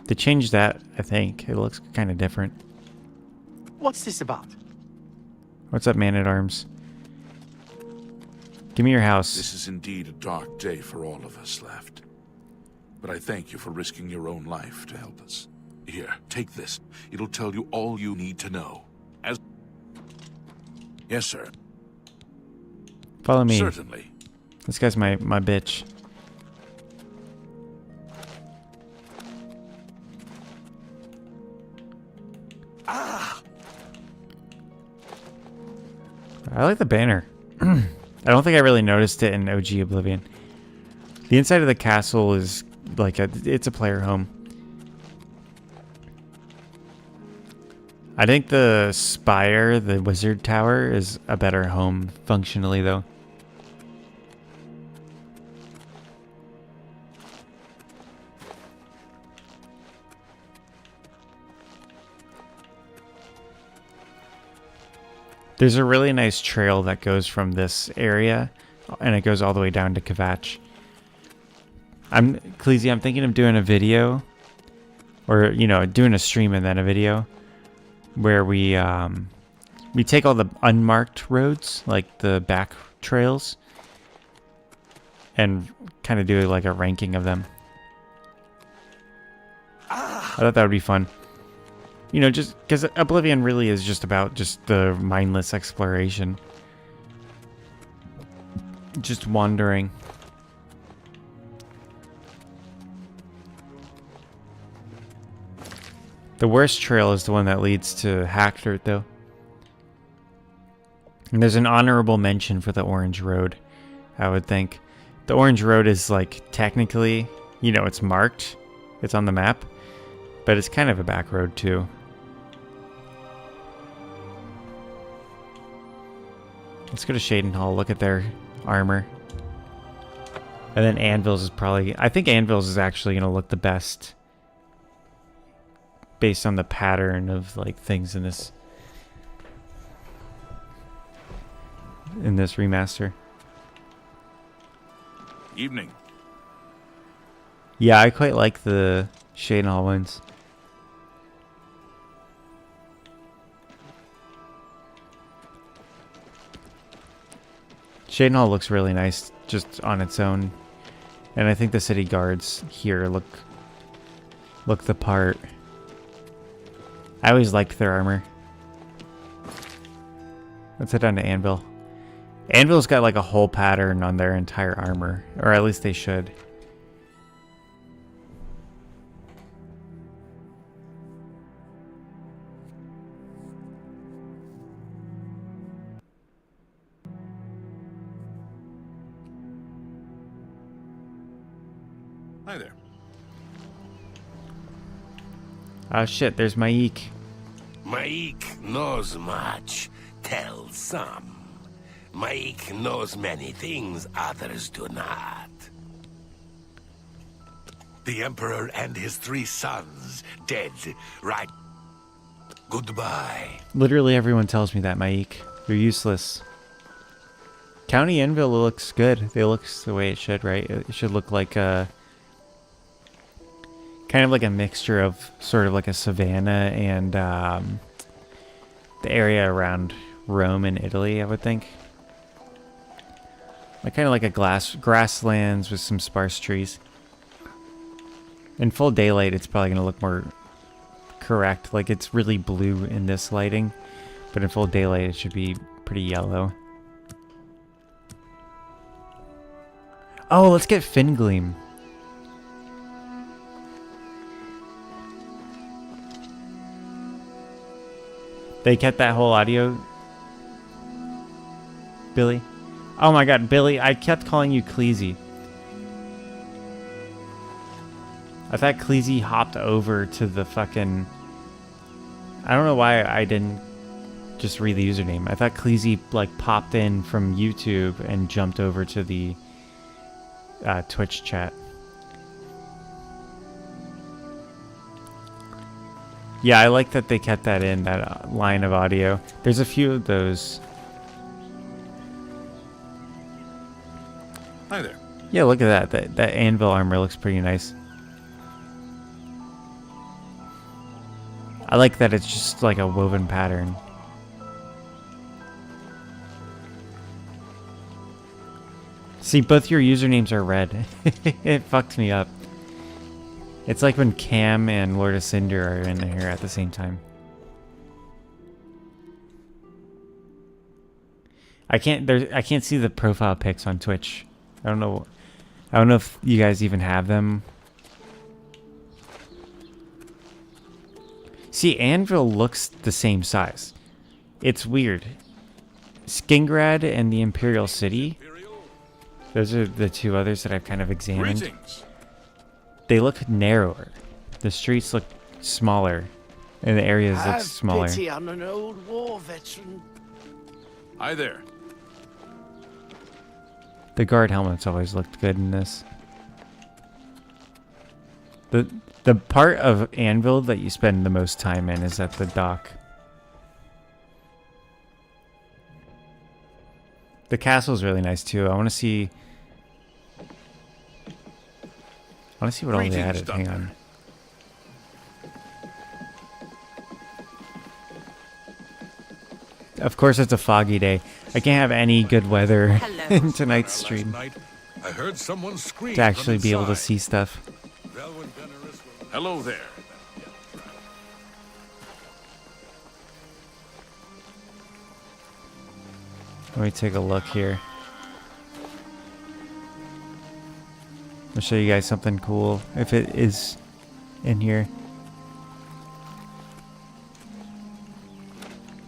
Speaker 1: They changed that, I think. It looks kind of different.
Speaker 15: What's this about?
Speaker 1: What's up, Man-at-Arms? Give me your house.
Speaker 8: This is indeed a dark day for all of us left. But I thank you for risking your own life to help us. Here, take this. It'll tell you all you need to know. As... Yes, sir.
Speaker 1: Follow me.
Speaker 8: Certainly.
Speaker 1: This guy's my bitch.
Speaker 15: Ah!
Speaker 1: I like the banner. I don't think I really noticed it in OG Oblivion. The inside of the castle is like it's a player home. I think the spire, the wizard tower, is a better home functionally though. There's a really nice trail that goes from this area, and it goes all the way down to Kvatch. Cleezy, I'm thinking of doing a video, or doing a stream and then a video, where we take all the unmarked roads, like the back trails, and kind of do like a ranking of them. I thought that would be fun. Just because Oblivion really is just about just the mindless exploration. Just wandering. The worst trail is the one that leads to Hackdirt, though. And there's an honorable mention for the Orange Road, I would think. The Orange Road is, like, technically, it's marked. It's on the map. But it's kind of a back road, too. Let's go to Shaden Hall, look at their armor. And then Anvil's is probably... I think Anvil's is actually going to look the best. Based on the pattern of, like, things in this... remaster.
Speaker 8: Evening.
Speaker 1: Yeah, I quite like the Shaden Hall ones. Shaden Hall looks really nice just on its own. And I think the city guards here look the part. I always liked their armor. Let's head down to Anvil. Anvil's got like a whole pattern on their entire armor. Or at least they should.
Speaker 8: Hi there.
Speaker 1: Oh shit, there's Maik.
Speaker 16: Maik knows much, tells some. Maik knows many things others do not. The Emperor and his 3 sons dead, right? Goodbye.
Speaker 1: Literally everyone tells me that, Maik. You're useless. County Anvil looks good. It looks the way it should, right? It should look like a... kind of like a mixture of sort of like a savanna and the area around Rome and Italy, I would think. Like kind of like a grasslands with some sparse trees. In full daylight, it's probably going to look more correct. Like it's really blue in this lighting, but in full daylight, it should be pretty yellow. Oh, let's get Fingleam. They kept that whole audio, Billy. Oh my god, Billy, I kept calling you Cleezy. I thought Cleezy hopped over to the fucking... I don't know why I didn't just read the username. I thought Cleezy like popped in from YouTube and jumped over to the Twitch chat. Yeah, I like that they kept that in, that line of audio. There's a few of those.
Speaker 8: Hi there.
Speaker 1: Yeah, look at that. That anvil armor looks pretty nice. I like that it's just like a woven pattern. See, both your usernames are red. It fucked me up. It's like when Cam and Lord of Cinder are in here at the same time. I can't see the profile pics on Twitch. I don't know if you guys even have them. See, Anvil looks the same size. It's weird. Skingrad and the Imperial City. Those are the two others that I've kind of examined.
Speaker 8: Greetings.
Speaker 1: They look narrower. The streets look smaller. And the areas look smaller.
Speaker 10: Pity on an old war veteran.
Speaker 8: Hi there.
Speaker 1: The guard helmets always looked good in this. The part of Anvil that you spend the most time in is at the dock. The castle's really nice too. I want to see what all they added. Hang on. Of course, it's a foggy day. I can't have any good weather in tonight's stream
Speaker 2: I heard someone scream
Speaker 1: to actually
Speaker 2: from
Speaker 1: be able to
Speaker 2: inside.
Speaker 1: see stuff.
Speaker 8: Hello there.
Speaker 1: Let me take a look here. I'll show you guys something cool if it is in here.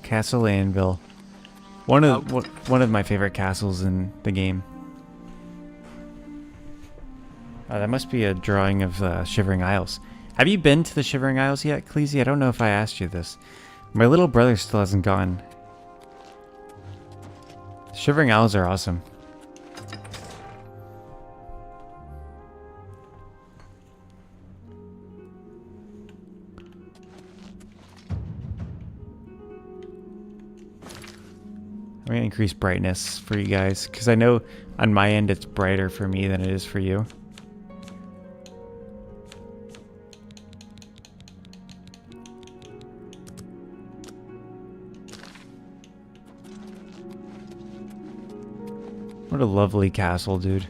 Speaker 1: Castle Anvil. One of my favorite castles in the game. That must be a drawing of Shivering Isles. Have you been to the Shivering Isles yet, Cleasy? I don't know if I asked you this. My little brother still hasn't gone. Shivering Isles are awesome. I'm going to increase brightness for you guys, because I know on my end it's brighter for me than it is for you. What a lovely castle, dude.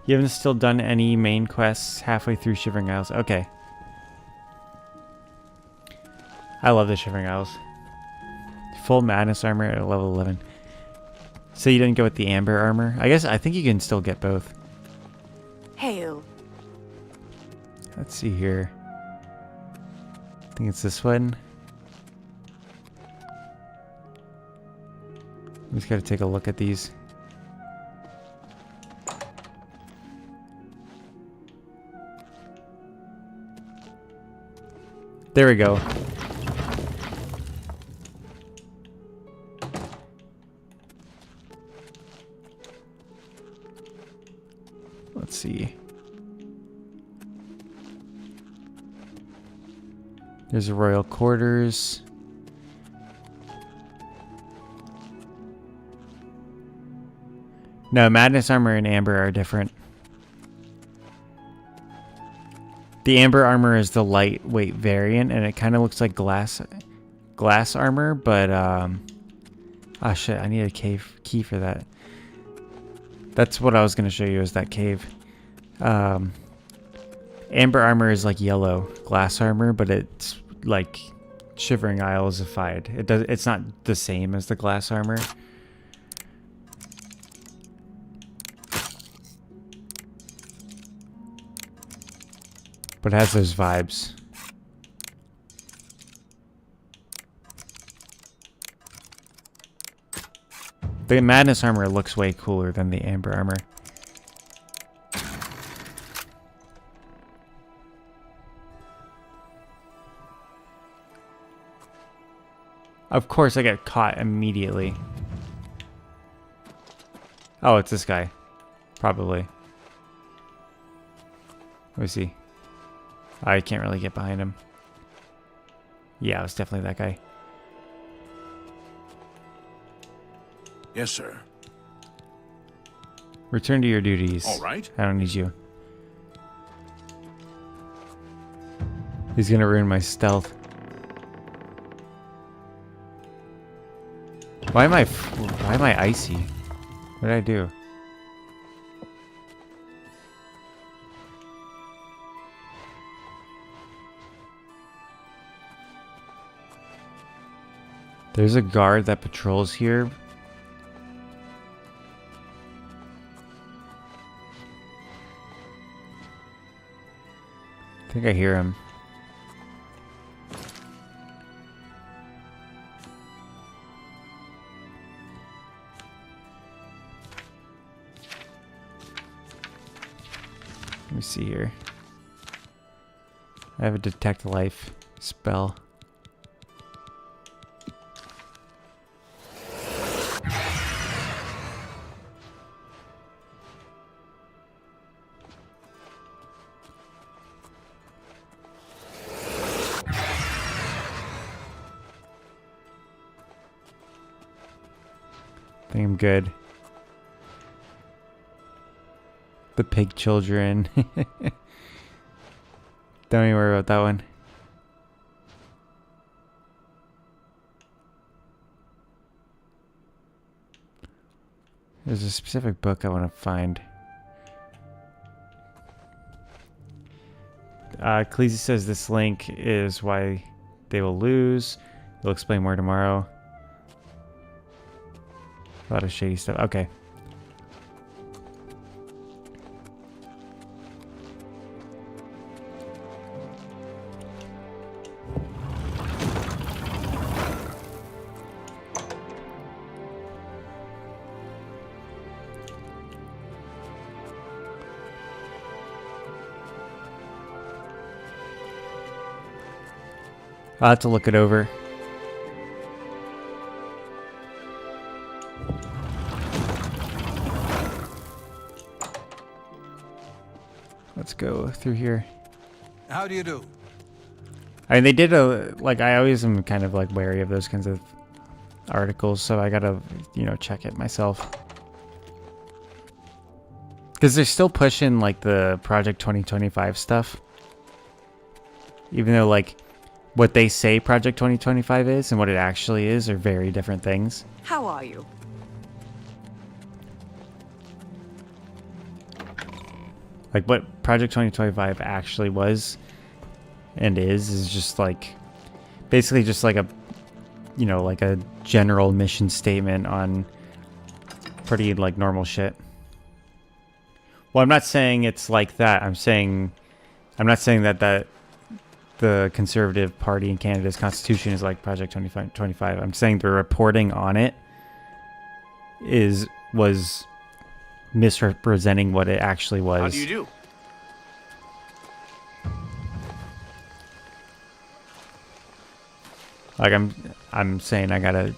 Speaker 1: You haven't still done any main quests halfway through Shivering Isles? Okay. I love the Shivering Isles. Full Madness armor at level 11. So you didn't go with the Amber armor? I think you can still get both.
Speaker 12: Hail.
Speaker 1: Let's see here. I think it's this one. We just gotta take a look at these. There we go. Let's see. There's a royal quarters. No, Madness armor and Amber are different. The Amber armor is the lightweight variant, and it kind of looks like glass armor, but ah shit, I need a key for that. That's what I was gonna show you, is that cave. Amber armor is like yellow glass armor, but it's like Shivering Isles-ified. It's not the same as the glass armor. But it has those vibes. The Madness armor looks way cooler than the Amber armor. Of course, I get caught immediately. Oh, it's this guy. Probably. Let me see. I can't really get behind him. Yeah, it was definitely that guy.
Speaker 8: Yes, sir.
Speaker 1: Return to your duties.
Speaker 8: All right.
Speaker 1: I don't need you. He's gonna ruin my stealth. Why am I icy? What did I do? There's a guard that patrols here. I think I hear him. Let me see here. I have a detect life spell. I think I'm good. The pig children. Don't even worry about that one. There's a specific book I want to find. Khaleesi says this link is why they will lose. They'll explain more tomorrow. A lot of shady stuff. Okay. I'll have to look it over. Let's go through here.
Speaker 9: How do you do?
Speaker 1: I mean, they did a, like, I always am kind of like wary of those kinds of articles, so I gotta, you know, check it myself. Because they're still pushing, like, the Project 2025 stuff. Even though, like, what they say Project 2025 is and what it actually is are very different things.
Speaker 12: How are you?
Speaker 1: Like, what Project 2025 actually was and is just, like, basically just, like, a, you know, like a general mission statement on pretty, like, normal shit. Well, I'm not saying it's like that. I'm not saying that the Conservative Party in Canada's constitution is like Project 2025. I'm saying the reporting on it was misrepresenting what it actually was.
Speaker 10: How do you do?
Speaker 1: Like, I'm saying I gotta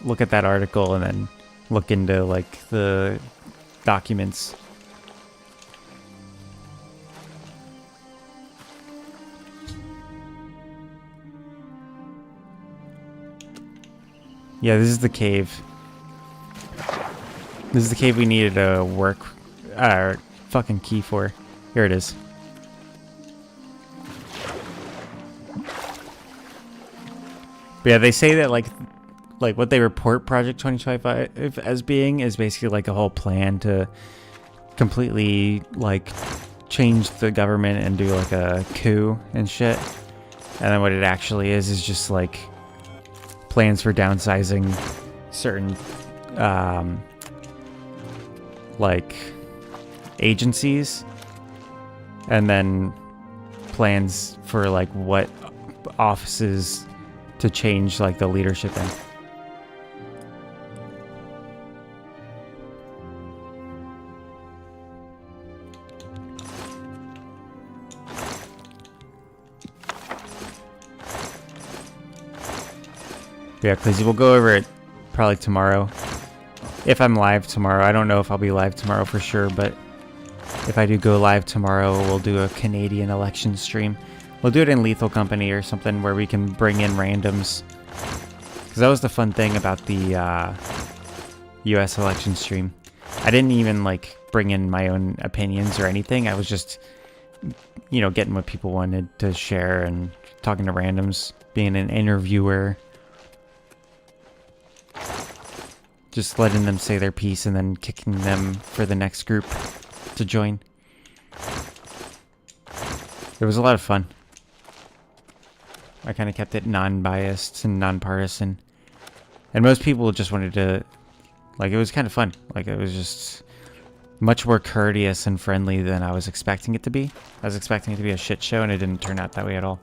Speaker 1: look at that article and then look into, like, the documents. Yeah, this is the cave. This is the cave we needed a fucking key for. Here it is. But yeah, they say that like what they report Project 2025 as being is basically like a whole plan to completely like change the government and do like a coup and shit. And then what it actually is just like plans for downsizing certain like agencies, and then plans for like what offices to change like the leadership in. Yeah, Clizzy, we'll go over it probably tomorrow. If I'm live tomorrow. I don't know if I'll be live tomorrow for sure, but if I do go live tomorrow, we'll do a Canadian election stream. We'll do it in Lethal Company or something where we can bring in randoms. Because that was the fun thing about the US election stream. I didn't even like bring in my own opinions or anything. I was just, you know, getting what people wanted to share and talking to randoms, being an interviewer. Just letting them say their piece and then kicking them for the next group to join. It was a lot of fun. I kind of kept it non-biased and non-partisan. And most people just wanted to, like, it was kind of fun. Like, it was just much more courteous and friendly than I was expecting it to be. I was expecting it to be a shit show, and it didn't turn out that way at all.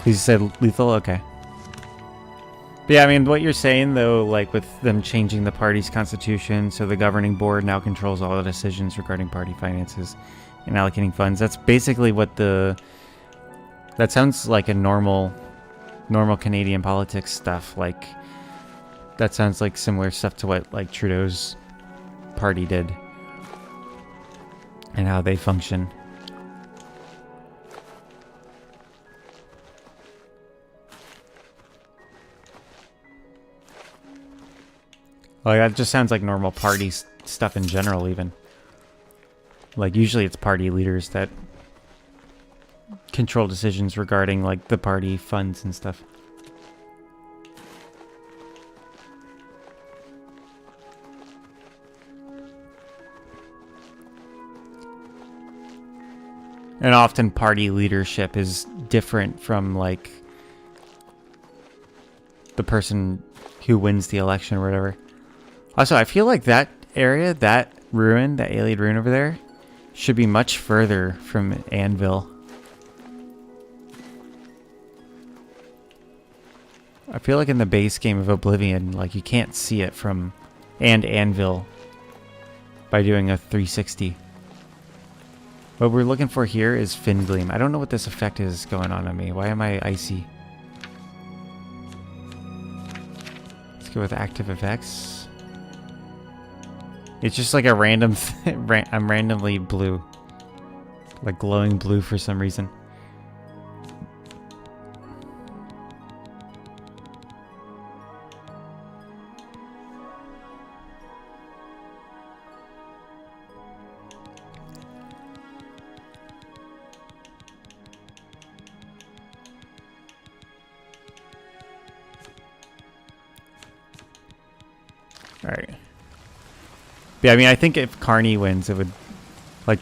Speaker 1: You said lethal? Okay. But yeah, I mean, what you're saying, though, like with them changing the party's constitution, so the governing board now controls all the decisions regarding party finances and allocating funds. That's basically what that sounds like a normal Canadian politics stuff. Like, that sounds like similar stuff to what, like, Trudeau's party did and how they function. Like, that just sounds like normal party stuff in general, even. Like, usually it's party leaders that control decisions regarding, like, the party funds and stuff. And often party leadership is different from, like, the person who wins the election or whatever. Also, I feel like that area, that ruin, that alien ruin over there, should be much further from Anvil. I feel like in the base game of Oblivion, like, you can't see it from Anvil by doing a 360. What we're looking for here is Fin Gleam. I don't know what this effect is going on me. Why am I icy? Let's go with active effects. It's just like a random I'm randomly blue. Like glowing blue for some reason. All right. Yeah, I mean, I think if Carney wins, it would, like,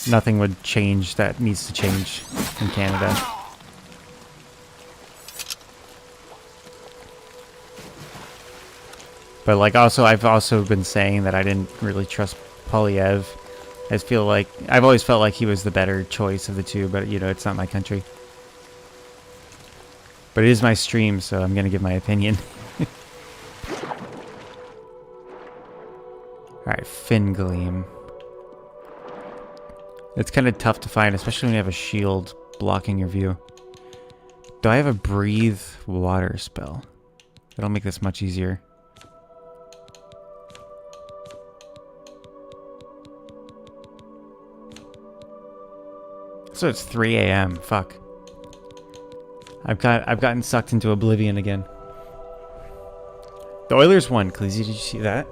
Speaker 1: nothing would change that needs to change in Canada. But, like, also, I've also been saying that I didn't really trust Polyev. I just feel like, I've always felt like he was the better choice of the two, but, you know, it's not my country. But it is my stream, so I'm going to give my opinion. Alright, Fin Gleam. It's kind of tough to find, especially when you have a shield blocking your view. Do I have a Breathe Water spell? That'll make this much easier. So it's 3 a.m. Fuck. I've gotten sucked into Oblivion again. The Oilers won, Cleezy. Did you see that?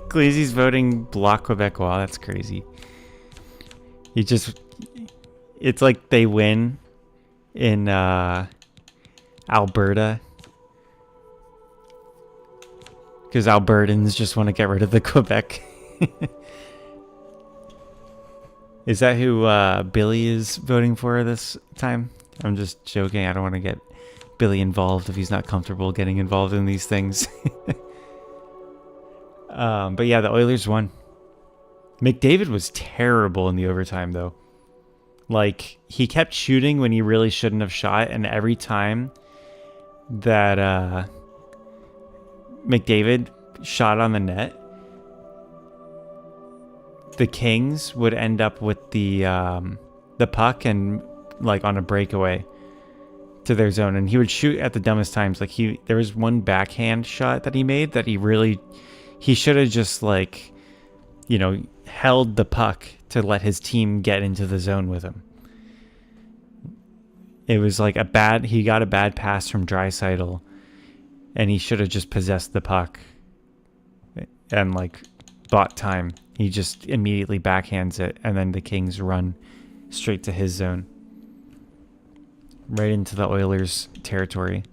Speaker 1: Gleazy's voting Bloc Quebecois. That's crazy. He just... It's like they win in Alberta. Because Albertans just want to get rid of the Quebec. Is that who Billy is voting for this time? I'm just joking. I don't want to get Billy involved if he's not comfortable getting involved in these things. But yeah, the Oilers won. McDavid was terrible in the overtime, though. Like, he kept shooting when he really shouldn't have shot, and every time that McDavid shot on the net, the Kings would end up with the puck and like on a breakaway to their zone, and he would shoot at the dumbest times. Like there was one backhand shot that he made that he should have just like, you know, held the puck to let his team get into the zone with him. It was like he got a bad pass from Draisaitl, and he should have just possessed the puck and like bought time. He just immediately backhands it, and then the Kings run straight to his zone. Right into the Oilers' territory.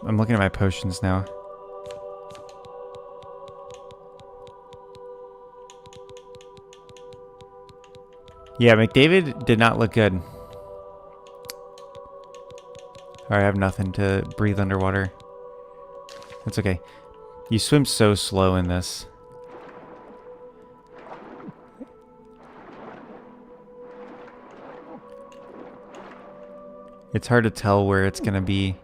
Speaker 1: I'm looking at my potions now. Yeah, McDavid did not look good. I have nothing to breathe underwater. That's okay. You swim so slow in this. It's hard to tell where it's gonna be.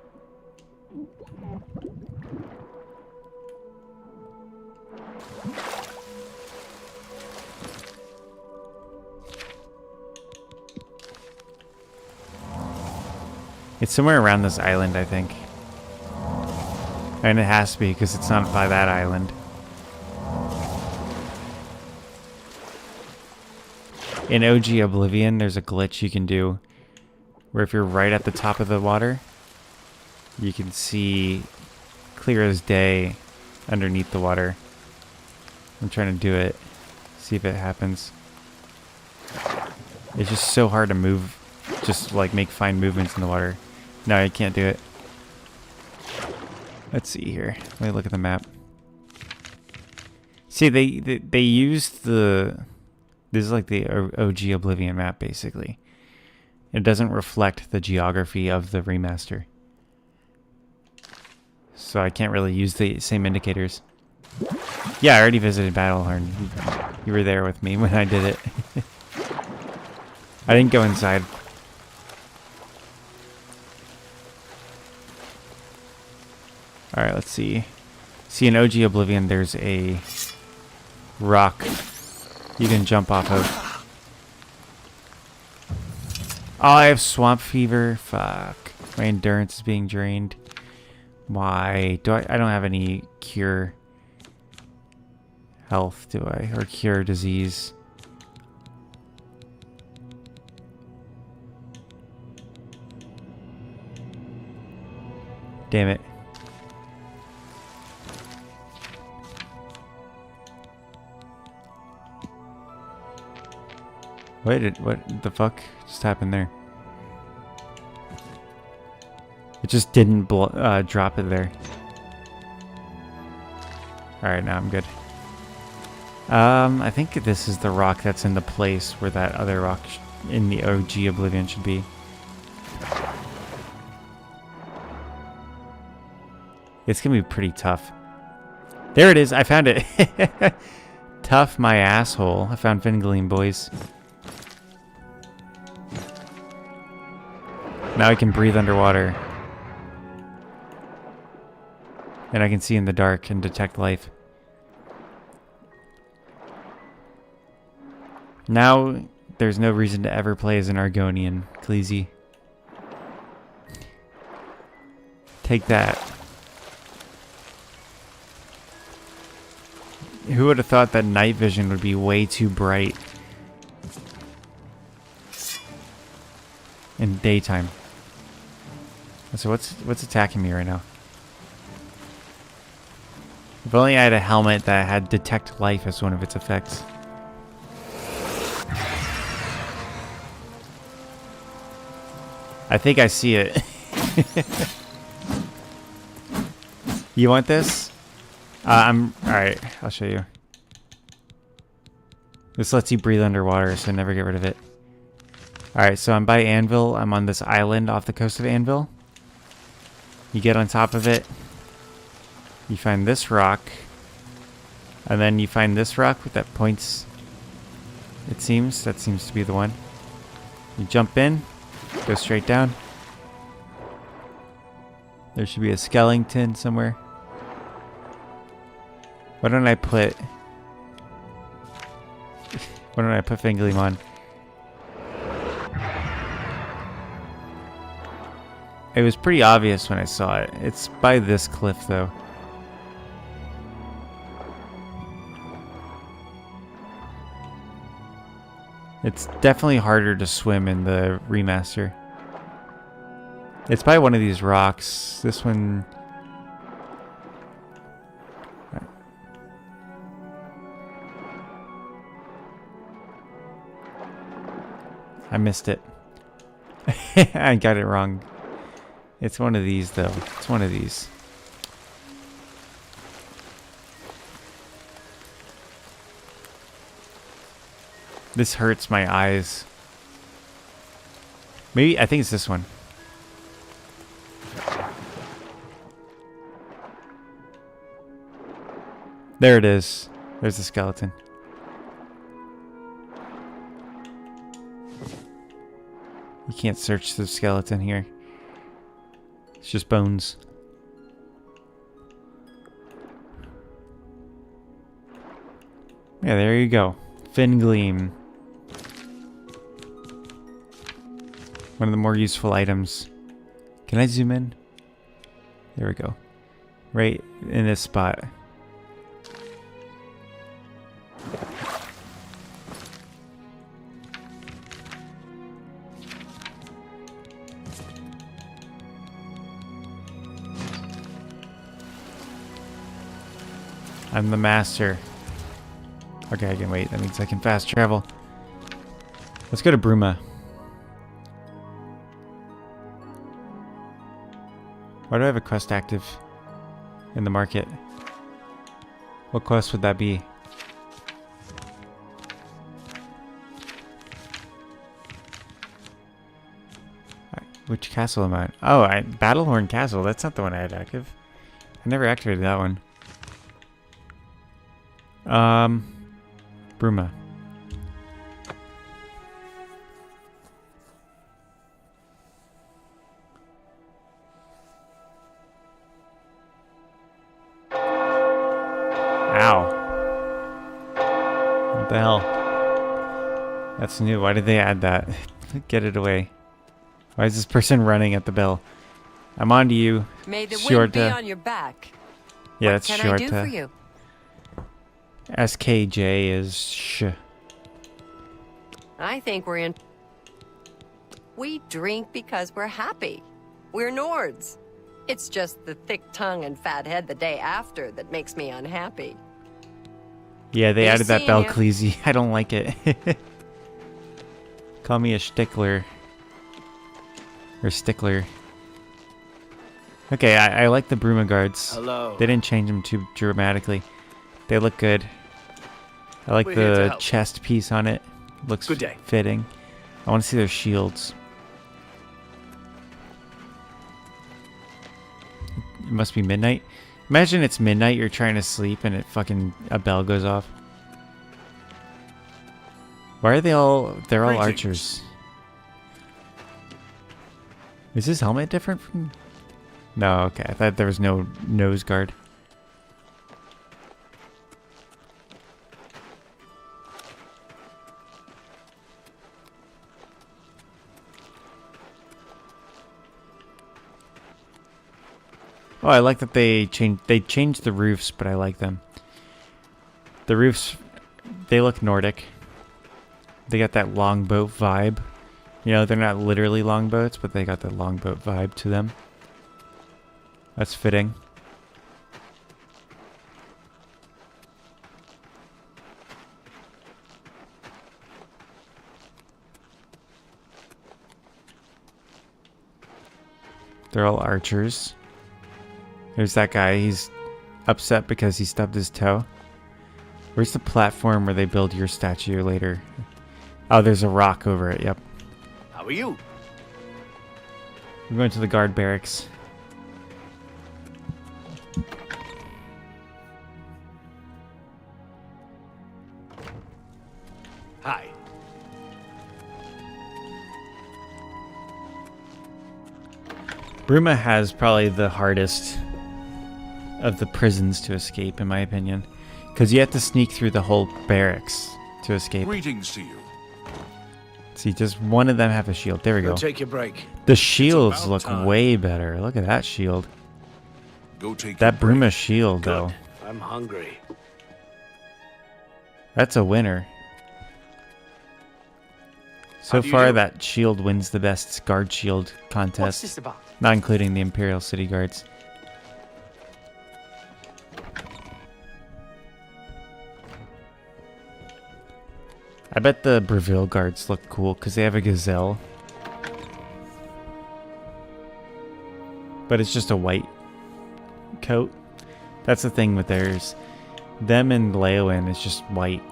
Speaker 1: It's somewhere around this island, I think. And it has to be, because it's not by that island. In OG Oblivion, there's a glitch you can do where if you're right at the top of the water, you can see clear as day underneath the water. I'm trying to do it. See if it happens. It's just so hard to move. Just like make fine movements in the water. No, I can't do it. Let's see here. Let me look at the map. See, they used the... This is like the OG Oblivion map, basically. It doesn't reflect the geography of the remaster. So I can't really use the same indicators. Yeah, I already visited Battlehorn. You were there with me when I did it. I didn't go inside. Alright, let's see. See, in OG Oblivion, there's a rock you can jump off of. Oh, I have swamp fever. Fuck. My endurance is being drained. Why? I don't have any cure health, do I? Or cure disease. Damn it. What the fuck just happened there? It just didn't drop it there. Alright, now I'm good. I think this is the rock that's in the place where that other rock in the OG Oblivion should be. It's gonna be pretty tough. There it is, I found it. Tough my asshole. I found Fingaline, boys. Now I can breathe underwater. And I can see in the dark and detect life. Now, there's no reason to ever play as an Argonian, Khaleesi. Take that. Who would have thought that night vision would be way too bright in daytime? So what's attacking me right now? If only I had a helmet that had detect life as one of its effects. I think I see it. You want this? Alright, I'll show you. This lets you breathe underwater, so never get rid of it. Alright, so I'm by Anvil. I'm on this island off the coast of Anvil. You get on top of it. You find this rock. And then you find this rock with that points. It seems. That seems to be the one. You jump in. Go straight down. There should be a skeleton somewhere. Why don't I put Fingleam on? It was pretty obvious when I saw it. It's by this cliff though. It's definitely harder to swim in the remaster. It's by one of these rocks. This one... I missed it. I got it wrong. It's one of these though. It's one of these. This hurts my eyes. Maybe, I think it's this one. There it is. There's the skeleton. You can't search the skeleton here. It's just bones. Yeah, there you go. Fingleam. One of the more useful items. Can I zoom in? There we go. Right in this spot. I'm the master. Okay, I can wait. That means I can fast travel. Let's go to Bruma. Why do I have a quest active in the market? What quest would that be? Which castle am I? Oh, Battlehorn Castle. That's not the one I had active. I never activated that one. Bruma. Ow. What the hell? That's new. Why did they add that? Get it away. Why is this person running at the bell? I'm on to you.
Speaker 14: May the wind be on your back.
Speaker 1: Yeah,
Speaker 14: what
Speaker 1: that's
Speaker 14: can
Speaker 1: Shorta.
Speaker 14: I do for you?
Speaker 1: SKJ is sh.
Speaker 14: I think we're in. We drink because we're happy. We're Nords. It's just the thick tongue and fat head the day after that makes me unhappy.
Speaker 1: Yeah, they
Speaker 14: Nice
Speaker 1: added that
Speaker 14: seeing
Speaker 1: bell
Speaker 14: you.
Speaker 1: cleasy. I don't like it. Call me a stickler. Or stickler. Okay, I like the Bruma guards.
Speaker 10: Hello.
Speaker 1: They didn't change them too dramatically. They look good. I like
Speaker 10: We're here to
Speaker 1: the
Speaker 10: help.
Speaker 1: chest piece on it. Looks
Speaker 10: Good day.
Speaker 1: fitting. I want to see their shields. It must be midnight. Imagine it's midnight, you're trying to sleep, and a bell goes off. Why are they all... They're all
Speaker 10: Greetings.
Speaker 1: archers. Is his helmet different from... No, okay. I thought there was no nose guard. Oh, I like that they changed the roofs, but I like them. The roofs, they look Nordic. They got that longboat vibe. You know, they're not literally longboats, but they got that longboat vibe to them. That's fitting. They're all archers. There's that guy. He's upset because he stubbed his toe. Where's the platform where they build your statue later? Oh, there's a rock over it. Yep.
Speaker 10: How are you?
Speaker 1: We're going to the guard barracks.
Speaker 16: Hi.
Speaker 1: Bruma has probably the hardest of the prisons to escape, in my opinion. Because you have to sneak through the whole barracks to escape.
Speaker 8: Greetings to you.
Speaker 1: See, just one of them have a shield. There we go.
Speaker 11: Go take your break.
Speaker 1: The shields
Speaker 8: about
Speaker 1: look
Speaker 8: time.
Speaker 1: way better. Look at that shield.
Speaker 8: Go take
Speaker 1: That
Speaker 8: your break.
Speaker 1: Bruma shield, though.
Speaker 11: I'm hungry.
Speaker 1: That's a winner. So
Speaker 10: How do you
Speaker 1: far,
Speaker 10: do?
Speaker 1: that shield wins the best guard shield contest.
Speaker 10: What's this about?
Speaker 1: Not including the Imperial City Guards. I bet the Breville Guards look cool because they have a gazelle. But it's just a white coat. That's the thing with theirs. Them and Leowen is just white.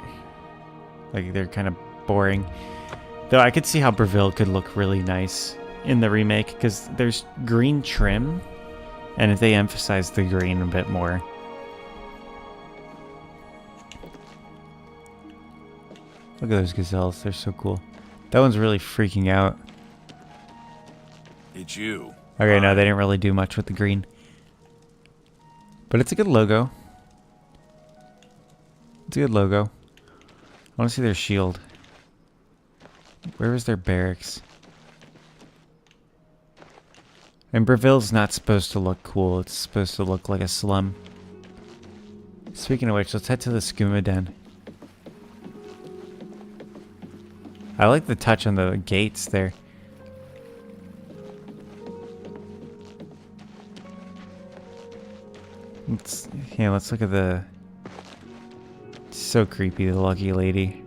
Speaker 1: Like, they're kind of boring. Though I could see how Breville could look really nice in the remake because there's green trim. And if they emphasize the green a bit more. Look at those gazelles. They're so cool. That one's really freaking out.
Speaker 8: It's you.
Speaker 1: Okay, no, they didn't really do much with the green. But it's a good logo. It's a good logo. I want to see their shield. Where was their barracks? And Breville's not supposed to look cool. It's supposed to look like a slum. Speaking of which, let's head to the skooma den. I like the touch on the gates there. Let's look at the... It's so creepy, the lucky lady.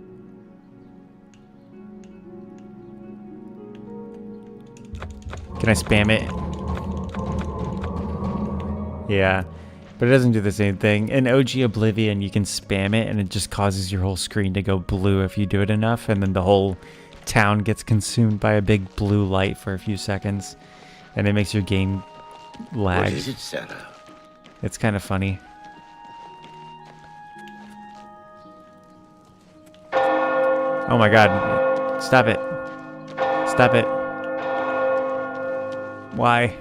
Speaker 1: Can I spam it? Yeah, but it doesn't do the same thing. In OG Oblivion, you can spam it and it just causes your whole screen to go blue if you do it enough, and then the whole town gets consumed by a big blue light for a few seconds, and it makes your game lag.
Speaker 11: What is it, Sarah?
Speaker 1: It's kind of funny. Oh my god. Stop it. Stop it. Why?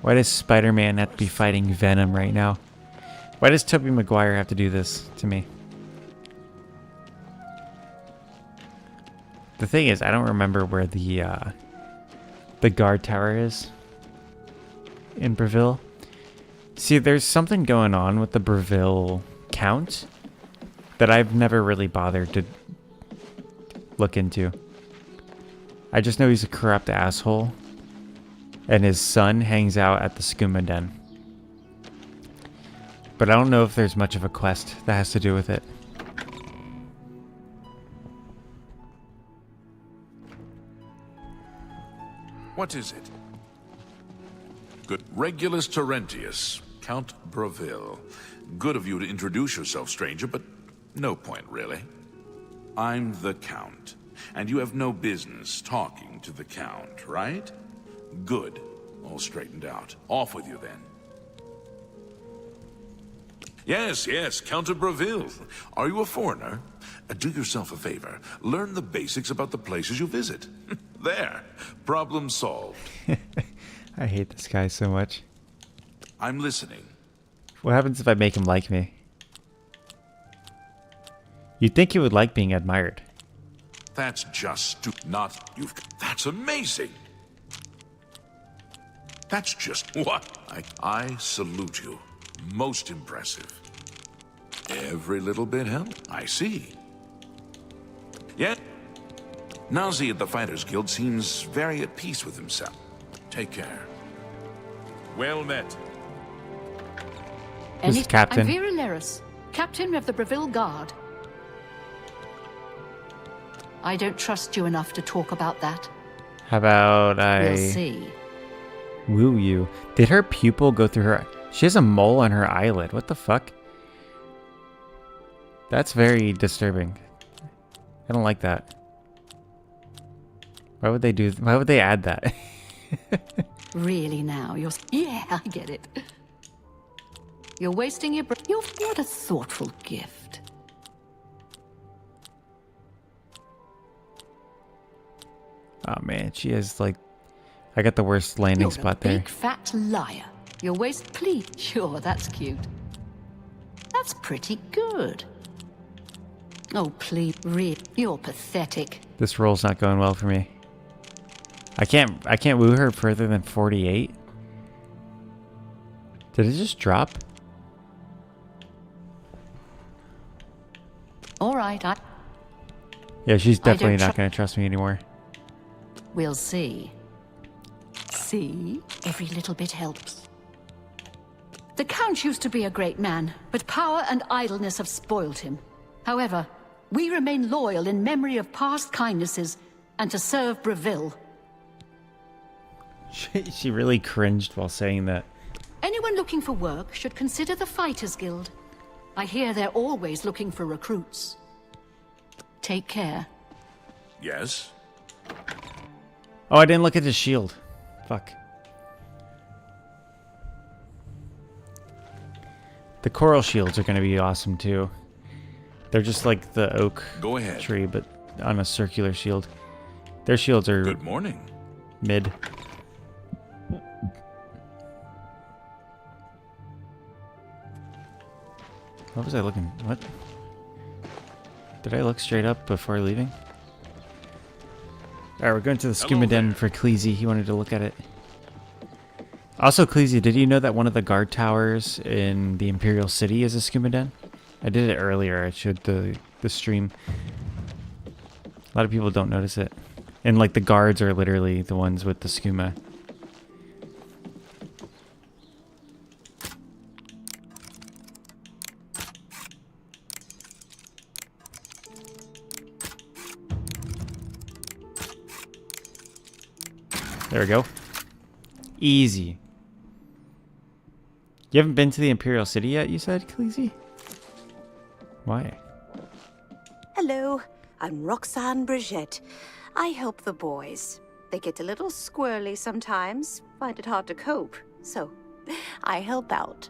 Speaker 1: Why does Spider-Man have to be fighting Venom right now? Why does Tobey Maguire have to do this to me? The thing is, I don't remember where the guard tower is in Breville. See, there's something going on with the Breville count that I've never really bothered to look into. I just know he's a corrupt asshole, and his son hangs out at the skooma den. But I don't know if there's much of a quest that has to do with it.
Speaker 8: What is it? Good. Regulus Terentius, Count Breville. Good of you to introduce yourself, stranger, but no point, really. I'm the Count, and you have no business talking to the Count, right? Good. All straightened out. Off with you, then. Yes, Count of Breville. Are you a foreigner? Do yourself a favor. Learn the basics about the places you visit. There. Problem solved.
Speaker 1: I hate this guy so much.
Speaker 8: I'm listening.
Speaker 1: What happens if I make him like me? You'd think he would like being admired.
Speaker 8: That's just not you. That's amazing. That's just what I salute you. Most impressive. Every little bit helped. I see. Yeah. Nazi at the Fighters Guild seems very at peace with himself. Take care. Well met.
Speaker 1: Who's the captain?
Speaker 7: I'm Vera Leris, captain of the Breville Guard. I don't trust you enough to talk about that.
Speaker 1: How about
Speaker 7: We'll see.
Speaker 1: woo you? Did her pupil go through her... She has a mole on her eyelid. What the fuck? That's very disturbing. I don't like that. Why would they add that?
Speaker 7: Really now, you're... Yeah, I get it. You're wasting your... What a thoughtful gift.
Speaker 1: Oh man, she has like, I got the worst landing spot there.
Speaker 7: Big fat liar. Your waist, please. Sure, that's cute. That's pretty good. Oh, please, you're pathetic.
Speaker 1: This roll's not going well for me. I can't woo her further than 48. Did it just drop?
Speaker 7: All right,
Speaker 1: Yeah, she's definitely not going to trust me anymore.
Speaker 7: We'll see. See? Every little bit helps. The Count used to be a great man, but power and idleness have spoiled him. However, we remain loyal in memory of past kindnesses and to serve Breville.
Speaker 1: She really cringed while saying that.
Speaker 7: Anyone looking for work should consider the Fighters Guild. I hear they're always looking for recruits. Take care.
Speaker 8: Yes?
Speaker 1: Oh, I didn't look at his shield. Fuck. The coral shields are going to be awesome too. They're just like the oak tree, but on a circular shield. Their shields are
Speaker 8: Good morning.
Speaker 1: Mid. What was I looking? What? Did I look straight up before leaving? Alright, we're going to the skooma den for Cleese. He wanted to look at it. Also, Cleese, did you know that one of the guard towers in the Imperial City is a skooma den? I did it earlier. I showed the stream. A lot of people don't notice it. And like the guards are literally the ones with the skooma. There we go. Easy. You haven't been to the Imperial City yet, you said, Khaleesi? Why?
Speaker 12: Hello, I'm Roxanne Brigitte. I help the boys. They get a little squirrely sometimes, find it hard to cope, so I help out.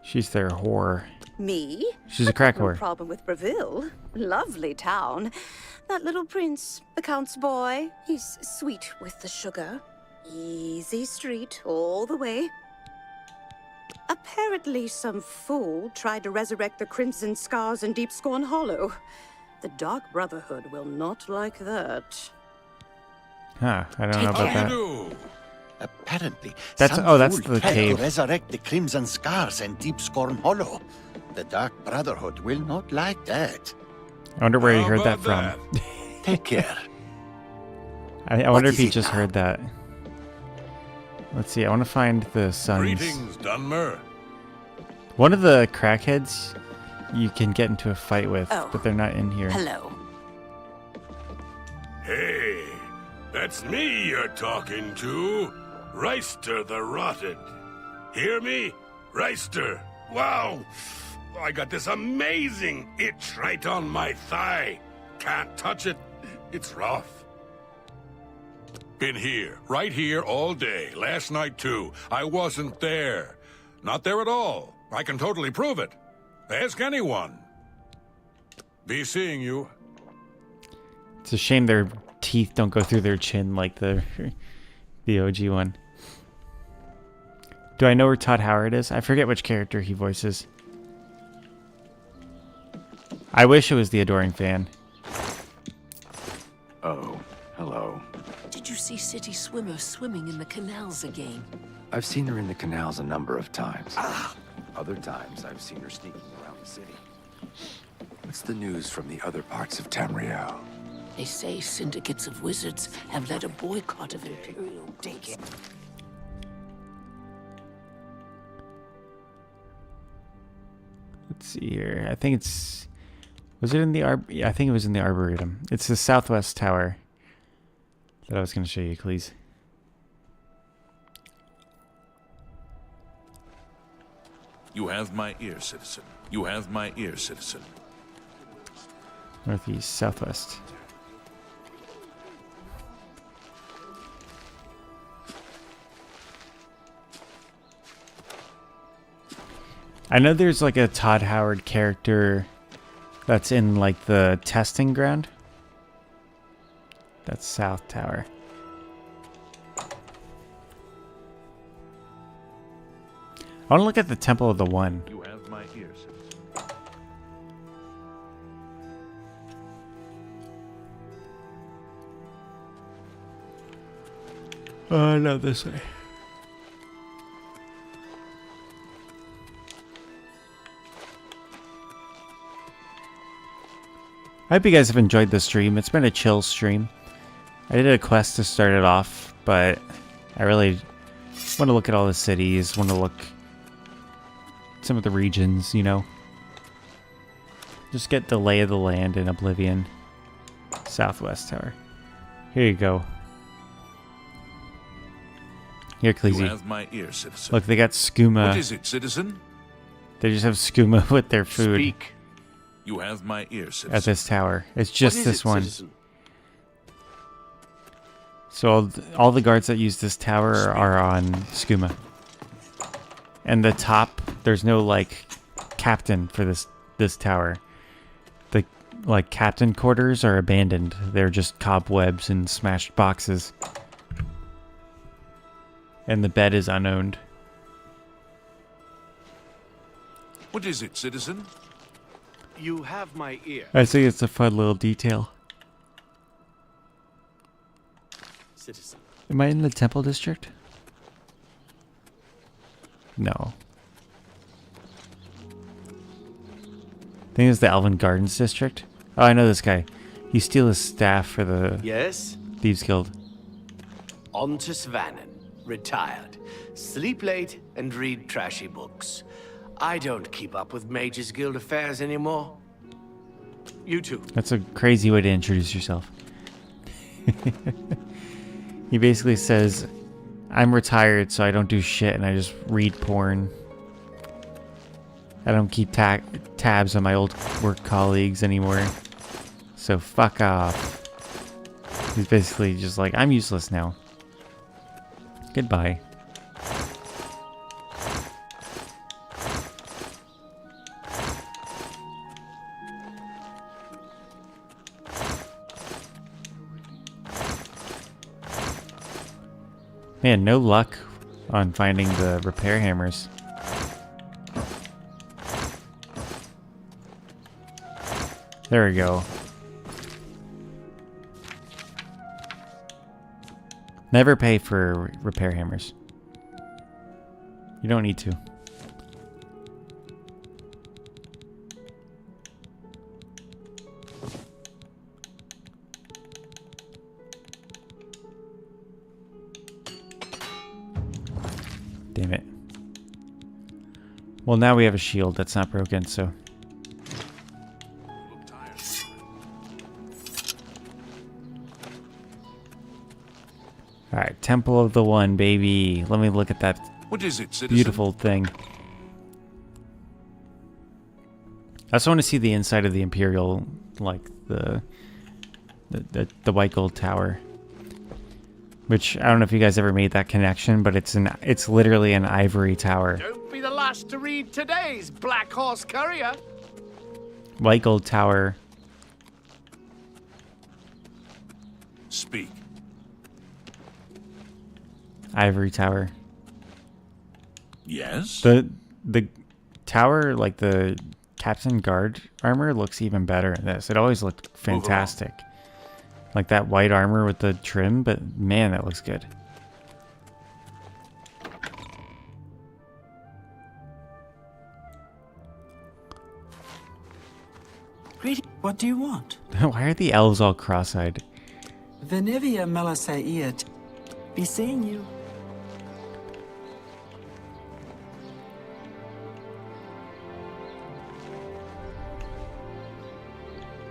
Speaker 1: She's their whore.
Speaker 12: Me?
Speaker 1: She's a crack
Speaker 12: No
Speaker 1: whore.
Speaker 12: problem with Breville. Lovely town. That little prince, the Count's boy, he's sweet with the sugar. Easy street all the way. Apparently some fool tried to resurrect the Crimson Scars in Deep Scorn Hollow. The Dark Brotherhood will not like that.
Speaker 1: Huh, I don't know about that.
Speaker 11: Apparently,
Speaker 1: That's
Speaker 11: some
Speaker 1: that's
Speaker 11: fool
Speaker 1: the
Speaker 11: tried
Speaker 1: cave.
Speaker 11: to resurrect the Crimson Scars and Deep Scorn Hollow. The Dark Brotherhood will not like that.
Speaker 1: I wonder where he heard that from.
Speaker 11: Take care.
Speaker 1: I wonder if he just heard that. Let's see, I want to find the sons.
Speaker 2: Greetings, Dunmer.
Speaker 1: One of the crackheads you can get into a fight with,
Speaker 12: Oh.
Speaker 1: but they're not in here.
Speaker 12: Hello.
Speaker 2: Hey, that's me you're talking to. Reister the Rotted. Hear me? Reister. Wow. I got this amazing itch right on my thigh. Can't touch it. It's rough. Been here, right here all day. Last night too. I wasn't there. Not there at all. I can totally prove it. Ask anyone. Be seeing you.
Speaker 1: It's a shame their teeth don't go through their chin like the OG one. Do I know where Todd Howard is? I forget which character he voices. I wish it was the Adoring Fan.
Speaker 17: Oh, hello.
Speaker 18: Did you see City Swimmer swimming in the canals again?
Speaker 17: I've seen her in the canals a number of times. Other times, I've seen her sneaking around the city. What's the news from the other parts of Tamriel?
Speaker 18: They say syndicates of wizards have led a boycott of Imperial goods.
Speaker 1: Let's see here. I think it's... Was it in the yeah, I think it was in the Arboretum. It's the Southwest Tower that I was going to show you, please.
Speaker 8: You have my ear, citizen. You have my ear, citizen.
Speaker 1: Northeast, Southwest. I know there's like a Todd Howard character that's in like the testing ground. That's South Tower. I want to look at the Temple of the One.
Speaker 8: You have my ear, citizen.
Speaker 1: No, this way. I hope you guys have enjoyed the stream. It's been a chill stream. I did a quest to start it off, but I really want to look at all the cities, want to look at some of the regions, you know. Just get the lay of the land in Oblivion. Southwest Tower. Here you go. Here,
Speaker 8: You
Speaker 1: Cleese.
Speaker 8: have my ear, citizen.
Speaker 1: Look, they got skooma.
Speaker 8: What is it, citizen?
Speaker 1: They just have skooma with their food.
Speaker 8: Speak. You have my ear, citizen.
Speaker 1: At this tower. It's just this one.
Speaker 10: Citizen?
Speaker 1: So all the guards that use this tower are on skooma. And the top, there's no like captain for this tower. The like captain quarters are abandoned. They're just cobwebs and smashed boxes. And the bed is unowned.
Speaker 8: What is it, citizen?
Speaker 10: You have my ear.
Speaker 1: I think it's a fun little detail.
Speaker 10: Citizen.
Speaker 1: Am I in the Temple District? No. I think it's the Elven Gardens District. Oh, I know this guy. He steals his staff for the
Speaker 10: Yes?
Speaker 1: Thieves Guild.
Speaker 10: On to Svannon. Retired. Sleep late and read trashy books. I don't keep up with Mages Guild affairs anymore. You too.
Speaker 1: That's a crazy way to introduce yourself. He basically says, I'm retired, so I don't do shit, and I just read porn. I don't keep tabs on my old work colleagues anymore. So fuck off. He's basically just like, I'm useless now. Goodbye. Man, no luck on finding the repair hammers. There we go. Never pay for repair hammers. You don't need to. Damn it. Well, now we have a shield that's not broken, so... Alright, Temple of the One, baby. Let me look at that
Speaker 8: What is it, citizen?
Speaker 1: beautiful thing. I also want to see the inside of the Imperial, like the White Gold Tower. Which, I don't know if you guys ever made that connection, but it's literally an ivory tower.
Speaker 10: Don't be the last to read today's Black Horse Courier.
Speaker 1: White Gold Tower.
Speaker 8: Speak.
Speaker 1: Ivory Tower.
Speaker 8: Yes?
Speaker 1: The tower, like the Captain Guard armor, looks even better in this. It always looked fantastic. Like that white armor with the trim, but man, that looks good.
Speaker 13: What do you want?
Speaker 1: Why are the elves all cross-eyed?
Speaker 13: Venivia Melisaiat. Be seeing you.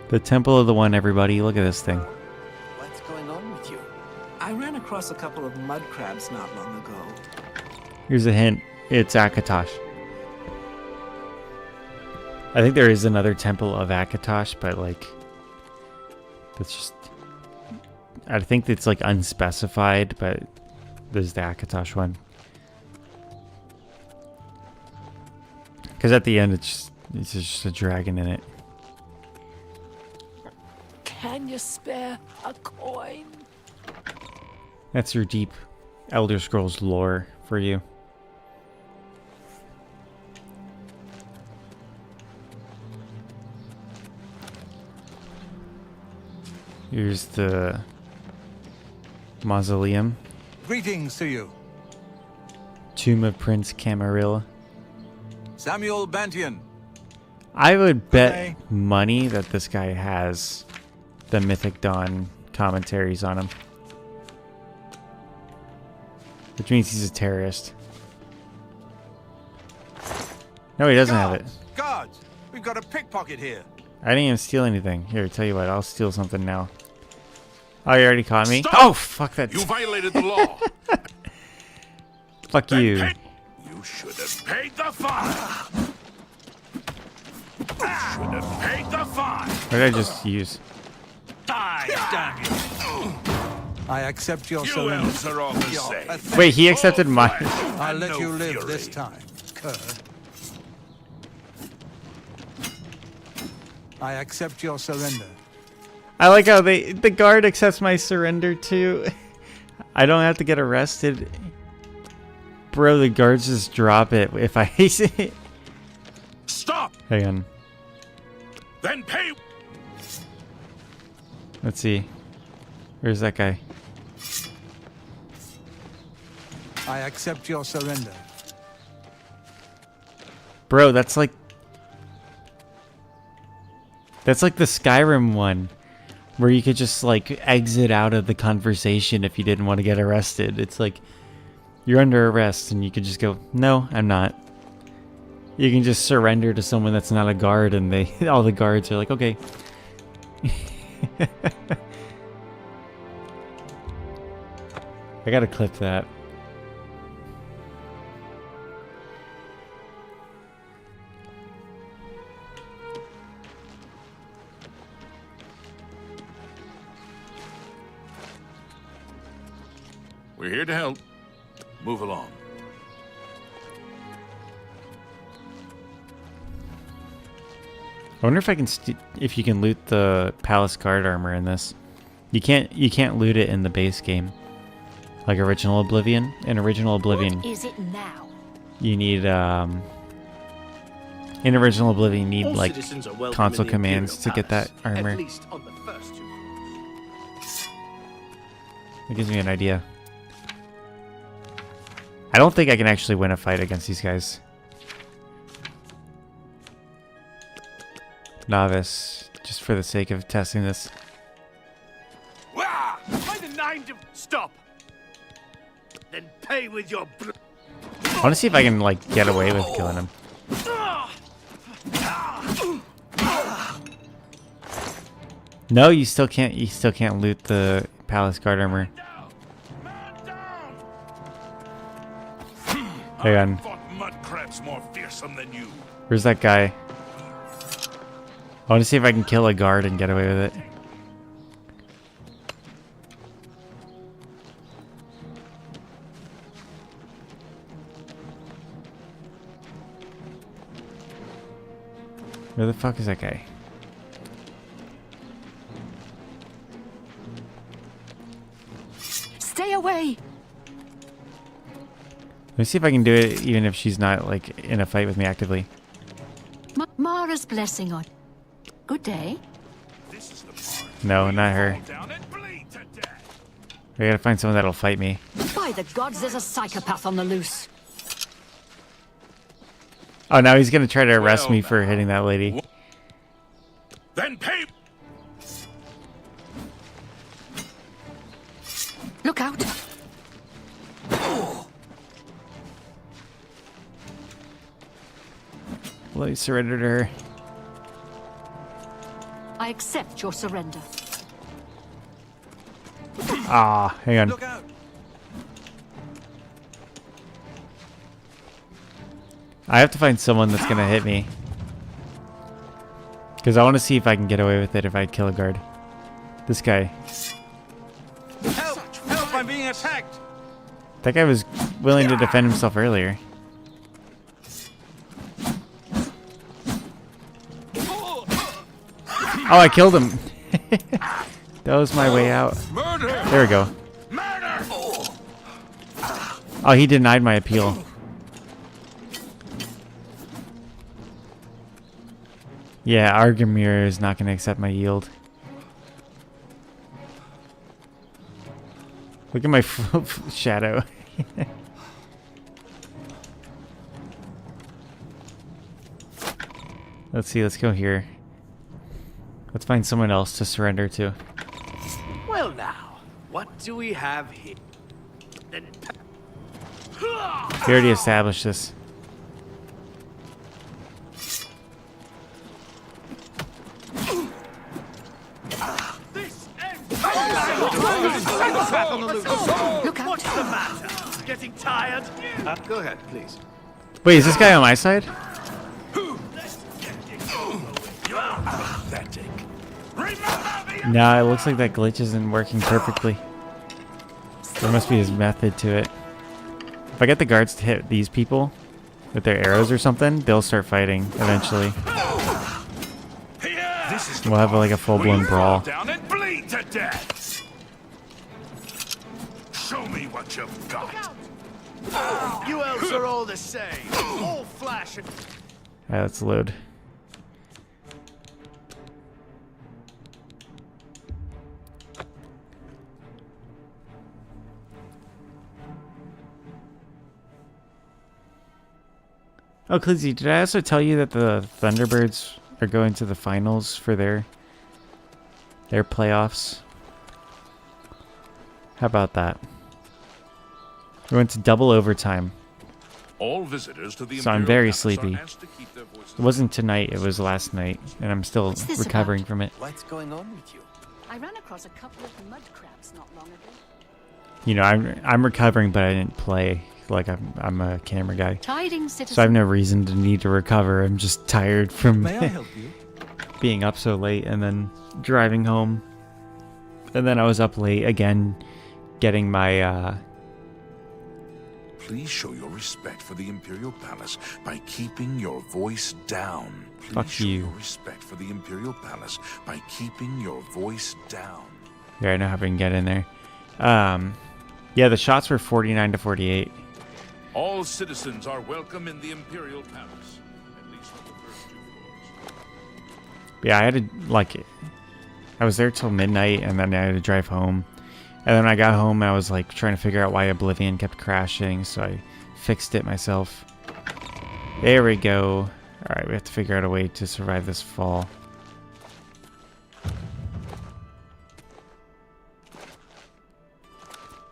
Speaker 1: The Temple of the One, everybody. Look at this thing.
Speaker 13: What's going on with you? I ran across a couple of mud crabs not long ago.
Speaker 1: Here's a hint. It's Akatosh. I think there is another Temple of Akatosh, but like... That's just... I think it's like unspecified, but there's the Akatosh one. Because at the end, it's just a dragon in it.
Speaker 18: Can you spare a coin?
Speaker 1: That's your deep Elder Scrolls lore for you. Here's the mausoleum.
Speaker 9: Greetings to you.
Speaker 1: Tomb of Prince Camarilla.
Speaker 9: Samuel Bantian.
Speaker 1: I would bet
Speaker 9: Okay.
Speaker 1: money that this guy has the Mythic Dawn commentaries on him. Which means he's a terrorist. No, he doesn't have it.
Speaker 9: Guards, we've got a pickpocket here.
Speaker 1: I didn't even steal anything. Here, tell you what, I'll steal something now. Oh, you already caught me?
Speaker 8: Stop!
Speaker 1: Oh, fuck that.
Speaker 8: You violated the law.
Speaker 1: Fuck you.
Speaker 8: You should have paid the fine. You should have paid the fine.
Speaker 1: What did I just use?
Speaker 8: Die, damn you.
Speaker 9: I accept your
Speaker 8: You
Speaker 9: surrender.
Speaker 8: elves are all the
Speaker 9: You're
Speaker 8: same.
Speaker 9: pathetic.
Speaker 1: Wait, he accepted mine.
Speaker 9: I'll let
Speaker 8: no
Speaker 9: you live
Speaker 8: fury.
Speaker 9: this time, cur. I accept your surrender.
Speaker 1: I like how the guard accepts my surrender too. I don't have to get arrested. Bro, the guards just drop it if I it.
Speaker 8: Stop!
Speaker 1: Hang on.
Speaker 8: Then pay.
Speaker 1: Let's see. Where's that guy?
Speaker 9: I accept your surrender.
Speaker 1: Bro, that's like the Skyrim one where you could just like exit out of the conversation if you didn't want to get arrested. It's like you're under arrest and you could just go, "No, I'm not." You can just surrender to someone that's not a guard and they all the guards are like, "Okay." I got to clip that.
Speaker 8: We're here to help. Move along.
Speaker 1: I wonder if I can if you can loot the palace guard armor in this. You can't loot it in the base game. Like original Oblivion. In original Oblivion,
Speaker 7: What is it now?
Speaker 1: you need in original Oblivion you need
Speaker 10: All
Speaker 1: like
Speaker 10: citizens are welcome
Speaker 1: console
Speaker 10: in the
Speaker 1: commands to
Speaker 10: Imperial
Speaker 1: get that
Speaker 10: Palace,
Speaker 1: armor.
Speaker 10: At least on the first 2 floors.
Speaker 1: It gives me an idea. I don't think I can actually win a fight against these guys. Novice, just for the sake of testing this.
Speaker 15: Wah! By the nine to stop. Then pay with your blood.
Speaker 1: I want to see if I can like get away with killing him. No, you still can't. You still can't loot the palace guard armor. Hang on.
Speaker 8: Fought mud crabs more fearsome than you.
Speaker 1: Where's that guy? I want to see if I can kill a guard and get away with it. Where the fuck is that guy?
Speaker 7: Stay away!
Speaker 1: Let me see if I can do it even if she's not like in a fight with me actively.
Speaker 7: Mara's blessing on. Good day.
Speaker 1: No, not her. I gotta find someone that'll fight me.
Speaker 7: By the gods, there's a psychopath on the loose.
Speaker 1: Oh, now he's gonna try to arrest me for hitting that lady.
Speaker 8: Then pay.
Speaker 7: Look out!
Speaker 1: Well, he surrendered to her.
Speaker 7: I accept your surrender.
Speaker 1: Ah, hang on.
Speaker 9: Look out!
Speaker 1: I have to find someone that's gonna hit me. Because I want to see if I can get away with it if I kill a guard. This guy.
Speaker 9: Help! Help! I'm being attacked!
Speaker 1: That guy was willing to defend himself earlier. Oh, I killed him. That was my way out. There we go. Oh, he denied my appeal. Yeah, Argamir is not going to accept my yield. Look at my shadow. Let's see, let's go here. Let's find someone else to surrender to.
Speaker 15: Well now, what do we have here?
Speaker 1: We already established this.
Speaker 15: What's the matter? Getting tired?
Speaker 10: Go ahead, please.
Speaker 1: Wait, is this guy on my side? Nah, it looks like that glitch isn't working perfectly. There must be his method to it. If I get the guards to hit these people with their arrows or something, they'll start fighting eventually. We'll have like a full-blown brawl.
Speaker 16: Down and bleed to death. Show me what you've got.
Speaker 15: You elves are all the same. All flash and...
Speaker 1: Alright, let's load. Oh, Clizzy, did I also tell you that the Thunderbirds are going to the finals for their playoffs? How about that? We went to double overtime.
Speaker 8: All visitors to the
Speaker 1: So I'm
Speaker 8: Imperial
Speaker 1: very
Speaker 8: Palace are
Speaker 1: sleepy.
Speaker 8: asked to keep their voices
Speaker 1: It wasn't tonight, it was last night, and I'm still
Speaker 7: What's this
Speaker 1: recovering
Speaker 7: about?
Speaker 1: from it.
Speaker 11: What's going on with you?
Speaker 7: I ran across a couple of mud crabs not long ago.
Speaker 1: You know, I'm recovering, but I didn't play. Like I'm a camera guy,
Speaker 7: Tidings,
Speaker 1: so I have
Speaker 7: citizen.
Speaker 1: no reason to need to recover. I'm just tired from
Speaker 11: May I help you?
Speaker 1: being up so late and then driving home, and then I was up late again, getting my.
Speaker 8: Please show your respect for the Imperial Palace by keeping your voice down. Please
Speaker 1: Fuck
Speaker 8: show
Speaker 1: you.
Speaker 8: your respect for the Imperial Palace by keeping your voice down.
Speaker 1: Yeah, I know how we can get in there. Yeah, the shots were 49 to 48.
Speaker 8: All citizens are welcome in the Imperial Palace, at least on the first 2 floors.
Speaker 1: Yeah, I had to I was there till midnight, and then I had to drive home. And then I got home, and I was like trying to figure out why Oblivion kept crashing, so I fixed it myself. There we go. All right, we have to figure out a way to survive this fall.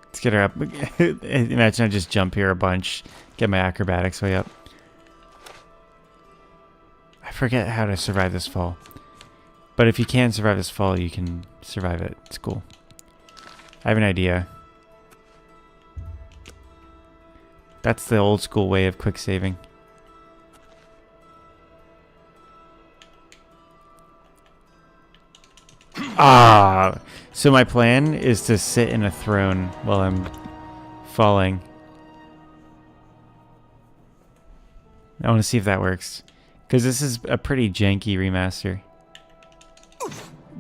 Speaker 1: Let's get her up. Imagine I just jump here a bunch, get my acrobatics way up. I forget how to survive this fall. But if you can survive this fall, you can survive it. It's cool. I have an idea. That's the old school way of quick saving. Ah! So my plan is to sit in a throne while I'm falling. I want to see if that works. Because this is a pretty janky remaster.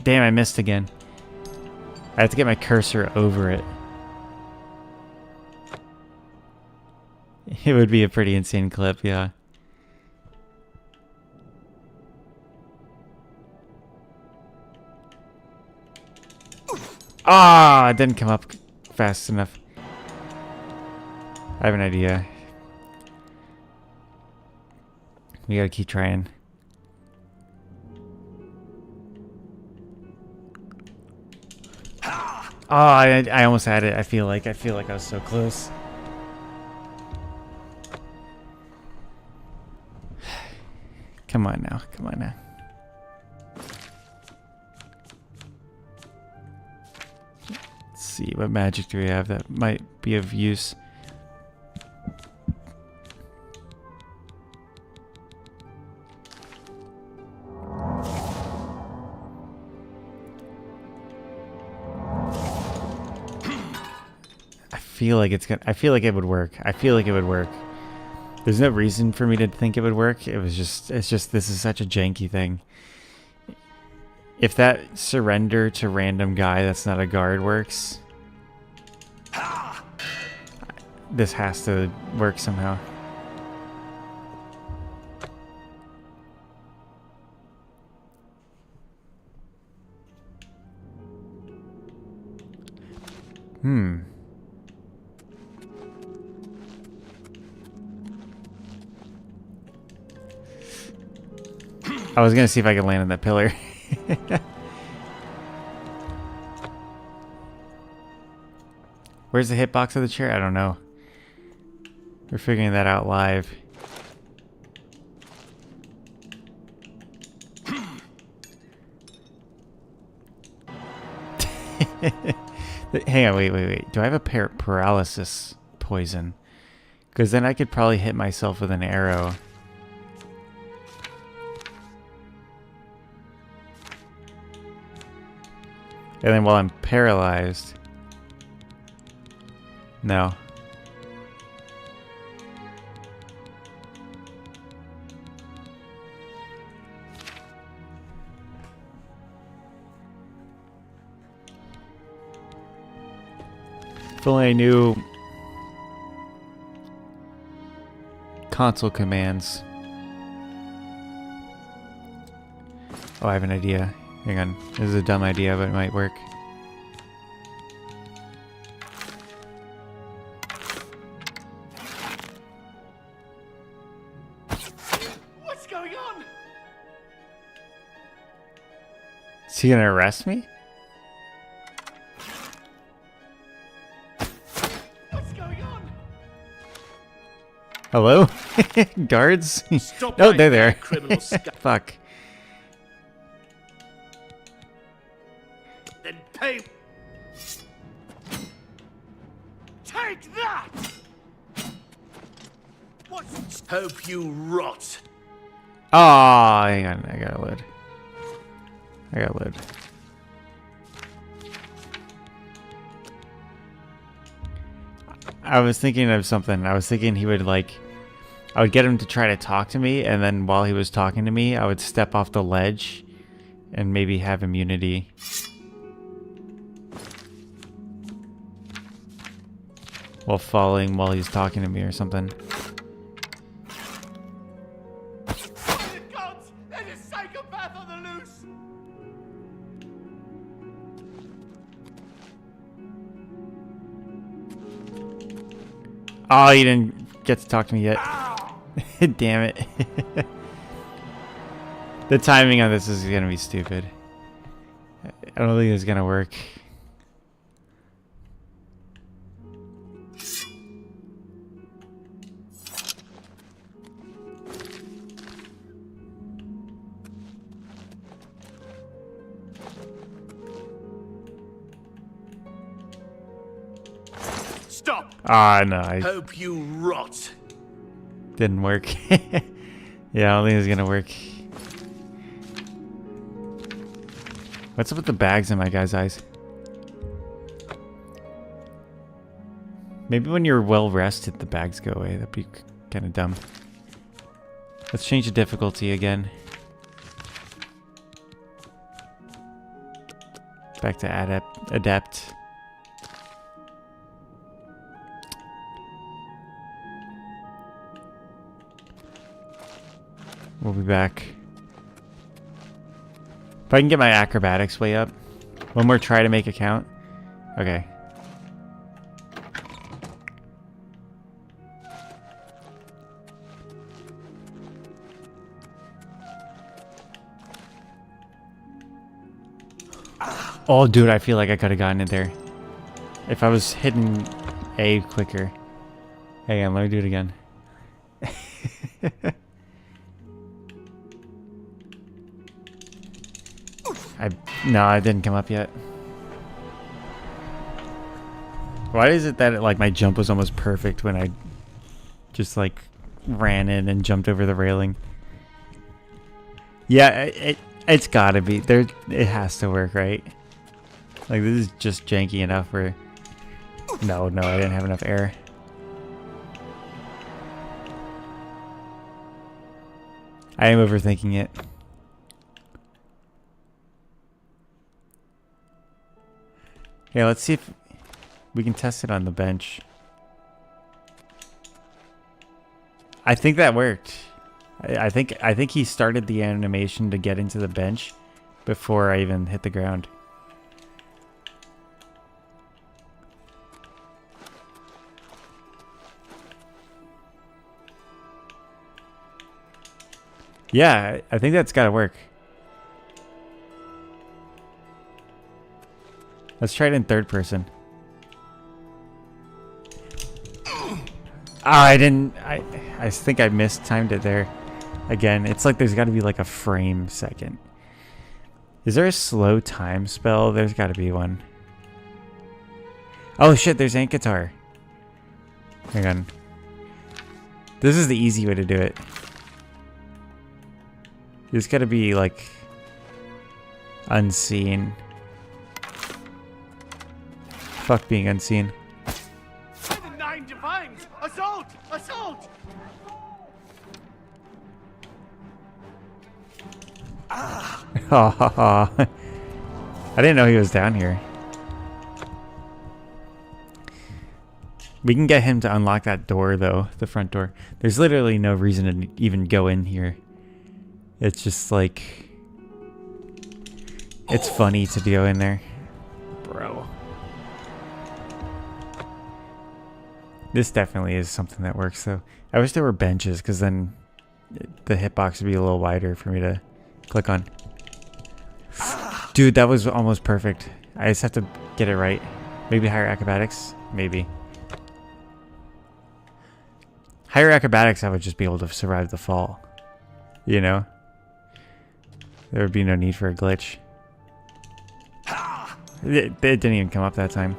Speaker 1: Damn, I missed again. I have to get my cursor over it. It would be a pretty insane clip, yeah. Ah, it didn't come up fast enough. I have an idea. We gotta keep trying. Oh, I almost had it. I feel like I was so close. Come on now. Come on now. Let's see, what magic do we have that might be of use? I feel like it would work. I feel like it would work. There's no reason for me to think it would work. It's just this is such a janky thing. If that surrender to random guy that's not a guard works, this has to work somehow. I was gonna see if I could land on that pillar. Where's the hitbox of the chair? I don't know. We're figuring that out live. Hang on, wait. Do I have a paralysis poison? Because then I could probably hit myself with an arrow. And then while I'm paralyzed... No. If only I knew console commands. Oh, I have an idea. Hang on. This is a dumb idea, but it might work.
Speaker 15: What's going on?
Speaker 1: Is he gonna arrest me?
Speaker 15: What's going on?
Speaker 1: Hello? Guards?
Speaker 15: Stop
Speaker 1: Oh,
Speaker 15: right
Speaker 1: they're
Speaker 15: there,
Speaker 1: there.
Speaker 15: criminal scum.
Speaker 1: Fuck.
Speaker 15: Then pay. Take that! What's... Hope you rot.
Speaker 1: Oh, hang on. I gotta load. I was thinking of something. I was thinking he would like... I would get him to try to talk to me, and then while he was talking to me, I would step off the ledge and maybe have immunity. While falling while he's talking to me or something.
Speaker 15: There's a psychopath on the loose!
Speaker 1: Oh, you didn't get to talk to me yet. Damn it. The timing on this is gonna be stupid. I don't think it's gonna work.
Speaker 15: Stop!
Speaker 1: Ah, no. I
Speaker 15: Hope you rot.
Speaker 1: didn't work. Yeah, I don't think it's gonna work. What's up with the bags in my guy's eyes? Maybe when you're well rested, the bags go away. That'd be kind of dumb. Let's change the difficulty again. Back to adept. We'll be back. If I can get my acrobatics way up. One more try to make it count. Okay. Oh, dude, I feel like I could have gotten it there. If I was hitting A quicker. Hang on, let me do it again. No, it didn't come up yet. Why is it that like my jump was almost perfect when I just like ran in and jumped over the railing? Yeah, it's gotta be there. It has to work, right? Like this is just janky enough for. No, I didn't have enough air. I am overthinking it. Yeah, let's see if we can test it on the bench. I think that worked. I think he started the animation to get into the bench before I even hit the ground. Yeah, I think that's got to work. Let's try it in third person. Oh, I didn't. I think I mistimed it there. Again, it's like there's got to be like a frame second. Is there a slow time spell? There's got to be one. Oh shit, there's Ankatar. Hang on. This is the easy way to do it. It's got to be like unseen. Fuck being unseen.
Speaker 15: By the 9 Divines! Assault! Assault!
Speaker 1: Ah. I didn't know he was down here. We can get him to unlock that door, though, the front door. There's literally no reason to even go in here. It's just like... It's funny to go in there. Bro. This definitely is something that works, though. I wish there were benches, because then the hitbox would be a little wider for me to click on. Dude, that was almost perfect. I just have to get it right. Maybe higher acrobatics? Maybe. Higher acrobatics, I would just be able to survive the fall. You know? There would be no need for a glitch. It didn't even come up that time.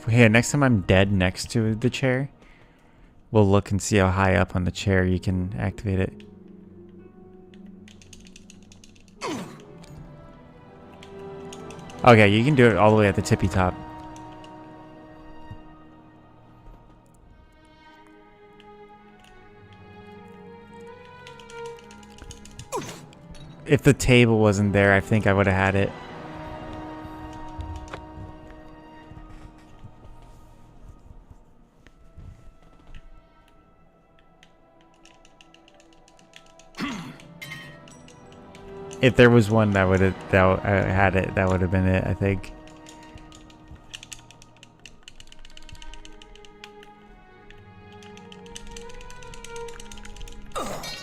Speaker 1: Hey, next time I'm dead next to the chair, we'll look and see how high up on the chair you can activate it. Okay, you can do it all the way at the tippy top. If the table wasn't there, I think I would have had it. If there was one that would have had it, that would have been it, I think.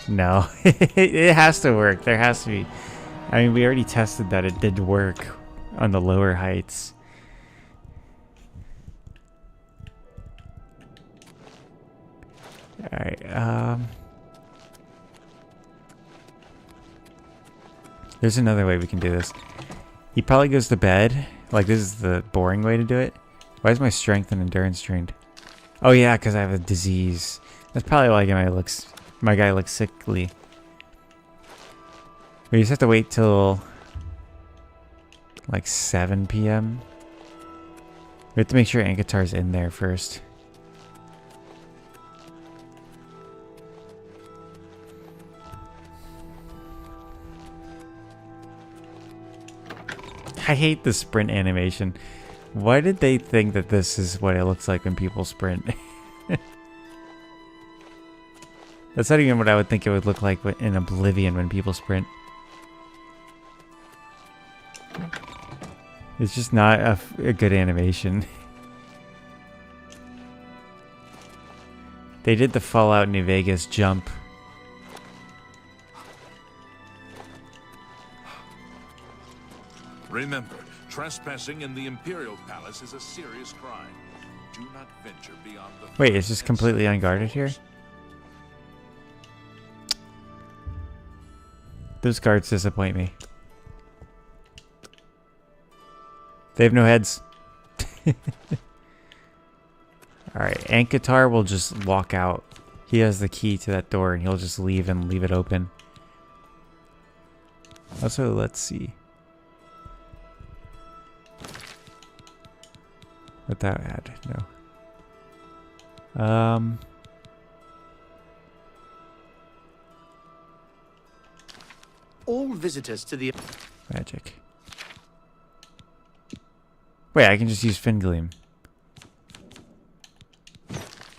Speaker 1: No, it has to work. There has to be. I mean, we already tested that it did work on the lower heights. All right. There's another way we can do this. He probably goes to bed. Like, this is the boring way to do it. Why is my strength and endurance drained? Oh yeah, because I have a disease. That's probably why my guy looks sickly. We just have to wait till like 7 p.m. We have to make sure Ankatar's in there first. I hate the sprint animation. Why did they think that this is what it looks like when people sprint? That's not even what I would think it would look like in Oblivion when people sprint. It's just not a good animation. They did the Fallout New Vegas jump.
Speaker 8: Remember, trespassing in the Imperial Palace is a serious crime. Do not venture beyond the...
Speaker 1: Wait, it's just completely unguarded here? Those guards disappoint me. They have no heads. Alright, Ankatar will just walk out. He has the key to that door and he'll just leave and leave it open. Also, let's see. What that add? No.
Speaker 10: All visitors to the
Speaker 1: Magic. Wait, I can just use Fingleam.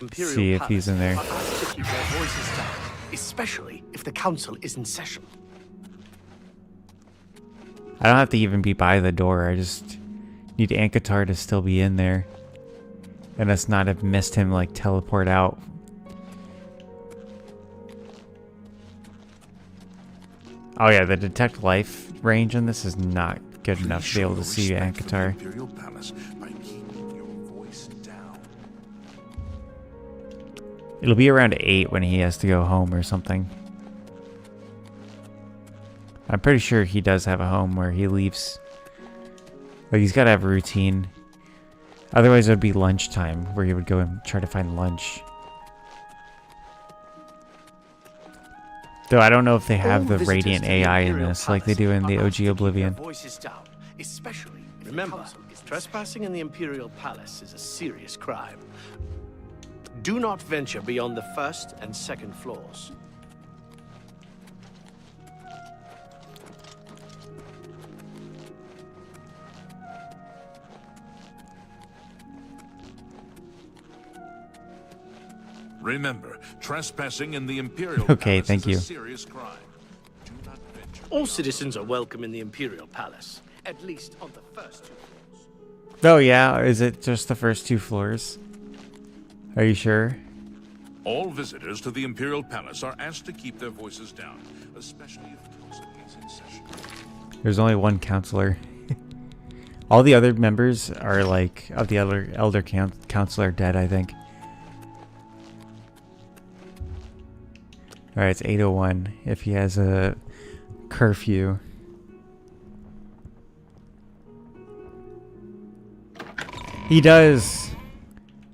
Speaker 10: Imperial
Speaker 1: See if
Speaker 10: Palace
Speaker 1: he's in there.
Speaker 10: are asked to keep their voices down, especially if the council is in session.
Speaker 1: I don't have to even be by the door. I just need Ankatar to still be in there. And us not have missed him like teleport out. Oh yeah, the detect life range on this is not good enough to be able to see Ankatar.
Speaker 8: Imperial Palace by keeping your voice down.
Speaker 1: It'll be around 8 when he has to go home or something. I'm pretty sure he does have a home where he leaves. Like, he's got to have a routine. Otherwise, it would be lunchtime where he would go and try to find lunch. Though I don't know if they have the Radiant AI in this like they do in the OG Oblivion.
Speaker 10: Remember, trespassing in the Imperial Palace is a serious crime. Do not venture beyond the first and second floors.
Speaker 8: Remember, trespassing in the Imperial
Speaker 1: Okay,
Speaker 8: Palace
Speaker 1: thank you.
Speaker 8: is a serious crime. Do not venture.
Speaker 10: All citizens are welcome in the Imperial Palace, at least on the first 2 floors.
Speaker 1: Oh yeah, is it just the first 2 floors? Are you sure?
Speaker 8: All visitors to the Imperial Palace are asked to keep their voices down, especially if council is in session.
Speaker 1: There's only one counselor. All the other members are like, of the elder council are dead, I think. Alright, it's 8:01 if he has a curfew. He does!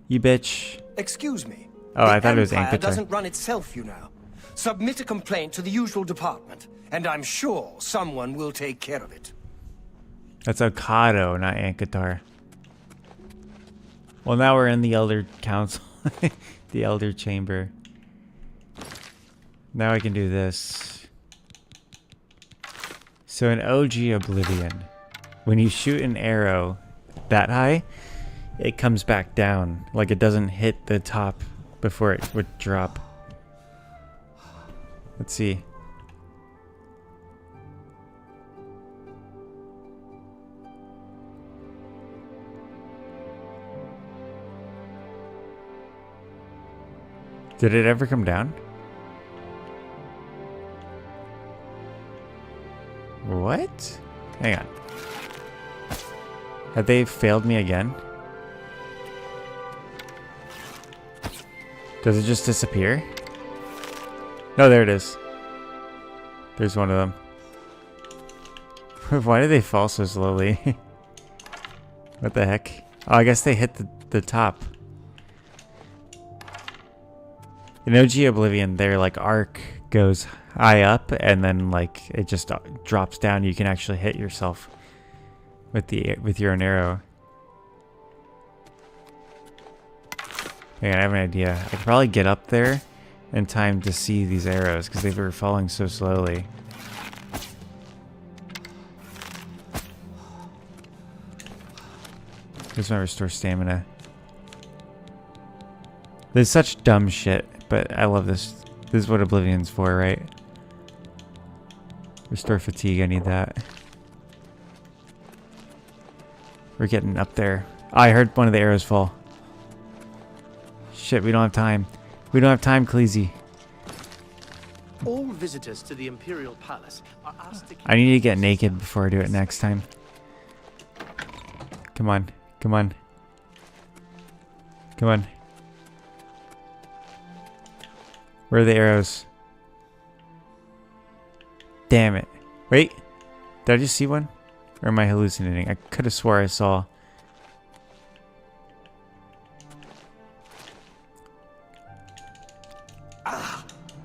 Speaker 1: You bitch.
Speaker 3: Excuse me.
Speaker 1: Oh, I thought it was
Speaker 3: The Empire
Speaker 1: Ankatar.
Speaker 3: doesn't run itself, you know. Submit a complaint to the usual department, and I'm sure someone will take care of it.
Speaker 1: That's Okado, not Ankatar. Well, now we're in the Elder Council. The Elder Chamber. Now I can do this. So in OG Oblivion, when you shoot an arrow that high, it comes back down. Like it doesn't hit the top before it would drop. Let's see. Did it ever come down? What? Hang on. Have they failed me again? Does it just disappear? No, there it is. There's one of them. Why do they fall so slowly? What the heck? Oh, I guess they hit the top. In OG Oblivion, their like arc goes high up and then like it just drops down. You can actually hit yourself with your own arrow. Hang on, I have an idea. I could probably get up there in time to see these arrows because they were falling so slowly. Here's my restore stamina. There's such dumb shit, but I love this. This is what Oblivion's for, right? Restore fatigue, I need that. We're getting up there. Oh, I heard one of the arrows fall. Shit, we don't have time. We don't have time, Khaleesi.
Speaker 10: All visitors to the Imperial Palace are asked to keep
Speaker 1: I need to get naked before I do it next time. Come on. Come on. Come on. Where are the arrows? Damn it. Wait. Did I just see one? Or am I hallucinating? I could have swore I saw.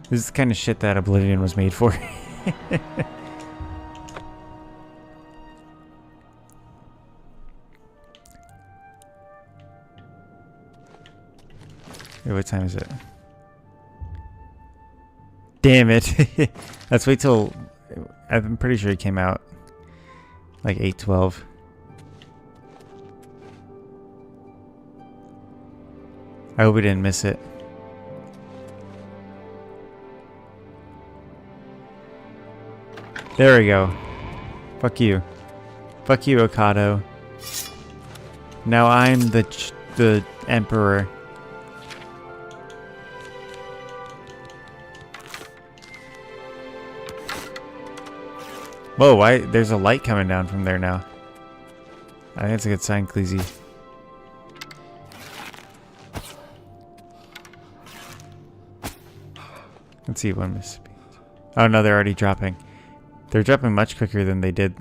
Speaker 1: This is the kind of shit that Oblivion was made for. Wait, what time is it? Damn it. Let's wait till... I'm pretty sure it came out like 8:12. I hope we didn't miss it. There we go. Fuck you. Fuck you, Okado. Now I'm the Emperor. Whoa, why? There's a light coming down from there now. I think it's a good sign, Cleezy. Let's see one miss. Oh no, they're already dropping. They're dropping much quicker than they did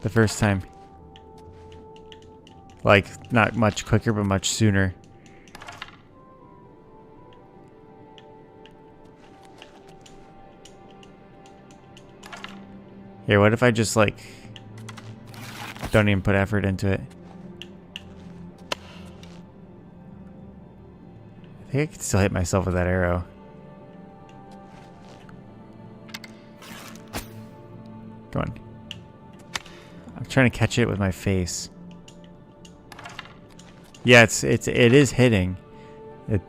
Speaker 1: the first time. Like, not much quicker, but much sooner. Here, what if I just, like, don't even put effort into it? I think I can still hit myself with that arrow. Come on. I'm trying to catch it with my face. Yeah, it is hitting.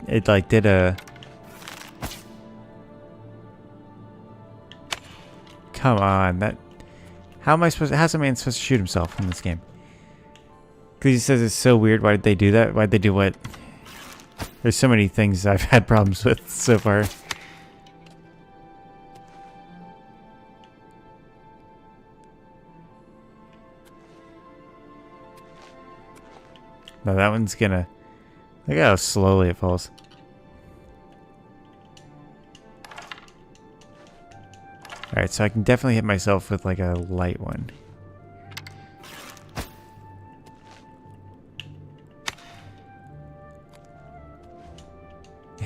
Speaker 1: It like did a... Come on, that... how's a man supposed to shoot himself in this game? Because he says it's so weird. Why did they do that? Why'd they do what? There's so many things I've had problems with so far. No, that one's gonna... Look how slowly it falls. Alright, so I can definitely hit myself with like a light one.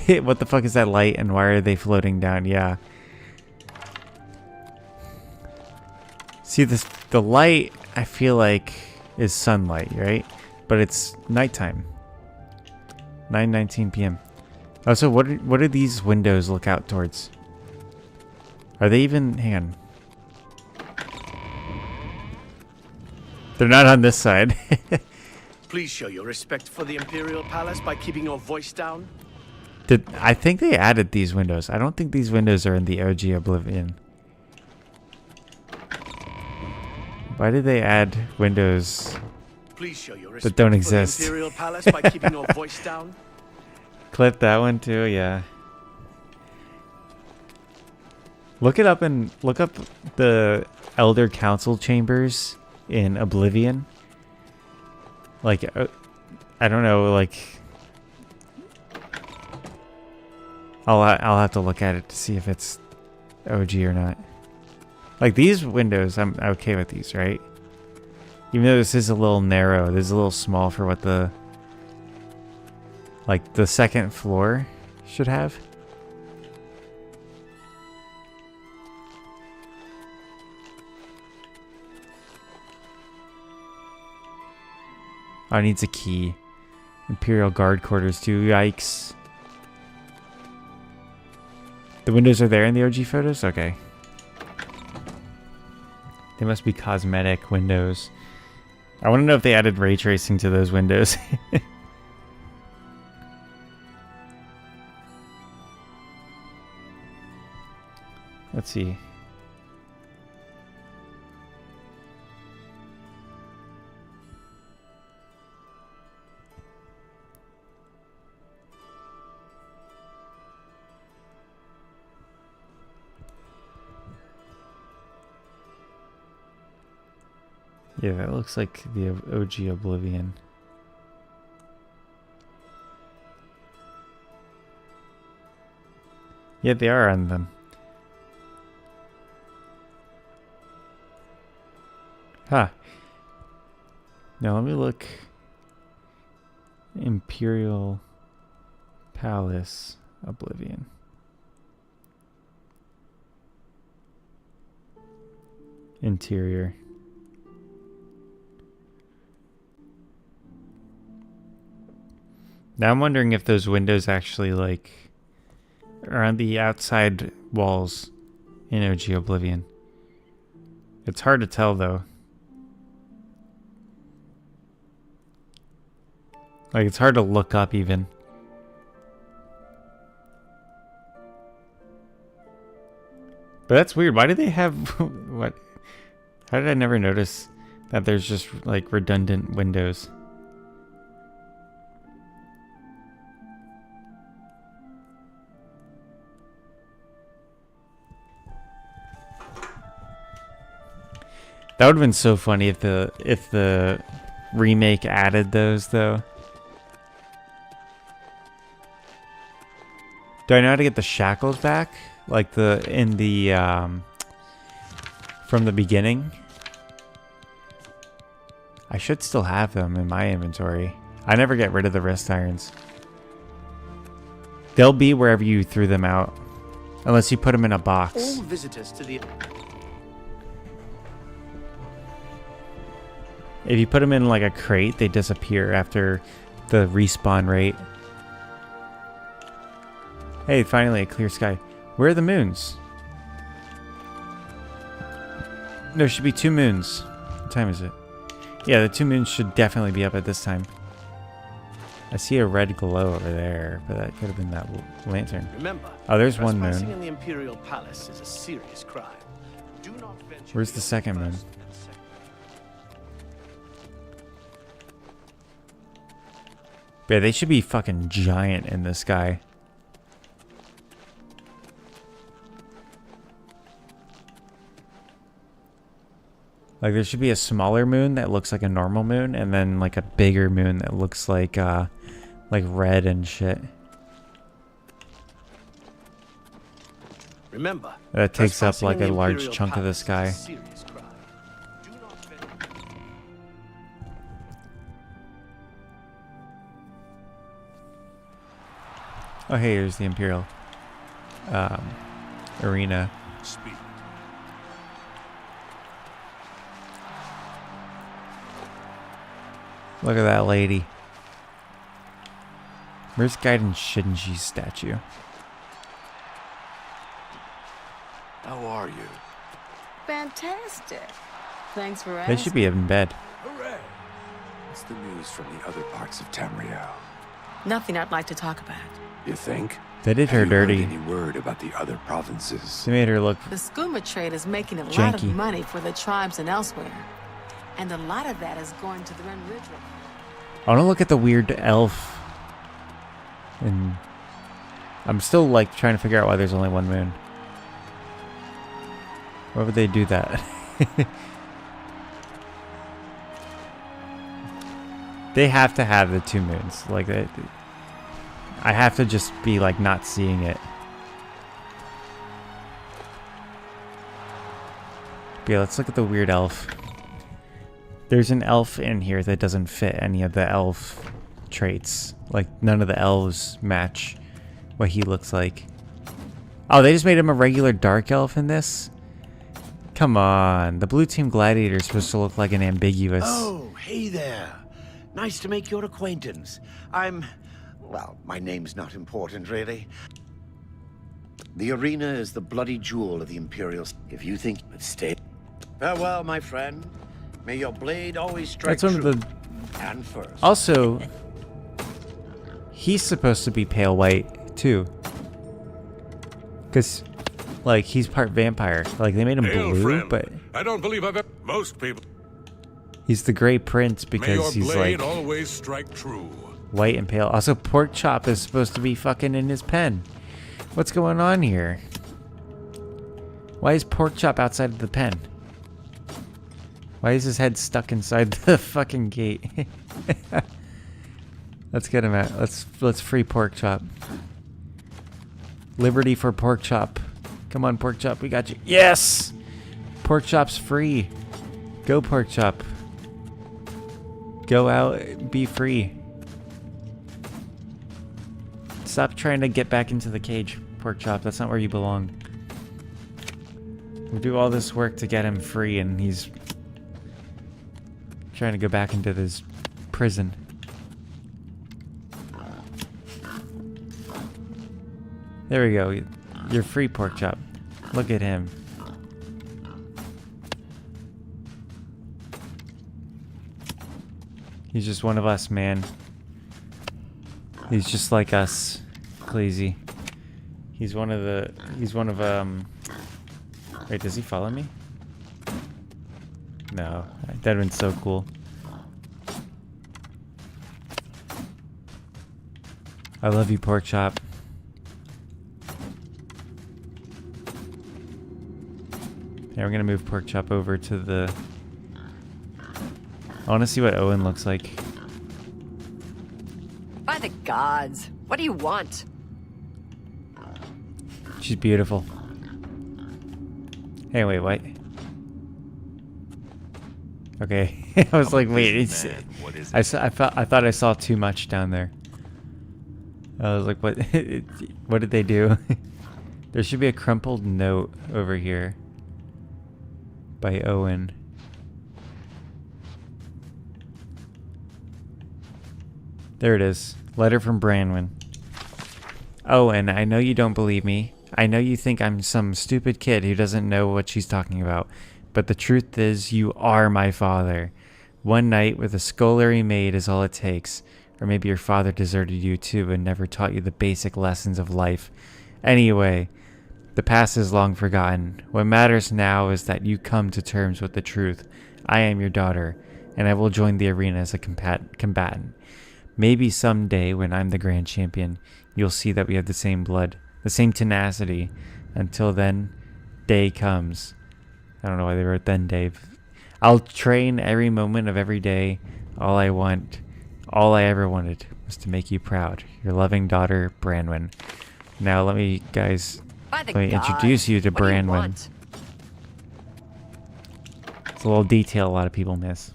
Speaker 1: What the fuck is that light and why are they floating down? Yeah. See, the light, I feel like, is sunlight, right? But it's nighttime. 9:19 p.m. Also, what do these windows look out towards? Are they even... Hang on. They're not on this side.
Speaker 15: Please show your respect for the Imperial Palace by keeping your voice down.
Speaker 1: I think they added these windows. I don't think these windows are in the OG Oblivion. Why did they add windows
Speaker 15: Please show your
Speaker 1: that don't
Speaker 15: respect for the
Speaker 1: exist?
Speaker 15: Imperial Palace by keeping your voice down.
Speaker 1: Clip that one too, yeah. Look it up and look up the Elder Council chambers in Oblivion. Like, I don't know, like... I'll have to look at it to see if it's OG or not. Like these windows, I'm okay with these, right? Even though this is a little narrow, this is a little small for what the... like the second floor should have. Oh, it needs a key. Imperial Guard quarters too. Yikes. The windows are there in the OG photos? Okay. They must be cosmetic windows. I want to know if they added ray tracing to those windows. Let's see. Yeah, that looks like the OG Oblivion. Yeah, they are on them. Huh. Now let me look. Imperial Palace Oblivion. Interior. Now I'm wondering if those windows actually like are on the outside walls in OG Oblivion. It's hard to tell though. Like it's hard to look up even. But that's weird. Why do they have what? How did I never notice that there's just like redundant windows? That would have been so funny if the remake added those though. Do I know how to get the shackles back? Like from the beginning? I should still have them in my inventory. I never get rid of the wrist irons. They'll be wherever you threw them out. Unless you put them in a box.
Speaker 10: All visitors to the...
Speaker 1: If you put them in like a crate, they disappear after the respawn rate. Hey, finally a clear sky. Where are the moons? There should be 2 moons. What time is it? Yeah, the 2 moons should definitely be up at this time. I see a red glow over there, but that could have been that lantern.
Speaker 10: Remember,
Speaker 1: oh, there's one
Speaker 10: trespassing
Speaker 1: moon.
Speaker 10: in the Imperial Palace is a serious crime. Do not venture.
Speaker 1: Where's the second moon? Yeah, they should be fucking giant in the sky. Like there should be a smaller moon that looks like a normal moon, and then like a bigger moon that looks like red and shit.
Speaker 10: Remember,
Speaker 1: that takes up
Speaker 10: trespassing
Speaker 1: like
Speaker 10: in
Speaker 1: a
Speaker 10: the
Speaker 1: large
Speaker 10: Imperial
Speaker 1: chunk of the
Speaker 10: Palace is a
Speaker 1: sky.
Speaker 10: serious crime. Do not venture.
Speaker 1: Oh hey, here's the Imperial arena.
Speaker 8: Speed.
Speaker 1: Look at that lady. Where's Gaiden Shinji's statue?
Speaker 17: How are you?
Speaker 19: Fantastic. Thanks for
Speaker 1: They
Speaker 19: asking.
Speaker 1: should be in bed.
Speaker 17: Hooray! What's the news from the other parts of Tamriel?
Speaker 19: Nothing I'd like to talk about.
Speaker 17: You think?
Speaker 1: They did her
Speaker 17: Have you heard
Speaker 1: dirty.
Speaker 17: any word about the other provinces?
Speaker 1: They made her look
Speaker 19: The skooma trade is making a lot of
Speaker 1: janky.
Speaker 19: money for the tribes and elsewhere. And a lot of that is going to the Ren Ridge.
Speaker 1: I want to look at the weird elf. And I'm still like trying to figure out why there's only one moon. Why would they do that? They have to have the 2 moons. Like I have to just be like not seeing it. But yeah, let's look at the weird elf. There's an elf in here that doesn't fit any of the elf traits. Like none of the elves match what he looks like. Oh, they just made him a regular dark elf in this? Come on. The blue team gladiator is supposed to look like an ambiguous...
Speaker 15: Oh, hey there. Nice to make your acquaintance. Well, my name's not important, really. The arena is the bloody jewel of the Imperials. If you think it stay... Farewell, my friend. May your blade always strike
Speaker 1: That's one
Speaker 15: true.
Speaker 1: of the...
Speaker 15: And first.
Speaker 1: Also, he's supposed to be pale white, too. Because, like, he's part vampire. Like, they made him
Speaker 2: Hail,
Speaker 1: blue,
Speaker 2: friend.
Speaker 1: but
Speaker 2: I don't believe I've ever... Most people...
Speaker 1: he's the Grey Prince
Speaker 2: May
Speaker 1: because
Speaker 2: your
Speaker 1: he's,
Speaker 2: blade
Speaker 1: like,
Speaker 2: always strike true.
Speaker 1: white and pale. Also, Pork Chop is supposed to be fucking in his pen. What's going on here? Why is Pork Chop outside of the pen? Why is his head stuck inside the fucking gate? Let's get him out. Let's free Pork Chop. Liberty for Pork Chop. Come on, Pork Chop, we got you. Yes! Pork Chop's free. Go, Pork Chop. Go out, be free. Stop trying to get back into the cage, Pork Chop. That's not where you belong. We do all this work to get him free, and he's trying to go back into this prison. There we go. You're free, Pork Chop. Look at him. He's just one of us, man. He's just like us, Cleasy. He's one of, wait, does he follow me? No, that'd been so cool. I love you, Pork Chop. Yeah, we're gonna move Pork Chop over to the I want to see what Owen looks like.
Speaker 14: By the gods, what do you want?
Speaker 1: She's beautiful. Hey, wait, what? Okay, I was like, wait, it's. I thought I saw too much down there. I was like, what? What did they do? There should be a crumpled note over here by Owen. There it is. Letter from Branwen. Owen, I know you don't believe me. I know you think I'm some stupid kid who doesn't know what she's talking about. But the truth is, you are my father. One night with a scullery maid is all it takes. Or maybe your father deserted you too and never taught you the basic lessons of life. Anyway, the past is long forgotten. What matters now is that you come to terms with the truth. I am your daughter, and I will join the arena as a combatant. Maybe someday, when I'm the grand champion, you'll see that we have the same blood, the same tenacity. Until then, day comes. I don't know why they wrote then, Dave. I'll train every moment of every day. All I ever wanted was to make you proud. Your loving daughter, Branwen. Now let me introduce you to Branwen. It's a little detail a lot of people miss.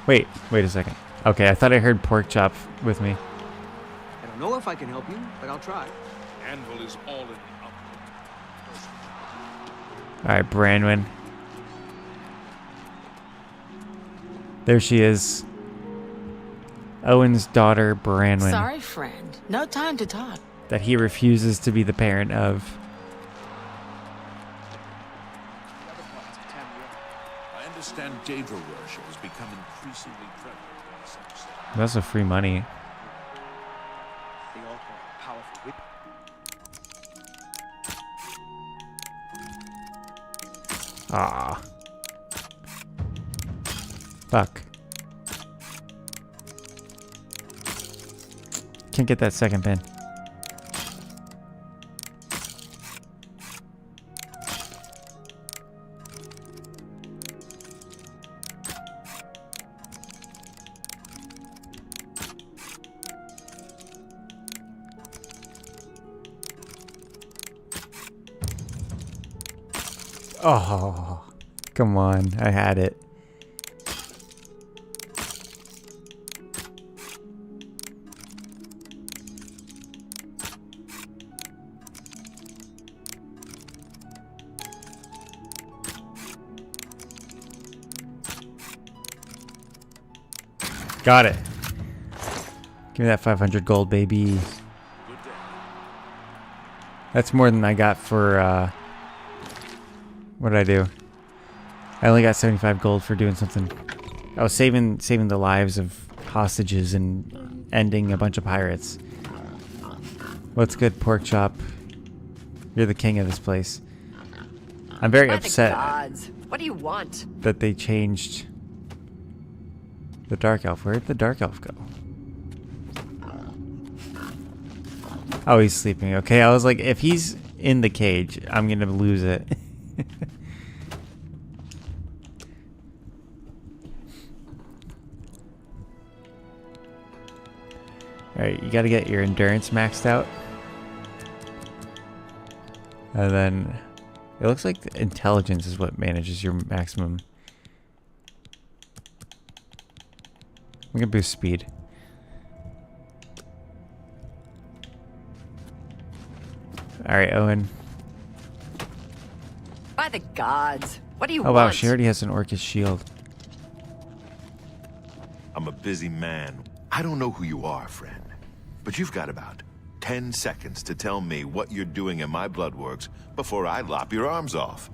Speaker 1: Wait a second. Okay, I thought I heard Pork Chop with me.
Speaker 20: I don't know if I can help you, but I'll try.
Speaker 8: Anvil is all in.
Speaker 1: Alright, Branwen. There she is. Owen's daughter, Branwen.
Speaker 19: Sorry, friend. No time to talk.
Speaker 1: That he refuses to be the parent of.
Speaker 8: I understand data worship has become increasingly prevalent.
Speaker 1: That's a free money.
Speaker 20: They all have powerful wit.
Speaker 1: Ah. Fuck. Can't get that second pin. Oh, come on. I had it. Got it. Give me that 500 gold, baby. That's more than I got for, what did I do? I only got 75 gold for doing something. I was saving the lives of hostages and ending a bunch of pirates. What's good, Pork Chop? You're the king of this place. I'm very upset.
Speaker 14: Gods. What do you want?
Speaker 1: That they changed the Dark Elf. Where did the Dark Elf go? Oh, he's sleeping. Okay, I was like, if he's in the cage, I'm gonna lose it. Alright, you gotta get your endurance maxed out. And then it looks like the intelligence is what manages your maximum. We can boost speed. Alright, Owen.
Speaker 14: By the gods, what do you
Speaker 1: want? Oh wow, she already has an Orcus shield.
Speaker 16: I'm a busy man. I don't know who you are, friend. But you've got about 10 seconds to tell me what you're doing in my bloodworks before I lop your arms off.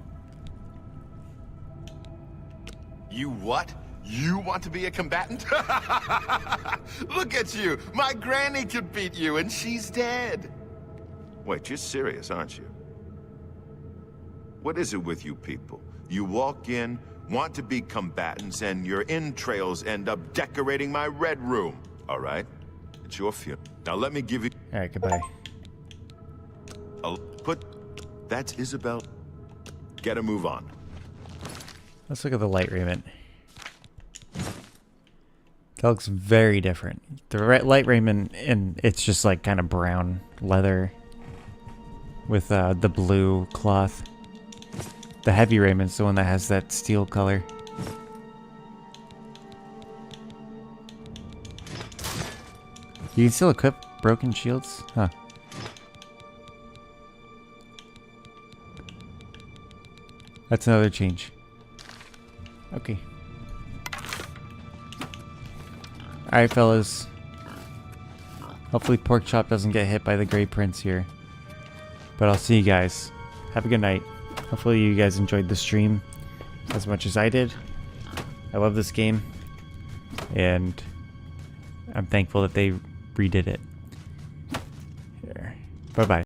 Speaker 16: You what? You want to be a combatant? Look at you! My granny could beat you, and she's dead! Wait, you're serious, aren't you? What is it with you people? You walk in, want to be combatants, and your entrails end up decorating my red room. All right? It's your funeral. Now let me give you...
Speaker 1: Alright, goodbye.
Speaker 16: That's Isabel. Get a move on.
Speaker 1: Let's look at the light raiment. That looks very different. The light raiment, and it's just like kind of brown leather with the blue cloth. The heavy raiment's the one that has that steel color. You can still equip broken shields? Huh. That's another change. Okay. Alright, fellas. Hopefully Pork Chop doesn't get hit by the Grey Prince here. But I'll see you guys. Have a good night. Hopefully you guys enjoyed the stream as much as I did. I love this game. And I'm thankful that they redid it. Here. Bye-bye.